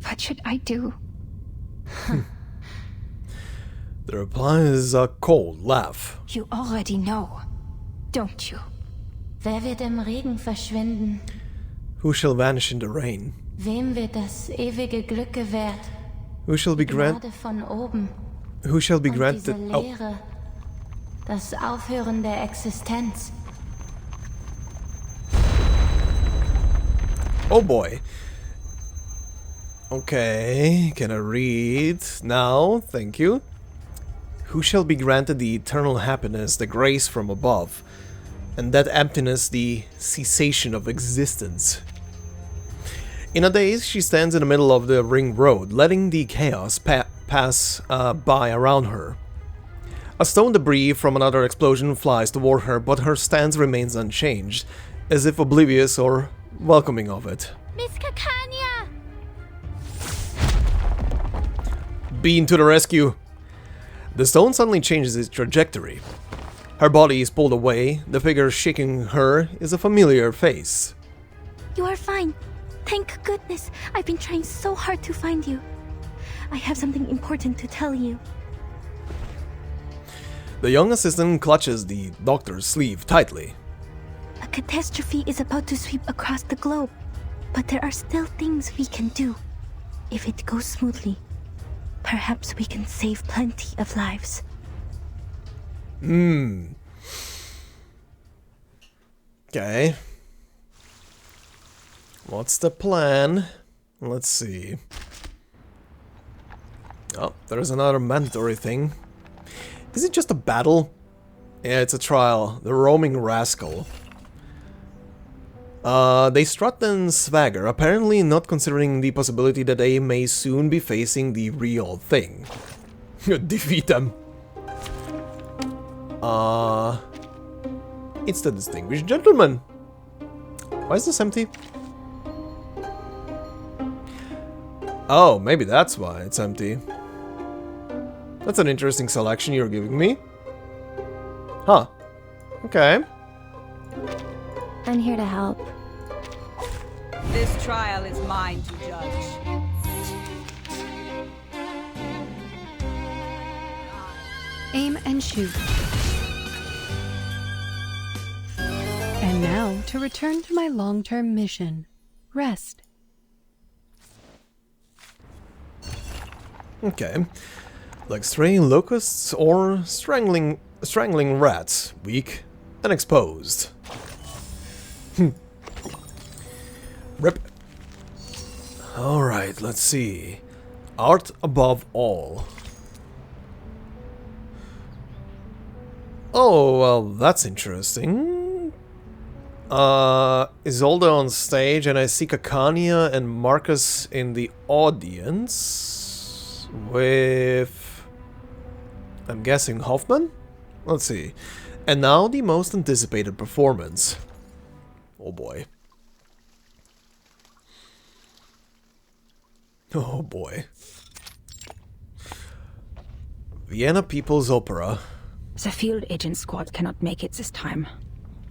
what should I do? The reply is a cold laugh. You already know, don't you? Wer wird im Regen verschwinden? Who shall vanish in the rain? Wem wird das ewige Glück gewährt? Who shall be Gnade von oben. Who shall be Und granted? diese Leere, das Aufhören der Existenz. Oh boy. Okay, can I read now? Thank you. Who shall be granted the eternal happiness, the grace from above, and that emptiness the cessation of existence? In a daze, she stands in the middle of the ring road, letting the chaos pass by around her. A stone debris from another explosion flies toward her, but her stance remains unchanged, as if oblivious or welcoming of it. Miss Kakania! Bean to the rescue! The stone suddenly changes its trajectory. Her body is pulled away. The figure shaking her is a familiar face. You are fine. Thank goodness. I've been trying so hard to find you. I have something important to tell you. The young assistant clutches the doctor's sleeve tightly. A catastrophe is about to sweep across the globe, but there are still things we can do. If it goes smoothly, perhaps we can save plenty of lives. Okay. What's the plan? Let's see. Oh, there's another mandatory thing. Is it just a battle? Yeah, it's a trial. The roaming rascal. They strut and swagger, apparently not considering the possibility that they may soon be facing the real thing. Defeat them. It's the distinguished gentleman. Why is this empty? Oh, maybe that's why it's empty. That's an interesting selection you're giving me. Huh. Okay. I'm here to help. This trial is mine to judge. Aim and shoot. And now, to return to my long-term mission. Rest. Okay. Like straying locusts or strangling rats. Weak and exposed. Rip. Alright, let's see. Art above all. Oh, well, that's interesting. Isolde on stage, and I see Kakania and Marcus in the audience. With... I'm guessing Hoffman? Let's see. And now the most anticipated performance. Oh boy. Oh boy. Vienna People's Opera. The field agent squad cannot make it this time.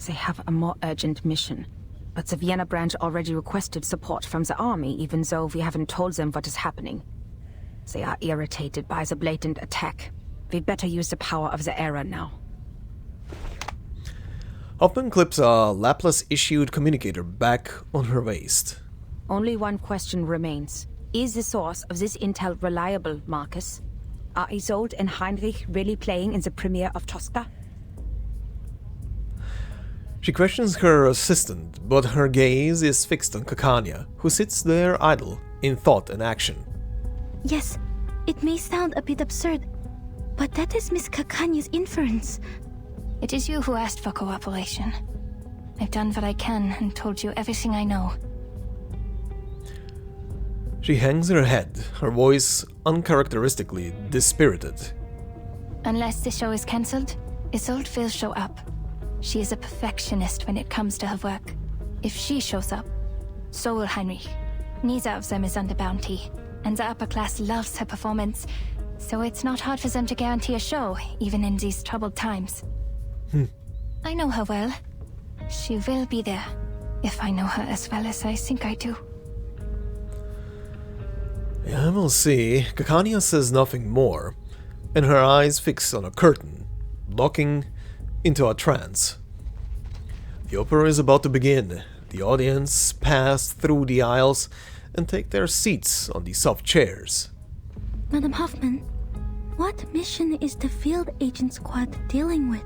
They have a more urgent mission. But the Vienna branch already requested support from the army, even though we haven't told them what is happening. They are irritated by the blatant attack. We'd better use the power of the era now. Hoffman clips a Laplace-issued communicator back on her waist. Only one question remains. Is the source of this intel reliable, Marcus? Are Isolde and Heinrich really playing in the premiere of Tosca? She questions her assistant, but her gaze is fixed on Kakania, who sits there idle, in thought and action. Yes, it may sound a bit absurd, but that is Miss Kakania's inference. It is you who asked for cooperation. I've done what I can and told you everything I know. She hangs her head, her voice uncharacteristically dispirited. Unless the show is cancelled, Isolde will show up. She is a perfectionist when it comes to her work. If she shows up, so will Heinrich. Neither of them is under bounty, and the upper class loves her performance, so it's not hard for them to guarantee a show, even in these troubled times. I know her well. She will be there, if I know her as well as I think I do. Yeah, we'll see. Kakania says nothing more, and her eyes fix on a curtain, locking into a trance. The opera is about to begin. The audience pass through the aisles and take their seats on the soft chairs. Madam Hoffman, what mission is the field agent squad dealing with?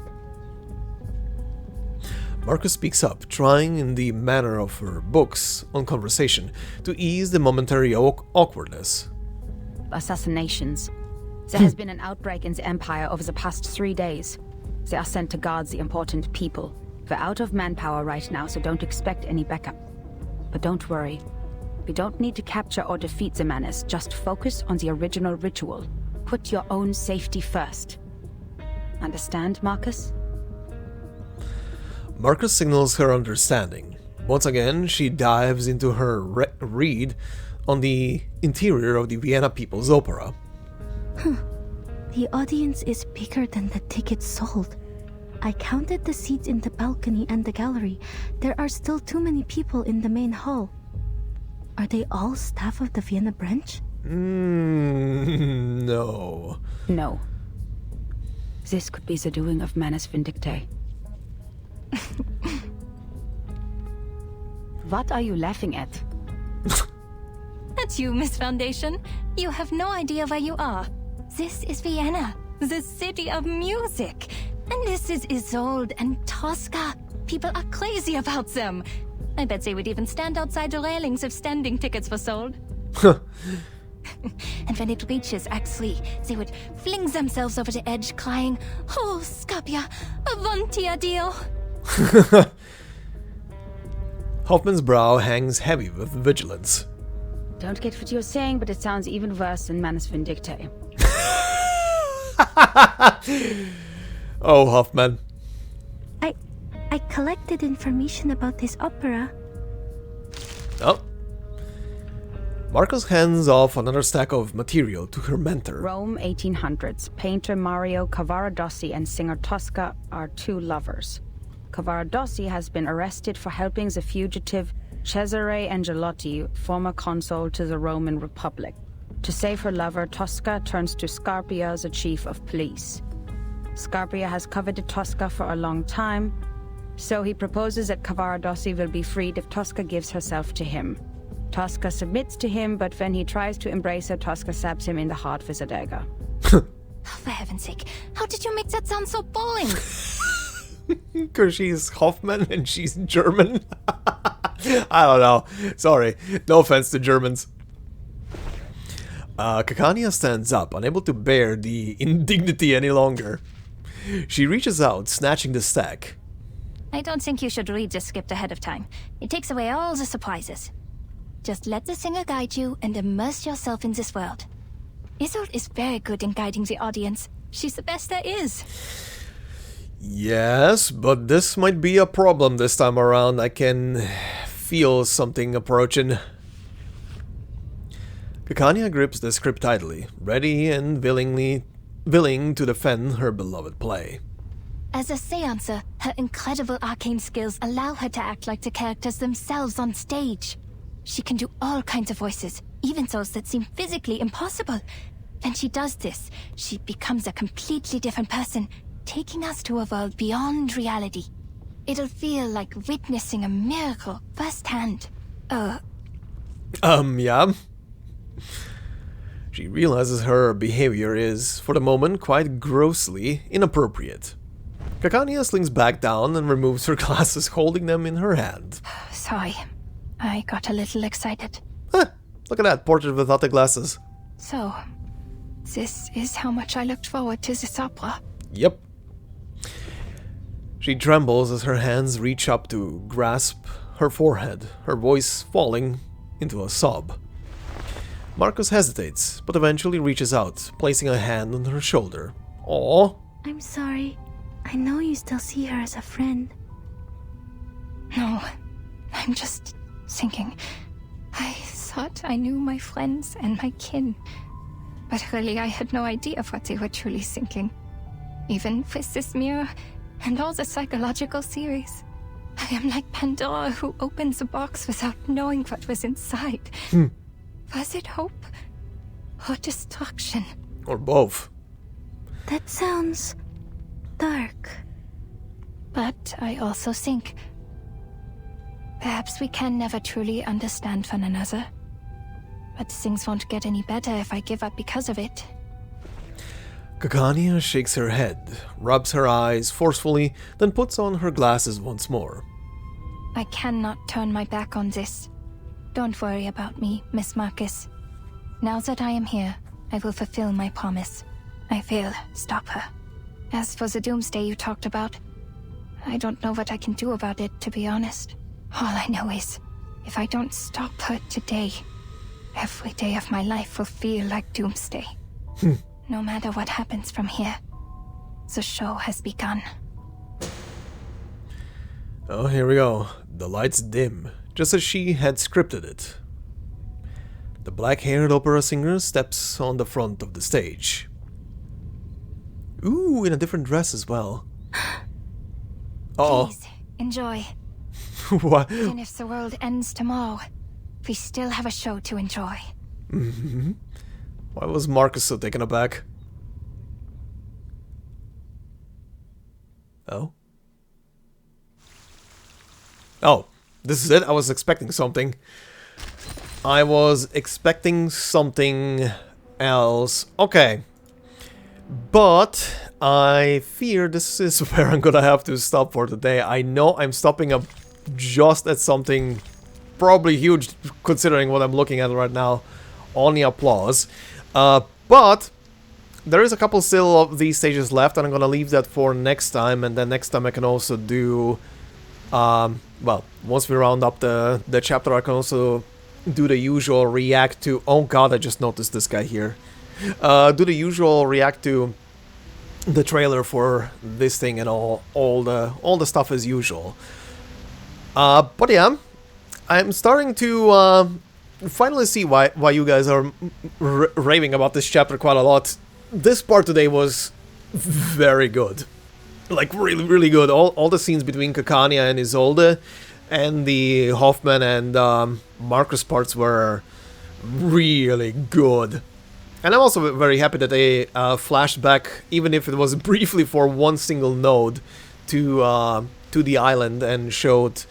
Marcus speaks up, trying in the manner of her books on conversation to ease the momentary awkwardness. Assassinations. There has been an outbreak in the Empire over the past 3 days. They are sent to guard the important people. We're out of manpower right now, so don't expect any backup. But don't worry. We don't need to capture or defeat the menace, just focus on the original ritual. Put your own safety first. Understand, Marcus? Marcus signals her understanding. Once again, she dives into her read on the interior of the Vienna People's Opera. The audience is bigger than the tickets sold. I counted the seats in the balcony and the gallery. There are still too many people in the main hall. Are they all staff of the Vienna branch? No. No. This could be the doing of Manus Vindictae. What are you laughing at? That's you, Miss Foundation. You have no idea where you are. This is Vienna, the city of music. And this is Isolde and Tosca. People are crazy about them. I bet they would even stand outside the railings if standing tickets were sold. And when it reaches Act 3, they would fling themselves over the edge, crying, "Oh, Scapia, avanti Dio!" Hoffman's brow hangs heavy with vigilance. Don't get what you're saying, but it sounds even worse than Manus Vindictae. Oh, Hoffman. I collected information about this opera. Oh. Marcos hands off another stack of material to her mentor. Rome, 1800s. Painter Mario Cavaradossi and singer Tosca are two lovers. Cavaradossi has been arrested for helping the fugitive Cesare Angelotti, former consul to the Roman Republic. To save her lover, Tosca turns to Scarpia, the chief of police. Scarpia has coveted Tosca for a long time, so he proposes that Cavaradossi will be freed if Tosca gives herself to him. Tosca submits to him, but when he tries to embrace her, Tosca stabs him in the heart with a dagger. For heaven's sake, how did you make that sound so boring? Because she's Hoffman and she's German. I don't know. Sorry. No offense to Germans. Kakania stands up, unable to bear the indignity any longer. She reaches out, snatching the stack. I don't think you should read the script ahead of time. It takes away all the surprises. Just let the singer guide you and immerse yourself in this world. Isolde is very good in guiding the audience. She's the best there is. Yes, but this might be a problem this time around. I can feel something approaching. Kakania grips the script tightly, ready and willing to defend her beloved play. As a seancer, her incredible arcane skills allow her to act like the characters themselves on stage. She can do all kinds of voices, even those that seem physically impossible. When she does this, she becomes a completely different person, taking us to a world beyond reality. It'll feel like witnessing a miracle firsthand. Yeah. She realizes her behavior is, for the moment, quite grossly inappropriate. Kakania slings back down and removes her glasses, holding them in her hand. Sorry, I got a little excited. Look at that, portrait without the glasses. So, this is how much I looked forward to this opera. Yep. She trembles as her hands reach up to grasp her forehead, her voice falling into a sob. Marcos hesitates, but eventually reaches out, placing a hand on her shoulder. Aww. I'm sorry. I know you still see her as a friend. No, I'm just thinking. I thought I knew my friends and my kin, but really I had no idea of what they were truly thinking. Even with this mirror and all the psychological theories, I am like Pandora who opens a box without knowing what was inside. Was it hope or destruction? Or both. That sounds dark. But I also think perhaps we can never truly understand one another. But things won't get any better if I give up because of it. Kakania shakes her head, rubs her eyes forcefully, then puts on her glasses once more. I cannot turn my back on this. Don't worry about me, Miss Marcus. Now that I am here, I will fulfill my promise. I will stop her. As for the doomsday you talked about, I don't know what I can do about it, to be honest. All I know is, if I don't stop her today, every day of my life will feel like doomsday. No matter what happens from here, the show has begun. Oh, here we go. The lights dim, just as she had scripted it. The black-haired opera singer steps on the front of the stage. Ooh, in a different dress as well. Uh-oh. Please, enjoy. What? Even if the world ends tomorrow, we still have a show to enjoy. Mm-hmm. Why was Marcus so taken aback? Oh? Oh, this is it? I was expecting something. I was expecting something else. Okay. But I fear this is where I'm gonna have to stop for today. I know I'm stopping up just at something probably huge considering what I'm looking at right now on the applause. But there is a couple still of these stages left, and I'm gonna leave that for next time, and then next time I can also do well, once we round up the chapter, I can also do the usual react to... Oh god, I just noticed this guy here. Do the usual react to the trailer for this thing and all the stuff as usual. But yeah, I'm starting to finally see why you guys are raving about this chapter quite a lot. This part today was very good. Like, really, really good. All the scenes between Kakania and Isolde and the Hoffman and Marcus parts were really good. And I'm also very happy that they flashed back, even if it was briefly for one single node, to the island and showed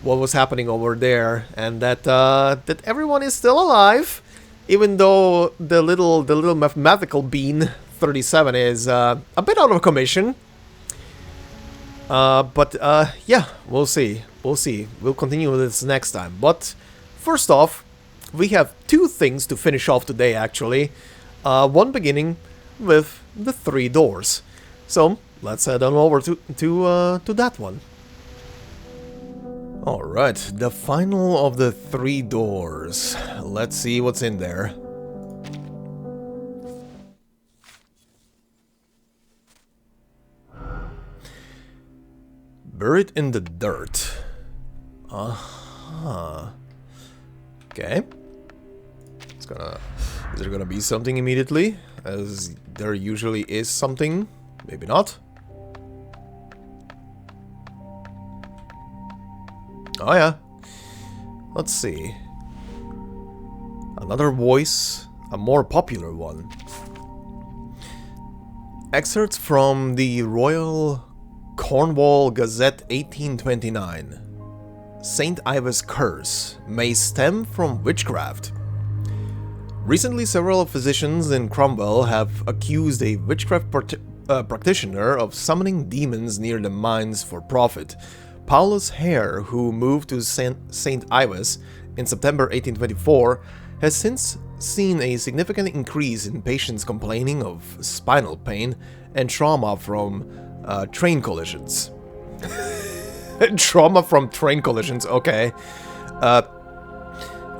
what was happening over there, and that that everyone is still alive, even though the little mathematical bean 37 is a bit out of commission. But yeah, we'll see. We'll continue with this next time. But first off, we have two things to finish off today, actually. One beginning with the 3 doors. So let's head on over to that one. Alright, the final of the 3 doors. Let's see what's in there. Buried in the dirt. Okay. Is there gonna be something immediately? As there usually is something. Maybe not. Oh yeah. Let's see. Another voice. A more popular one. Excerpts from the Royal Cornwall Gazette 1829. St. Iva's curse may stem from witchcraft. Recently, several physicians in Cromwell have accused a witchcraft practitioner of summoning demons near the mines for profit. Paulus Hare, who moved to St. Iva's in September 1824, has since seen a significant increase in patients complaining of spinal pain and trauma from train collisions. Trauma from train collisions, okay.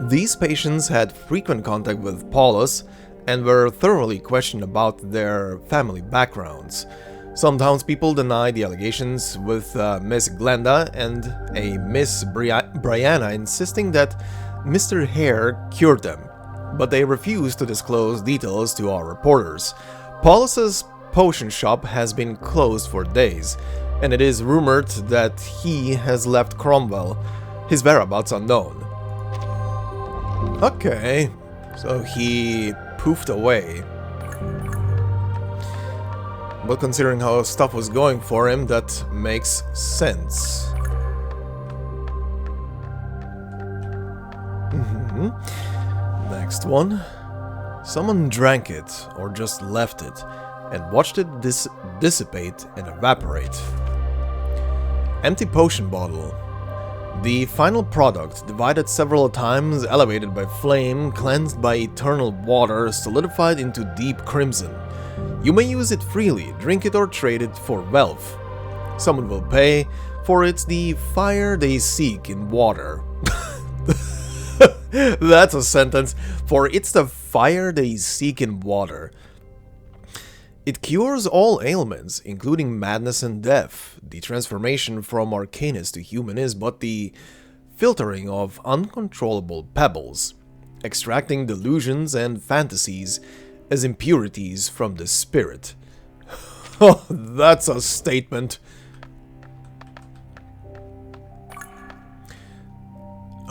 These patients had frequent contact with Paulus and were thoroughly questioned about their family backgrounds. Some townspeople denied the allegations, with Miss Glenda and a Miss Brianna insisting that Mr. Hare cured them, but they refused to disclose details to our reporters. Paulus's potion shop has been closed for days, and it is rumored that he has left Cromwell, his whereabouts unknown. Okay, so he poofed away. But considering how stuff was going for him, that makes sense. Next one. Someone drank it, or just left it, and watched it dissipate and evaporate. Empty potion bottle. The final product, divided several times, elevated by flame, cleansed by eternal water, solidified into deep crimson. You may use it freely, drink it or trade it for wealth. Someone will pay, for it's the fire they seek in water. That's a sentence. For it's the fire they seek in water. It cures all ailments, including madness and death. The transformation from Arcanist to human is but the filtering of uncontrollable pebbles, extracting delusions and fantasies as impurities from the spirit. Oh, that's a statement.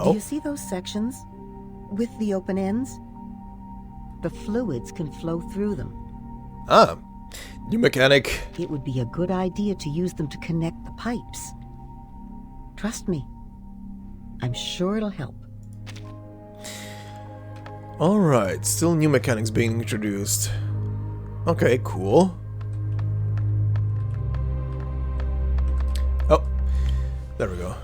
Do you see those sections? With the open ends? The fluids can flow through them. Ah, new mechanic. It would be a good idea to use them to connect the pipes. Trust me. I'm sure it'll help. Alright, still new mechanics being introduced. Okay, cool. Oh, there we go.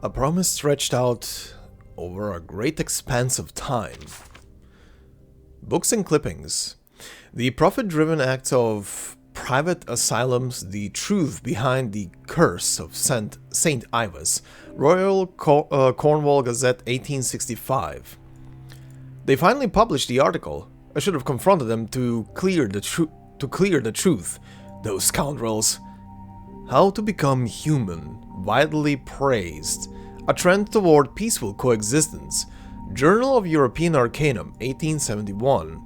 A promise stretched out over a great expanse of time. Books and clippings. The profit-driven acts of private asylums, the truth behind the curse of St. Ives. Royal Cornwall Gazette, 1865. They finally published the article. I should have confronted them to clear the truth. Those scoundrels. How to become human, widely praised. A trend toward peaceful coexistence. Journal of European Arcanum, 1871.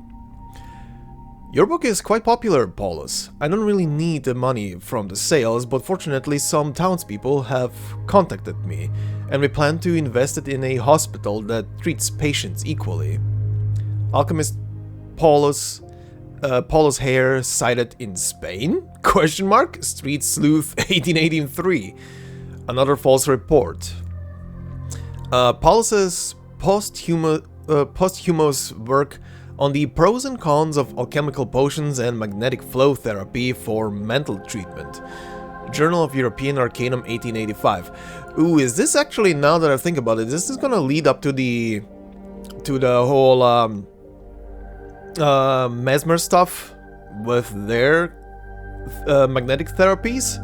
Your book is quite popular, Paulus. I don't really need the money from the sales, but fortunately some townspeople have contacted me, and we plan to invest it in a hospital that treats patients equally. Alchemist Paulus Hare sighted in Spain? Question mark? Street Sleuth 1883. Another false report. Paulus's posthumous work on the pros and cons of alchemical potions and magnetic flow therapy for mental treatment. Journal of European Arcanum, 1885. Ooh, is this actually, now that I think about it, this is gonna lead up to the whole Mesmer stuff with their magnetic therapies?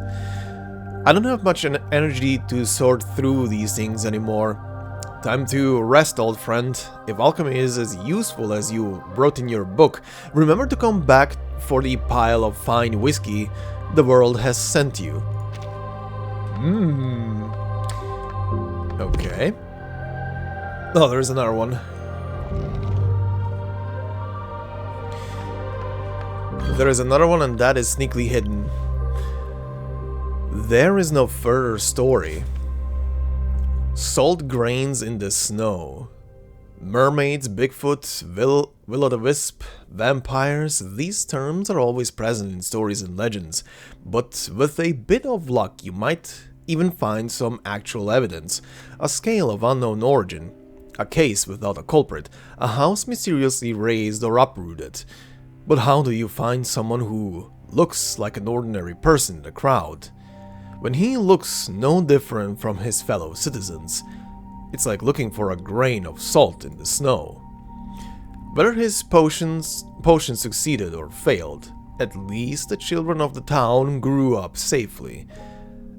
I don't have much energy to sort through these things anymore. Time to rest, old friend. If alchemy is as useful as you wrote in your book, remember to come back for the pile of fine whiskey the world has sent you. Okay. Oh, there's another one. There is another one, and that is sneakily hidden. There is no further story. Salt grains in the snow. Mermaids, Bigfoot, will-o'-the-wisp, vampires, these terms are always present in stories and legends, but with a bit of luck you might even find some actual evidence. A scale of unknown origin, a case without a culprit, a house mysteriously razed or uprooted. But how do you find someone who looks like an ordinary person in the crowd? When he looks no different from his fellow citizens, it's like looking for a grain of salt in the snow. Whether his potion succeeded or failed, at least the children of the town grew up safely.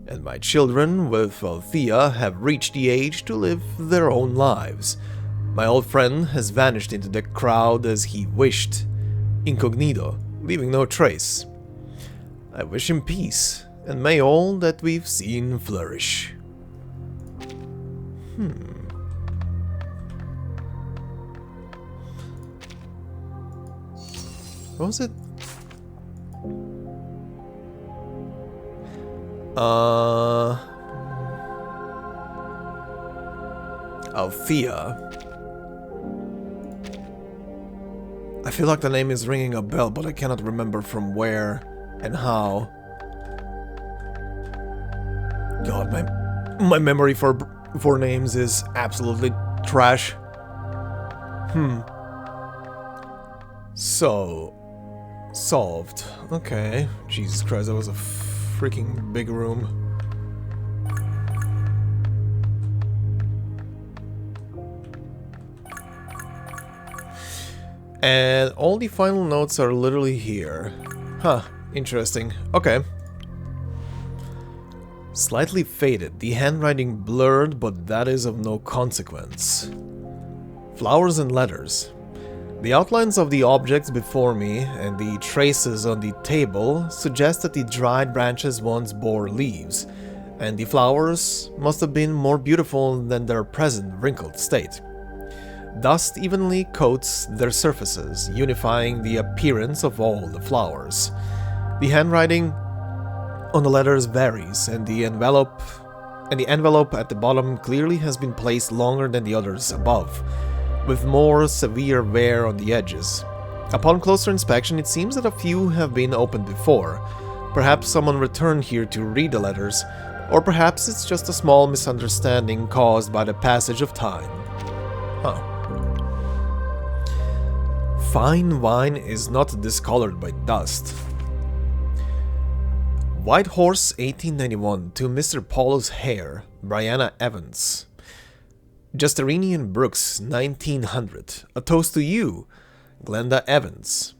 And my children with Althea have reached the age to live their own lives. My old friend has vanished into the crowd as he wished, incognito, leaving no trace. I wish him peace, and may all that we've seen flourish. What was it? Althea. I feel like the name is ringing a bell, but I cannot remember from where and how. God, my memory for names is absolutely trash. So, solved. Okay. Jesus Christ, that was a freaking big room. And all the final notes are literally here. Huh, interesting. Okay. Slightly faded, the handwriting blurred, but that is of no consequence. Flowers and letters. The outlines of the objects before me and the traces on the table suggest that the dried branches once bore leaves, and the flowers must have been more beautiful than their present wrinkled state. Dust evenly coats their surfaces, unifying the appearance of all the flowers. The handwriting on the letters varies, and the envelope and the envelope at the bottom clearly has been placed longer than the others above, with more severe wear on the edges. Upon closer inspection, it seems that a few have been opened before. Perhaps someone returned here to read the letters, or perhaps it's just a small misunderstanding caused by the passage of time. Huh. Fine wine is not discolored by dust. White Horse 1891 to Mr. Paul's Hair, Brianna Evans. Justerini and Brooks 1900, a toast to you, Glenda Evans.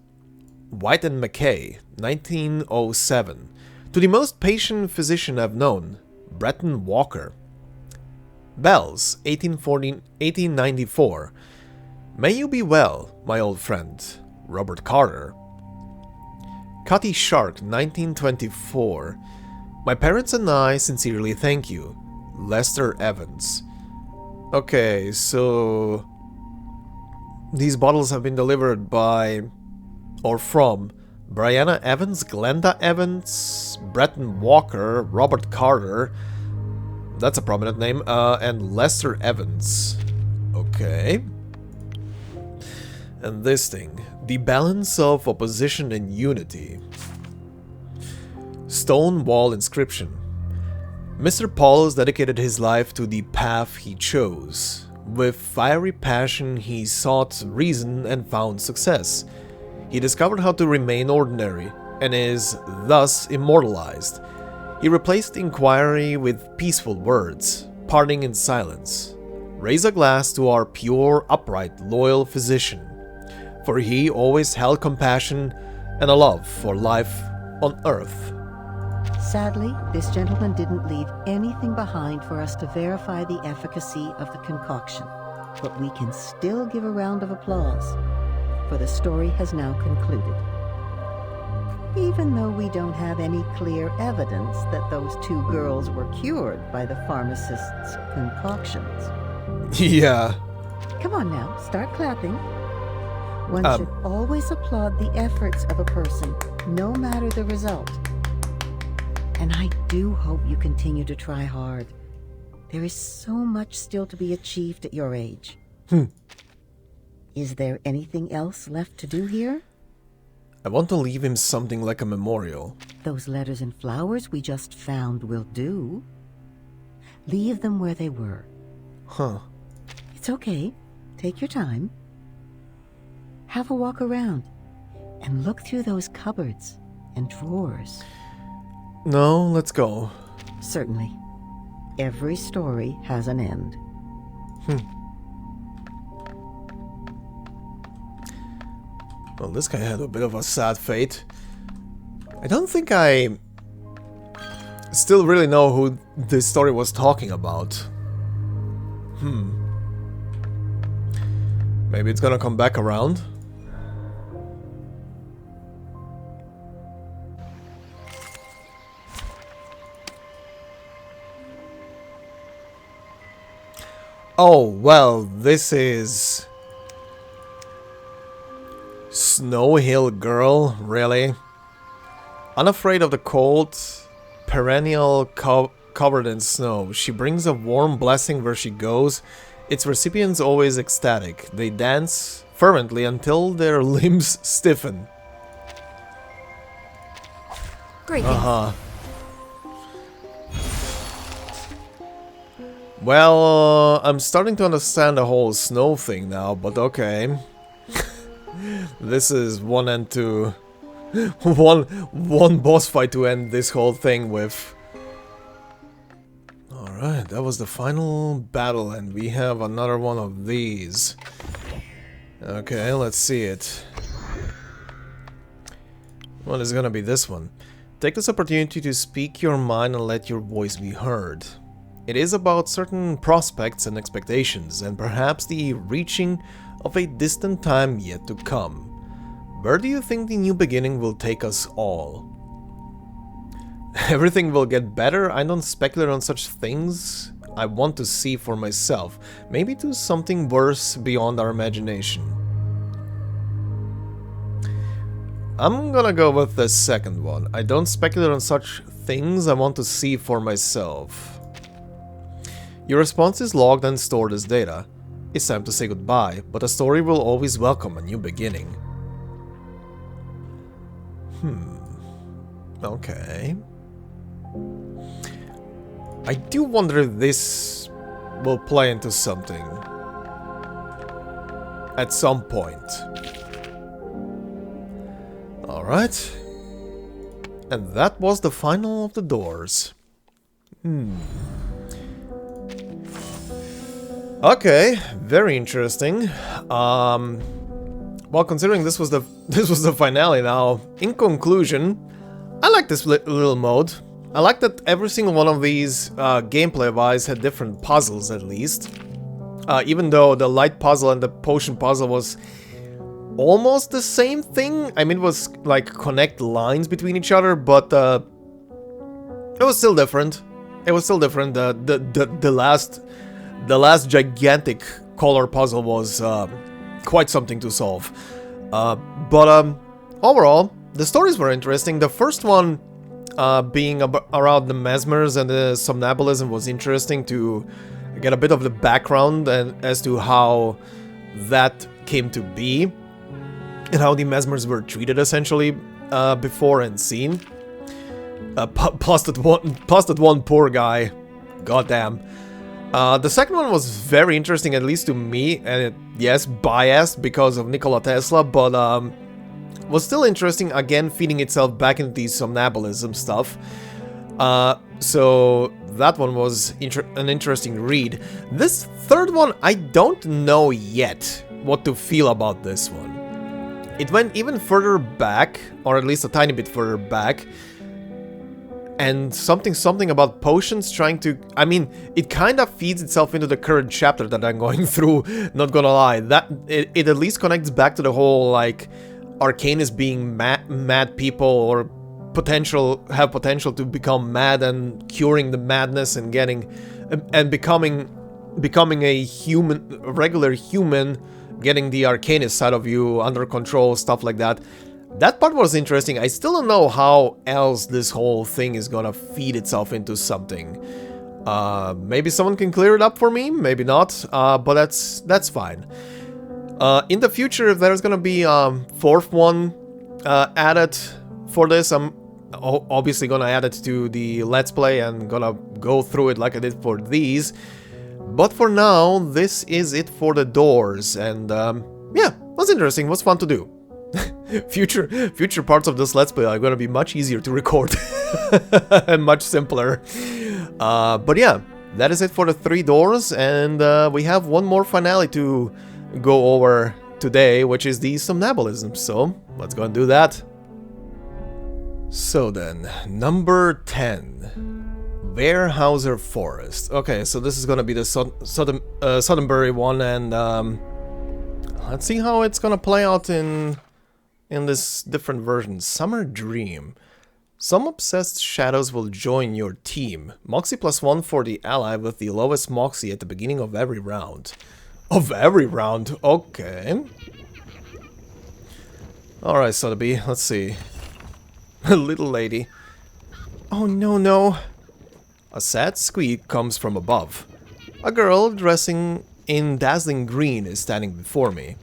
White and McKay 1907, to the most patient physician I've known, Breton Walker. Bells 1894, may you be well, my old friend, Robert Carter. Cutty Shark 1924, my parents and I sincerely thank you, Lester Evans. Okay, so these bottles have been delivered by, or from, Brianna Evans, Glenda Evans, Breton Walker, Robert Carter, that's a prominent name, and Lester Evans. Okay. And this thing, the balance of opposition and unity. Stone wall inscription. Mr. Paulos dedicated his life to the path he chose. With fiery passion, he sought reason and found success. He discovered how to remain ordinary, and is thus immortalized. He replaced inquiry with peaceful words, parting in silence. Raise a glass to our pure, upright, loyal physician, for he always held compassion and a love for life on earth. Sadly, this gentleman didn't leave anything behind for us to verify the efficacy of the concoction, but we can still give a round of applause, for the story has now concluded. Even though we don't have any clear evidence that those two girls were cured by the pharmacist's concoctions. Yeah. Come on now, start clapping. One should always applaud the efforts of a person, no matter the result. And I do hope you continue to try hard. There is so much still to be achieved at your age. Is there anything else left to do here? I want to leave him something like a memorial. Those letters and flowers we just found will do. Leave them where they were. Huh. It's okay. Take your time. Have a walk around and look through those cupboards and drawers. No, let's go. Certainly. Every story has an end. Well, this guy had a bit of a sad fate. I don't think I still really know who this story was talking about. Maybe it's gonna come back around. Oh, well, this is Snow Hill Girl, really? Unafraid of the cold, perennial covered in snow, she brings a warm blessing where she goes. Its recipients always ecstatic. They dance fervently until their limbs stiffen. Great. Well, I'm starting to understand the whole snow thing now, but okay. This is one end to one boss fight to end this whole thing with. Alright, that was the final battle, and we have another one of these. Okay, let's see it. Well, it's gonna be this one. Take this opportunity to speak your mind and let your voice be heard. It is about certain prospects and expectations, and perhaps the reaching of a distant time yet to come. Where do you think the new beginning will take us all? Everything will get better? I don't speculate on such things. I want to see for myself. Maybe to something worse beyond our imagination. I'm gonna go with the second one. I don't speculate on such things. I want to see for myself. Your response is logged and stored as data. It's time to say goodbye, but a story will always welcome a new beginning. Okay. I do wonder if this will play into something. At some point. Alright. And that was the final of the doors. Okay, very interesting. Well, considering this was the finale now, in conclusion, I like this little mode. I like that every single one of these, gameplay-wise, had different puzzles at least. Even though the light puzzle and the potion puzzle was almost the same thing. I mean, it was like connect lines between each other, but it was still different. It was still different. The last gigantic color puzzle was quite something to solve. But overall, the stories were interesting. The first one, being around the mesmers and the somnambulism, was interesting to get a bit of the background and as to how that came to be and how the mesmers were treated essentially before and seen. Plus that one poor guy. Goddamn. The second one was very interesting, at least to me, and yes, biased because of Nikola Tesla, but was still interesting, again, feeding itself back into the somnambulism stuff. So that one was an interesting read. This third one, I don't know yet what to feel about this one. It went even further back, or at least a tiny bit further back, and something about potions trying to... I mean, it kind of feeds itself into the current chapter that I'm going through, not gonna lie. That it at least connects back to the whole, like, Arcanists being mad people, or have potential to become mad, and curing the madness and becoming a human, a regular human, getting the Arcanist side of you under control, stuff like that. That part was interesting. I still don't know how else this whole thing is gonna feed itself into something. Maybe someone can clear it up for me, maybe not, but that's fine. In the future, if there's gonna be a fourth one added for this, I'm obviously gonna add it to the Let's Play and gonna go through it like I did for these. But for now, this is it for the doors, and yeah, was interesting, was fun to do. Future parts of this Let's Play are gonna be much easier to record and much simpler. But yeah, that is it for the 3 doors, and we have one more finale to go over today, which is the Somnambulism, so let's go and do that. So then, number 10, Warehouser Forest. Okay, so this is gonna be the Suddenbury one, and let's see how it's gonna play out in this different version. Summer Dream. Some obsessed shadows will join your team. Moxie +1 for the ally with the lowest Moxie at the beginning of every round. Of every round? Okay. Alright, Sotheby, let's see. Little lady. Oh no. A sad squeak comes from above. A girl dressing in dazzling green is standing before me.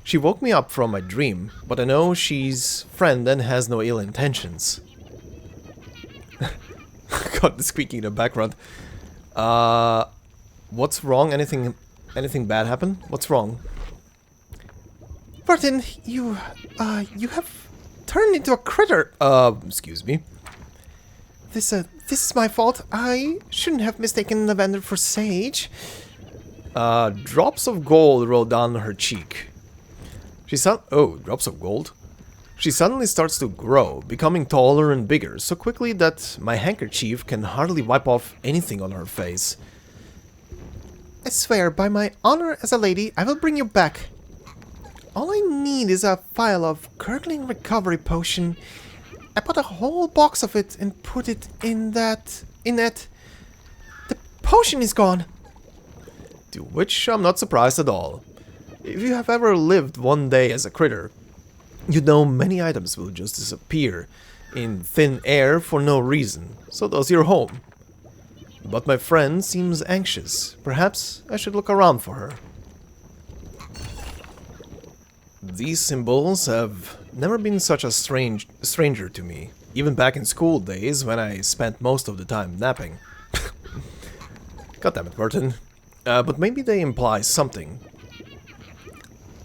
She woke me up from my dream, but I know she's friend and has no ill intentions. Got the squeaking in the background. What's wrong? Anything bad happen? What's wrong? Vertin, you have turned into a critter. Excuse me. This is my fault. I shouldn't have mistaken lavender for sage. Drops of gold roll down her cheek. Drops of gold. She suddenly starts to grow, becoming taller and bigger, so quickly that my handkerchief can hardly wipe off anything on her face. I swear, by my honor as a lady, I will bring you back. All I need is a vial of curdling recovery potion. I bought a whole box of it and put it in that. The potion is gone. To which I'm not surprised at all. If you have ever lived one day as a critter, you know many items will just disappear in thin air for no reason. So does your home. But my friend seems anxious. Perhaps I should look around for her. These symbols have never been such a stranger to me, even back in school days when I spent most of the time napping. God damn it, Vertin. But maybe they imply something.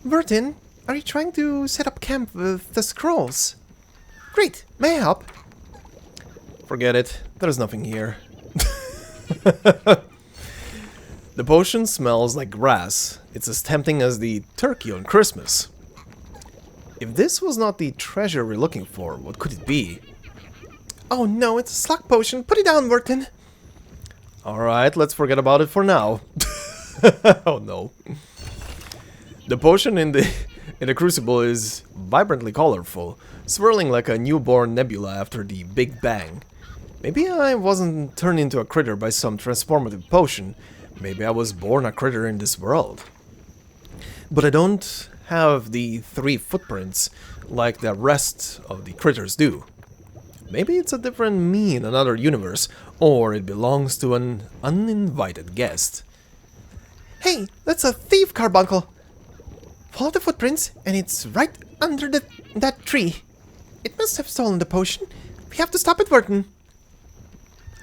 Vertin, are you trying to set up camp with the scrolls? Great, may I help? Forget it, there's nothing here. The potion smells like grass. It's as tempting as the turkey on Christmas. If this was not the treasure we're looking for, what could it be? Oh no, it's a slug potion. Put it down, Vertin. Alright, let's forget about it for now. Oh no. The potion in the crucible is vibrantly colorful, swirling like a newborn nebula after the Big Bang. Maybe I wasn't turned into a critter by some transformative potion. Maybe I was born a critter in this world. But I don't have the 3 footprints like the rest of the critters do. Maybe it's a different me in another universe, or it belongs to an uninvited guest. Hey, that's a thief, carbuncle! Follow the footprints, and it's right under that tree. It must have stolen the potion. We have to stop it, Vertin.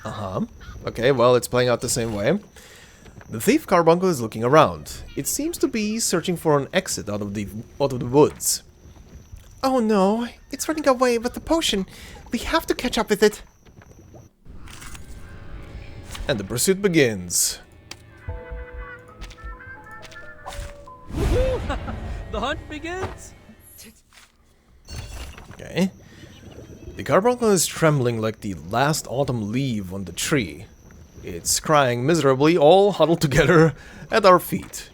Uh-huh. Okay, well, it's playing out the same way. The thief carbuncle is looking around. It seems to be searching for an exit out of the woods. Oh no, it's running away with the potion. We have to catch up with it. And the pursuit begins. The hunt begins. Okay. The carbuncle is trembling like the last autumn leaf on the tree. It's crying miserably, all huddled together at our feet.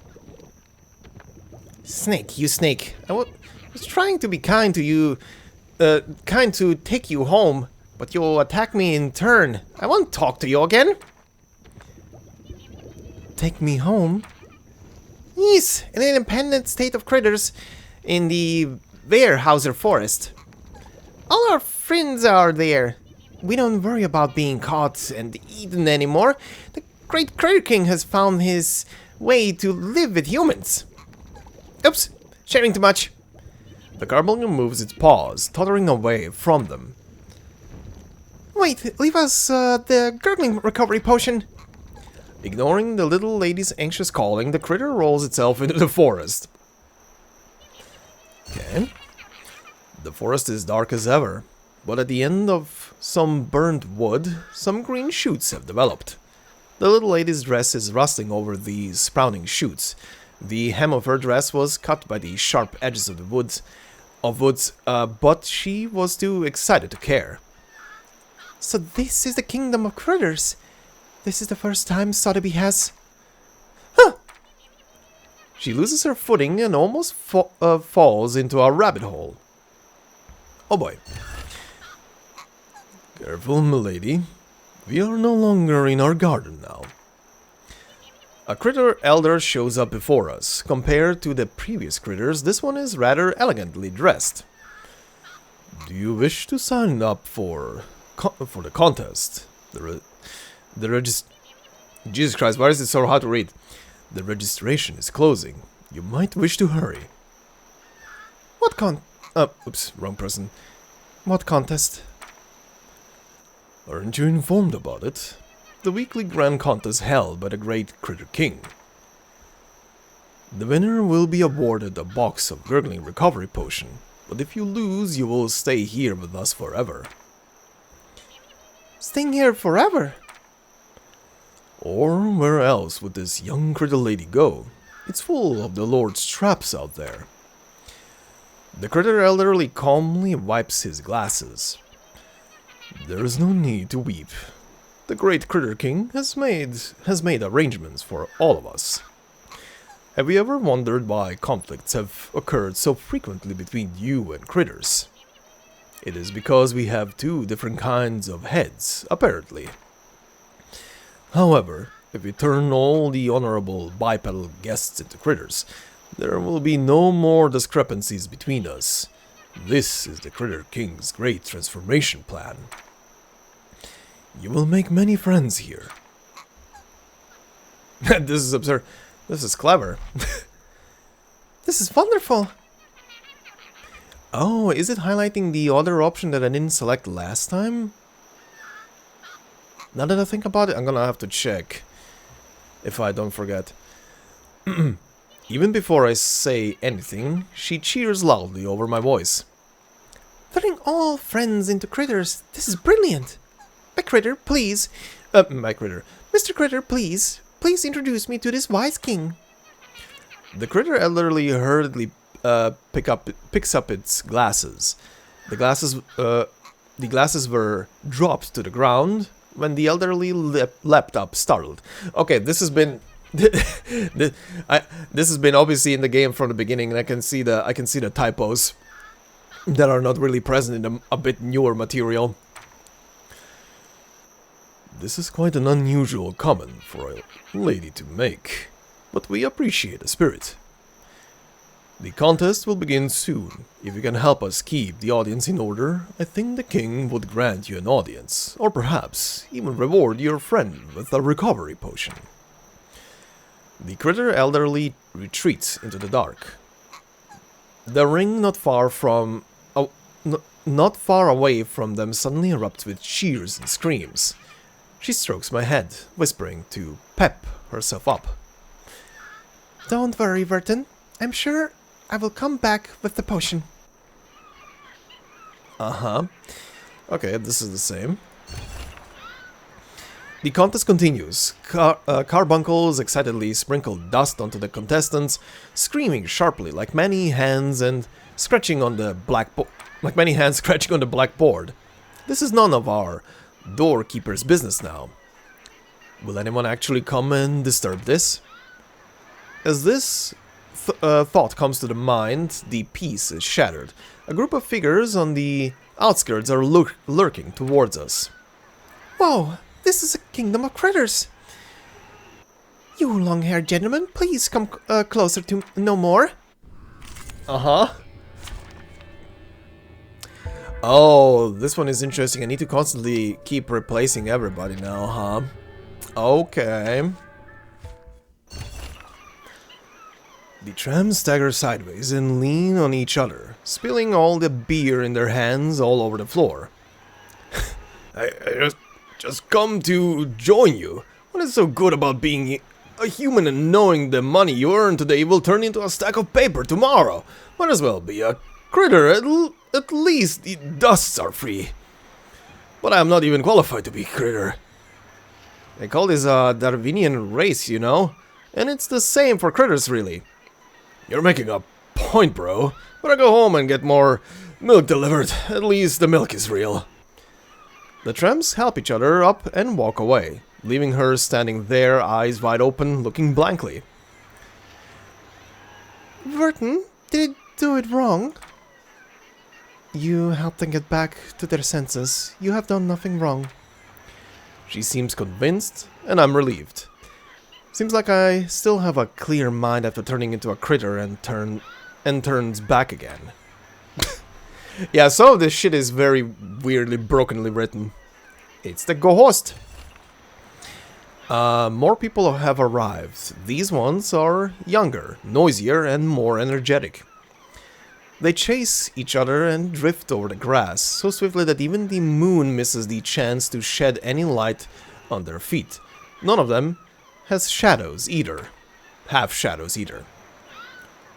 Snake, you snake. I was trying to be kind to you, kind to take you home, but you attack me in turn. I won't talk to you again. Take me home? Yes, an independent state of critters in the Warehouser forest. All our friends are there. We don't worry about being caught and eaten anymore. The great Critter King has found his way to live with humans. Oops, sharing too much. The carbuncle moves its paws, tottering away from them. Wait, leave us the gurgling recovery potion. Ignoring the little lady's anxious calling, the critter rolls itself into the forest. Okay. The forest is dark as ever, but at the end of some burnt wood, some green shoots have developed. The little lady's dress is rustling over these sprouting shoots. The hem of her dress was cut by the sharp edges of the woods, but she was too excited to care. So this is the kingdom of critters. This is the first time Sotheby has... Huh! She loses her footing and almost falls into a rabbit hole. Oh boy. Careful, milady. We are no longer in our garden now. A critter elder shows up before us. Compared to the previous critters, this one is rather elegantly dressed. Do you wish to sign up for the contest? Jesus Christ, why is it so hard to read? The registration is closing. You might wish to hurry. What oops, wrong person. What contest? Aren't you informed about it? The weekly grand contest held by the great Critter King. The winner will be awarded a box of gurgling recovery potion, but if you lose, you will stay here with us forever. Staying here forever? Or where else would this young critter lady go? It's full of the Lord's traps out there. The critter elderly calmly wipes his glasses. There is no need to weep. The great Critter King has made arrangements for all of us. Have you ever wondered why conflicts have occurred so frequently between you and critters? It is because we have 2 different kinds of heads, apparently. However, if we turn all the honorable bipedal guests into critters, there will be no more discrepancies between us. This is the Critter King's great transformation plan. You will make many friends here. This is absurd. This is clever. This is wonderful. Oh, is it highlighting the other option that I didn't select last time? Now that I think about it, I'm gonna have to check. If I don't forget. Even before I say anything, she cheers loudly over my voice. Turning all friends into critters. This is brilliant. My critter, please. My critter. Mr. Critter, please. Please introduce me to this wise king. The critter elderly hurriedly picks up its glasses. The glasses were dropped to the ground when the elderly leapt up, startled. Okay, this has been this has been obviously in the game from the beginning, and I can see the typos that are not really present in a bit newer material. This is quite an unusual comment for a lady to make, but we appreciate the spirit. The contest will begin soon. If you can help us keep the audience in order, I think the king would grant you an audience, or perhaps even reward your friend with a recovery potion. The critter elderly retreats into the dark. The ring not far away from them suddenly erupts with cheers and screams. She strokes my head, whispering to pep herself up. Don't worry, Vertin. I'm sure I will come back with the potion. Uh-huh. Okay, this is the same. The contest continues. Carbuncles excitedly sprinkle dust onto the contestants, screaming sharply like many hands scratching on the blackboard. This is none of our doorkeeper's business now. Will anyone actually come and disturb this? As this thought comes to the mind, the peace is shattered. A group of figures on the outskirts are lurking towards us. Whoa, this is a kingdom of critters. You long-haired gentlemen, please come closer to know more. Uh-huh. Oh, this one is interesting. I need to constantly keep replacing everybody now, huh? Okay. The trams stagger sideways and lean on each other, spilling all the beer in their hands all over the floor. I just come to join you. What is so good about being a human and knowing the money you earn today will turn into a stack of paper tomorrow? Might as well be a critter. At least the dusts are free. But I am not even qualified to be critter. They call this a Darwinian race, you know? And it's the same for critters, really. You're making a point, bro. Better go home and get more milk delivered. At least the milk is real. The tramps help each other up and walk away, leaving her standing there, eyes wide open, looking blankly. Vertin, did it do it wrong? You helped them get back to their senses. You have done nothing wrong. She seems convinced, and I'm relieved. Seems like I still have a clear mind after turning into a critter and turns back again. Yeah, some of this shit is very weirdly, brokenly written. It's the ghost. More people have arrived. These ones are younger, noisier, and more energetic. They chase each other and drift over the grass, so swiftly that even the moon misses the chance to shed any light on their feet. None of them has shadows either. Have shadows either.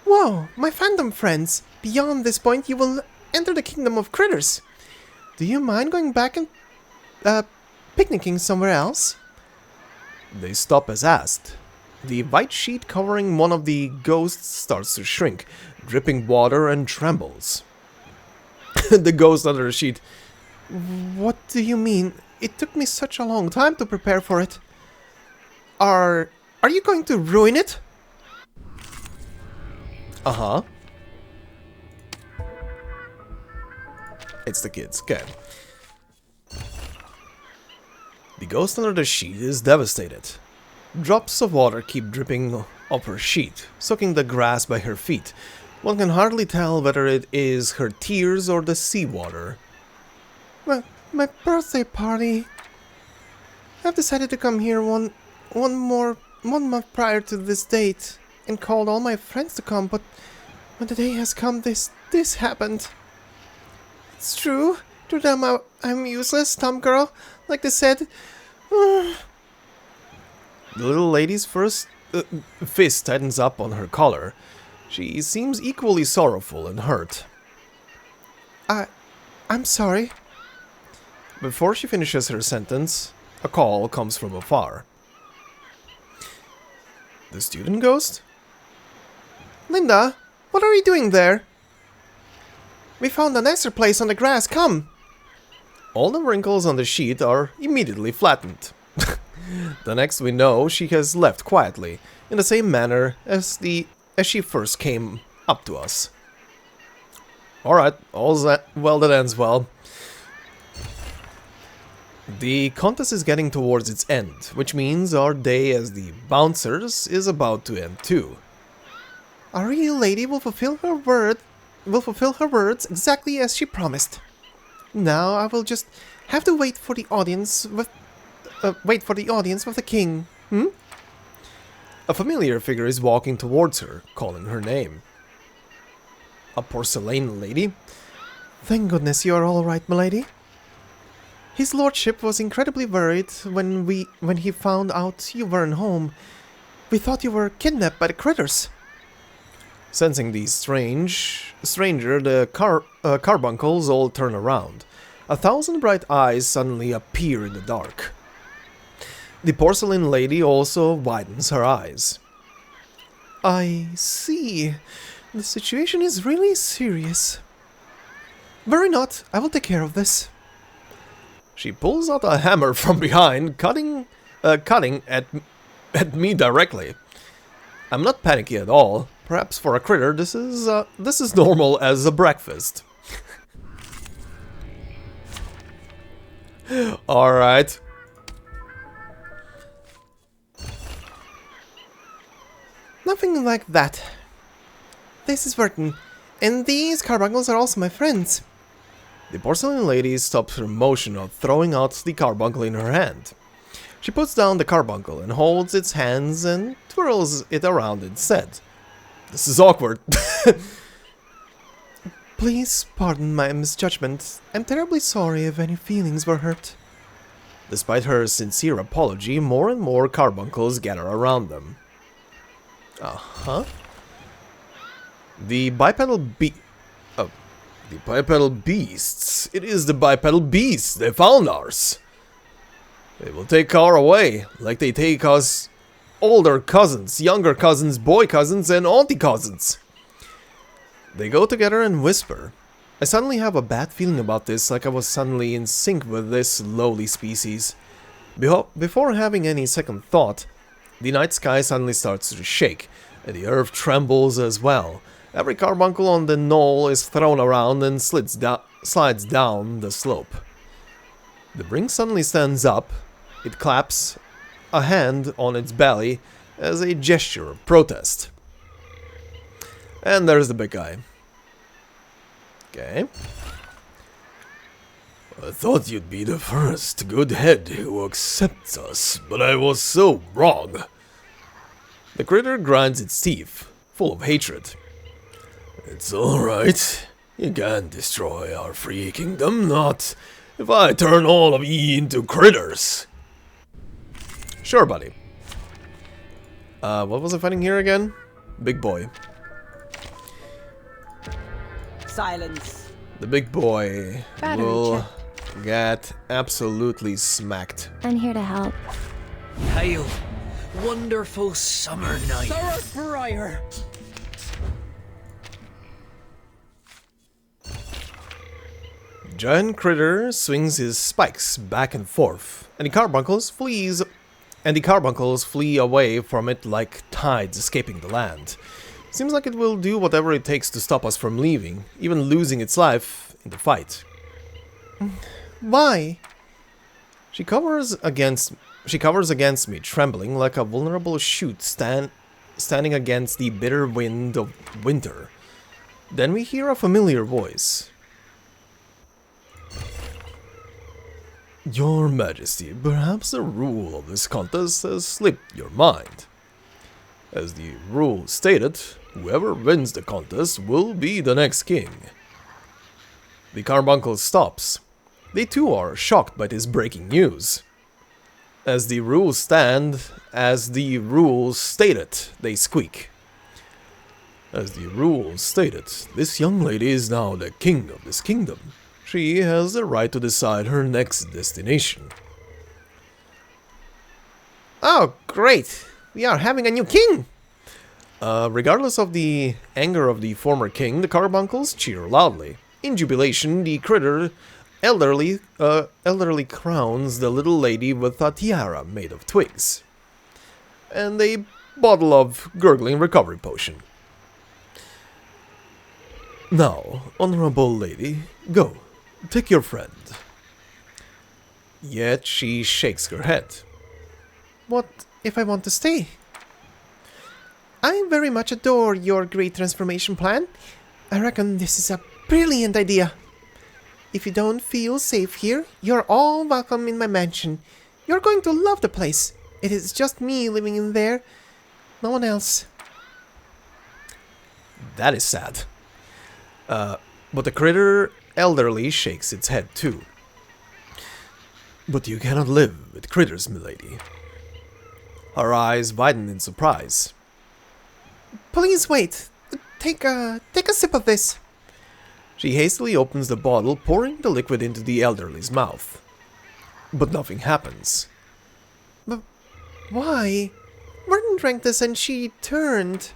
Whoa, my fandom friends! Beyond this point you will enter the kingdom of critters. Do you mind going back and picnicking somewhere else? They stop as asked. The white sheet covering one of the ghosts starts to shrink, dripping water and trembles. The ghost under the sheet. What do you mean? It took me such a long time to prepare for it. Are you going to ruin it? Uh-huh. It's the kids, okay. The ghost under the sheet is devastated. Drops of water keep dripping off her sheet, soaking the grass by her feet. One can hardly tell whether it is her tears or the seawater. My birthday party. I've decided to come here one more 1 month prior to this date and called all my friends to come, but when the day has come, this happened. It's true. To them, I'm useless, dumb girl, like they said. The little lady's first fist tightens up on her collar. She seems equally sorrowful and hurt. I'm sorry. Before she finishes her sentence, a call comes from afar. The student ghost? Linda, what are you doing there? We found a nicer place on the grass, come! All the wrinkles on the sheet are immediately flattened. The next we know, she has left quietly, in the same manner as she first came up to us. Alright, well that ends well. The contest is getting towards its end, which means our day as the bouncers is about to end too. Our real lady will fulfill her words exactly as she promised. Now I will just have to wait for the audience with the king. A familiar figure is walking towards her, calling her name. A porcelain lady? Thank goodness you are all right, milady. His lordship was incredibly worried when he found out you weren't home. We thought you were kidnapped by the critters. Sensing the stranger, the carbuncles all turn around. 1,000 bright eyes suddenly appear in the dark. The porcelain lady also widens her eyes. I see. The situation is really serious. Worry not, I will take care of this. She pulls out a hammer from behind, cutting at me directly. I'm not panicky at all. Perhaps for a critter, this is normal as a breakfast. All right. Nothing like that. This is Vertin, and these carbuncles are also my friends. The porcelain lady stops her motion of throwing out the carbuncle in her hand. She puts down the carbuncle and holds its hands and twirls it around instead. This is awkward. Please pardon my misjudgment. I'm terribly sorry if any feelings were hurt. Despite her sincere apology, more and more carbuncles gather around them. The bipedal beasts. It is the bipedal beasts. They found ours. They will take our away, like they take us older cousins, younger cousins, boy cousins, and auntie cousins. They go together and whisper. I suddenly have a bad feeling about this, like I was suddenly in sync with this lowly species. Before having any second thought, the night sky suddenly starts to shake, and the earth trembles as well. Every carbuncle on the knoll is thrown around and slides down the slope. The brink suddenly stands up. It claps a hand on its belly as a gesture of protest. And there's the big guy. Okay. I thought you'd be the first good head who accepts us, but I was so wrong. The critter grinds its teeth, full of hatred. It's alright. You can't destroy our free kingdom, not if I turn all of ye into critters. Sure, buddy. What was I fighting here again? Big boy. Silence. The big boy Battery will get absolutely smacked. I'm here to help. Hail. Wonderful summer night. Briar. Giant critter swings his spikes back and forth, and the carbuncles flee away from it like tides escaping the land. Seems like it will do whatever it takes to stop us from leaving, even losing its life in the fight. Why? She covers against me, trembling like a vulnerable shoot standing against the bitter wind of winter. Then we hear a familiar voice. Your Majesty, perhaps the rule of this contest has slipped your mind. As the rule stated, whoever wins the contest will be the next king. The carbuncle stops. They too are shocked by this breaking news. As the rules stand, as the rules stated, they squeak. As the rules stated, this young lady is now the king of this kingdom. She has the right to decide her next destination. Oh, great! We are having a new king! Regardless of the anger of the former king, the carbuncles cheer loudly. In jubilation, the critter elderly crowns the little lady with a tiara made of twigs. And a bottle of gurgling recovery potion. Now, honorable lady, go. Take your friend. Yet she shakes her head. What if I want to stay? I very much adore your great transformation plan. I reckon this is a brilliant idea. If you don't feel safe here, you're all welcome in my mansion. You're going to love the place. It is just me living in there. No one else. That is sad. But the critter elderly shakes its head too. But you cannot live with critters, milady. Her eyes widen in surprise. Please wait. Take a sip of this. She hastily opens the bottle, pouring the liquid into the elderly's mouth. But nothing happens. But why? Vertin drank this and she turned.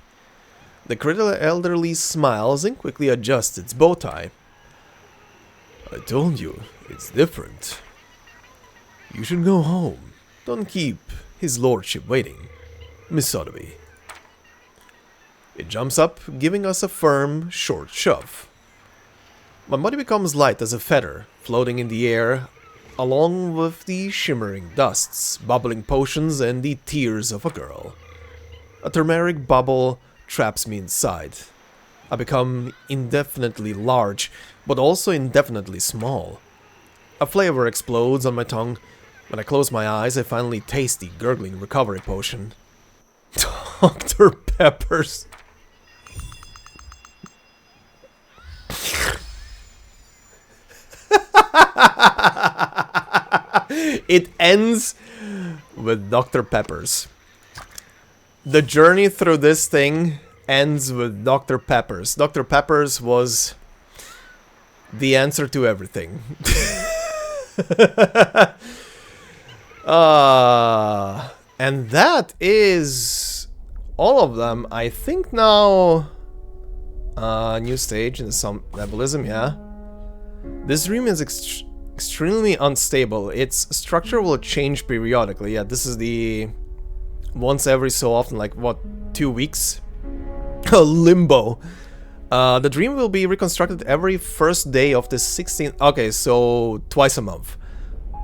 The critter elderly smiles and quickly adjusts its bow tie. I told you, it's different. You should go home. Don't keep his lordship waiting. Miss Sotheby. It jumps up, giving us a firm, short shove. My body becomes light as a feather, floating in the air, along with the shimmering dusts, bubbling potions, and the tears of a girl. A turmeric bubble traps me inside. I become indefinitely large, but also indefinitely small. A flavor explodes on my tongue. When I close my eyes, I finally taste the gurgling recovery potion. Dr. Pepper's. It ends with Dr. Pepper's. The journey through this thing ends with Dr. Pepper's. Dr. Pepper's was the answer to everything. And that is all of them. I think now... new stage in the Somnambulism, yeah. This room is extremely unstable. Its structure will change periodically. Yeah, this is the... once every so often, like, what, 2 weeks? Limbo. The dream will be reconstructed every first day of the 16th... Okay, so twice a month.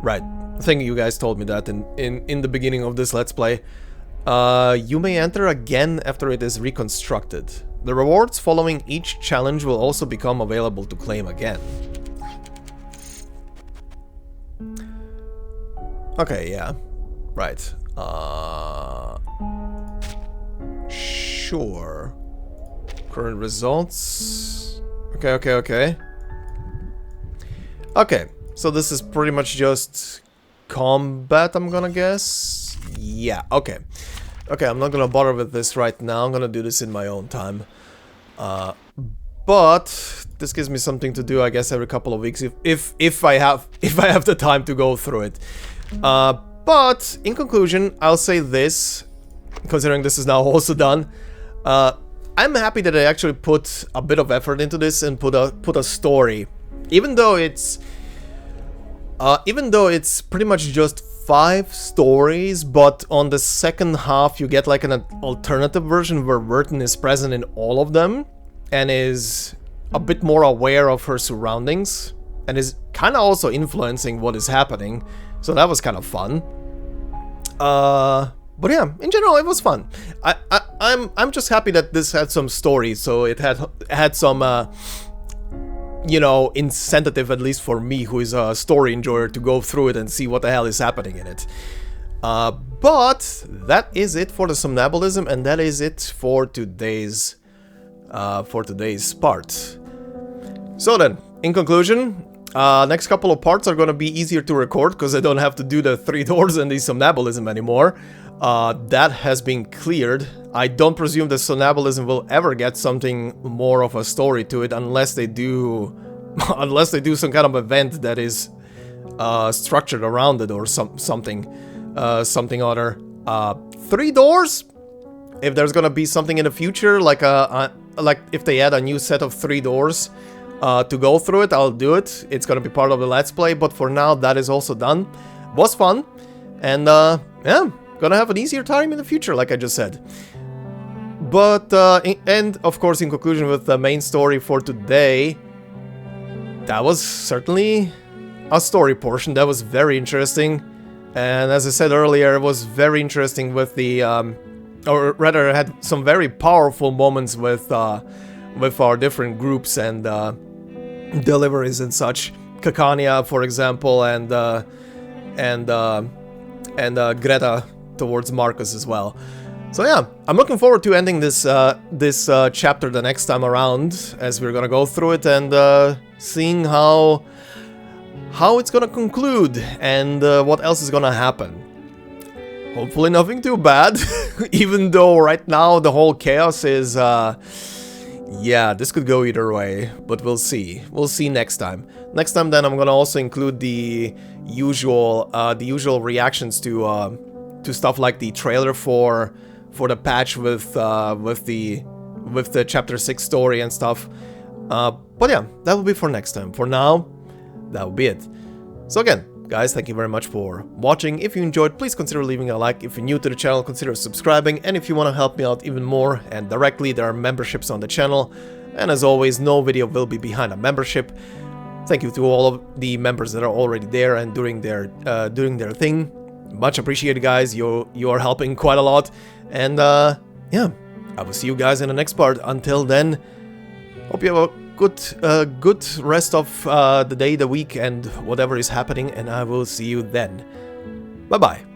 Right. I think you guys told me that in the beginning of this Let's Play. You may enter again after it is reconstructed. The rewards following each challenge will also become available to claim again. Okay, yeah. Right. Sure. Current results. Okay. Okay, so this is pretty much just combat, I'm gonna guess. Yeah, okay. Okay, I'm not gonna bother with this right now. I'm gonna do this in my own time. But this gives me something to do, I guess, every couple of weeks if I have the time to go through it. But in conclusion, I'll say this, considering this is now also done. I'm happy that I actually put a bit of effort into this and put a story, even though it's pretty much just 5 stories, but on the second half you get like an alternative version where Vertin is present in all of them and is a bit more aware of her surroundings and is kind of also influencing what is happening. So that was kind of fun. But yeah, in general it was fun. I'm just happy that this had some story, so it had some you know, incentive, at least for me, who is a story enjoyer, to go through it and see what the hell is happening in it. But that is it for the Somnambulism, and that is it for today's part. So then, in conclusion, next couple of parts are gonna be easier to record because I don't have to do the 3 doors and the Somnambulism anymore. That has been cleared. I don't presume the Somnambulism will ever get something more of a story to it unless they do some kind of event that is structured around it or something other. 3 doors? If there's gonna be something in the future, like if they add a new set of 3 doors to go through it, I'll do it. It's gonna be part of the Let's Play, but for now, that is also done. Was fun, and yeah, gonna have an easier time in the future, like I just said. But, and of course, in conclusion with the main story for today, that was certainly a story portion. That was very interesting. And as I said earlier, it was very interesting with the, or rather, it had some very powerful moments with our different groups and deliveries and such. Kakania, for example, and Greta towards Marcus as well. So yeah, I'm looking forward to ending this chapter the next time around, as we're gonna go through it and seeing how it's gonna conclude and what else is gonna happen. Hopefully nothing too bad, even though right now the whole chaos is, yeah, this could go either way, but we'll see. We'll see next time. Next time then I'm gonna also include the usual reactions to stuff like the trailer for the patch with the chapter 6 story and stuff. But yeah, that will be for next time. For now, that will be it. So again, guys, thank you very much for watching. If you enjoyed, please consider leaving a like. If you're new to the channel, consider subscribing. And if you want to help me out even more and directly, there are memberships on the channel. And as always, no video will be behind a membership. Thank you to all of the members that are already there and doing their thing. Much appreciated, guys. You are helping quite a lot. And yeah, I will see you guys in the next part. Until then, hope you have a good rest of the day, the week, and whatever is happening, and I will see you then. Bye-bye.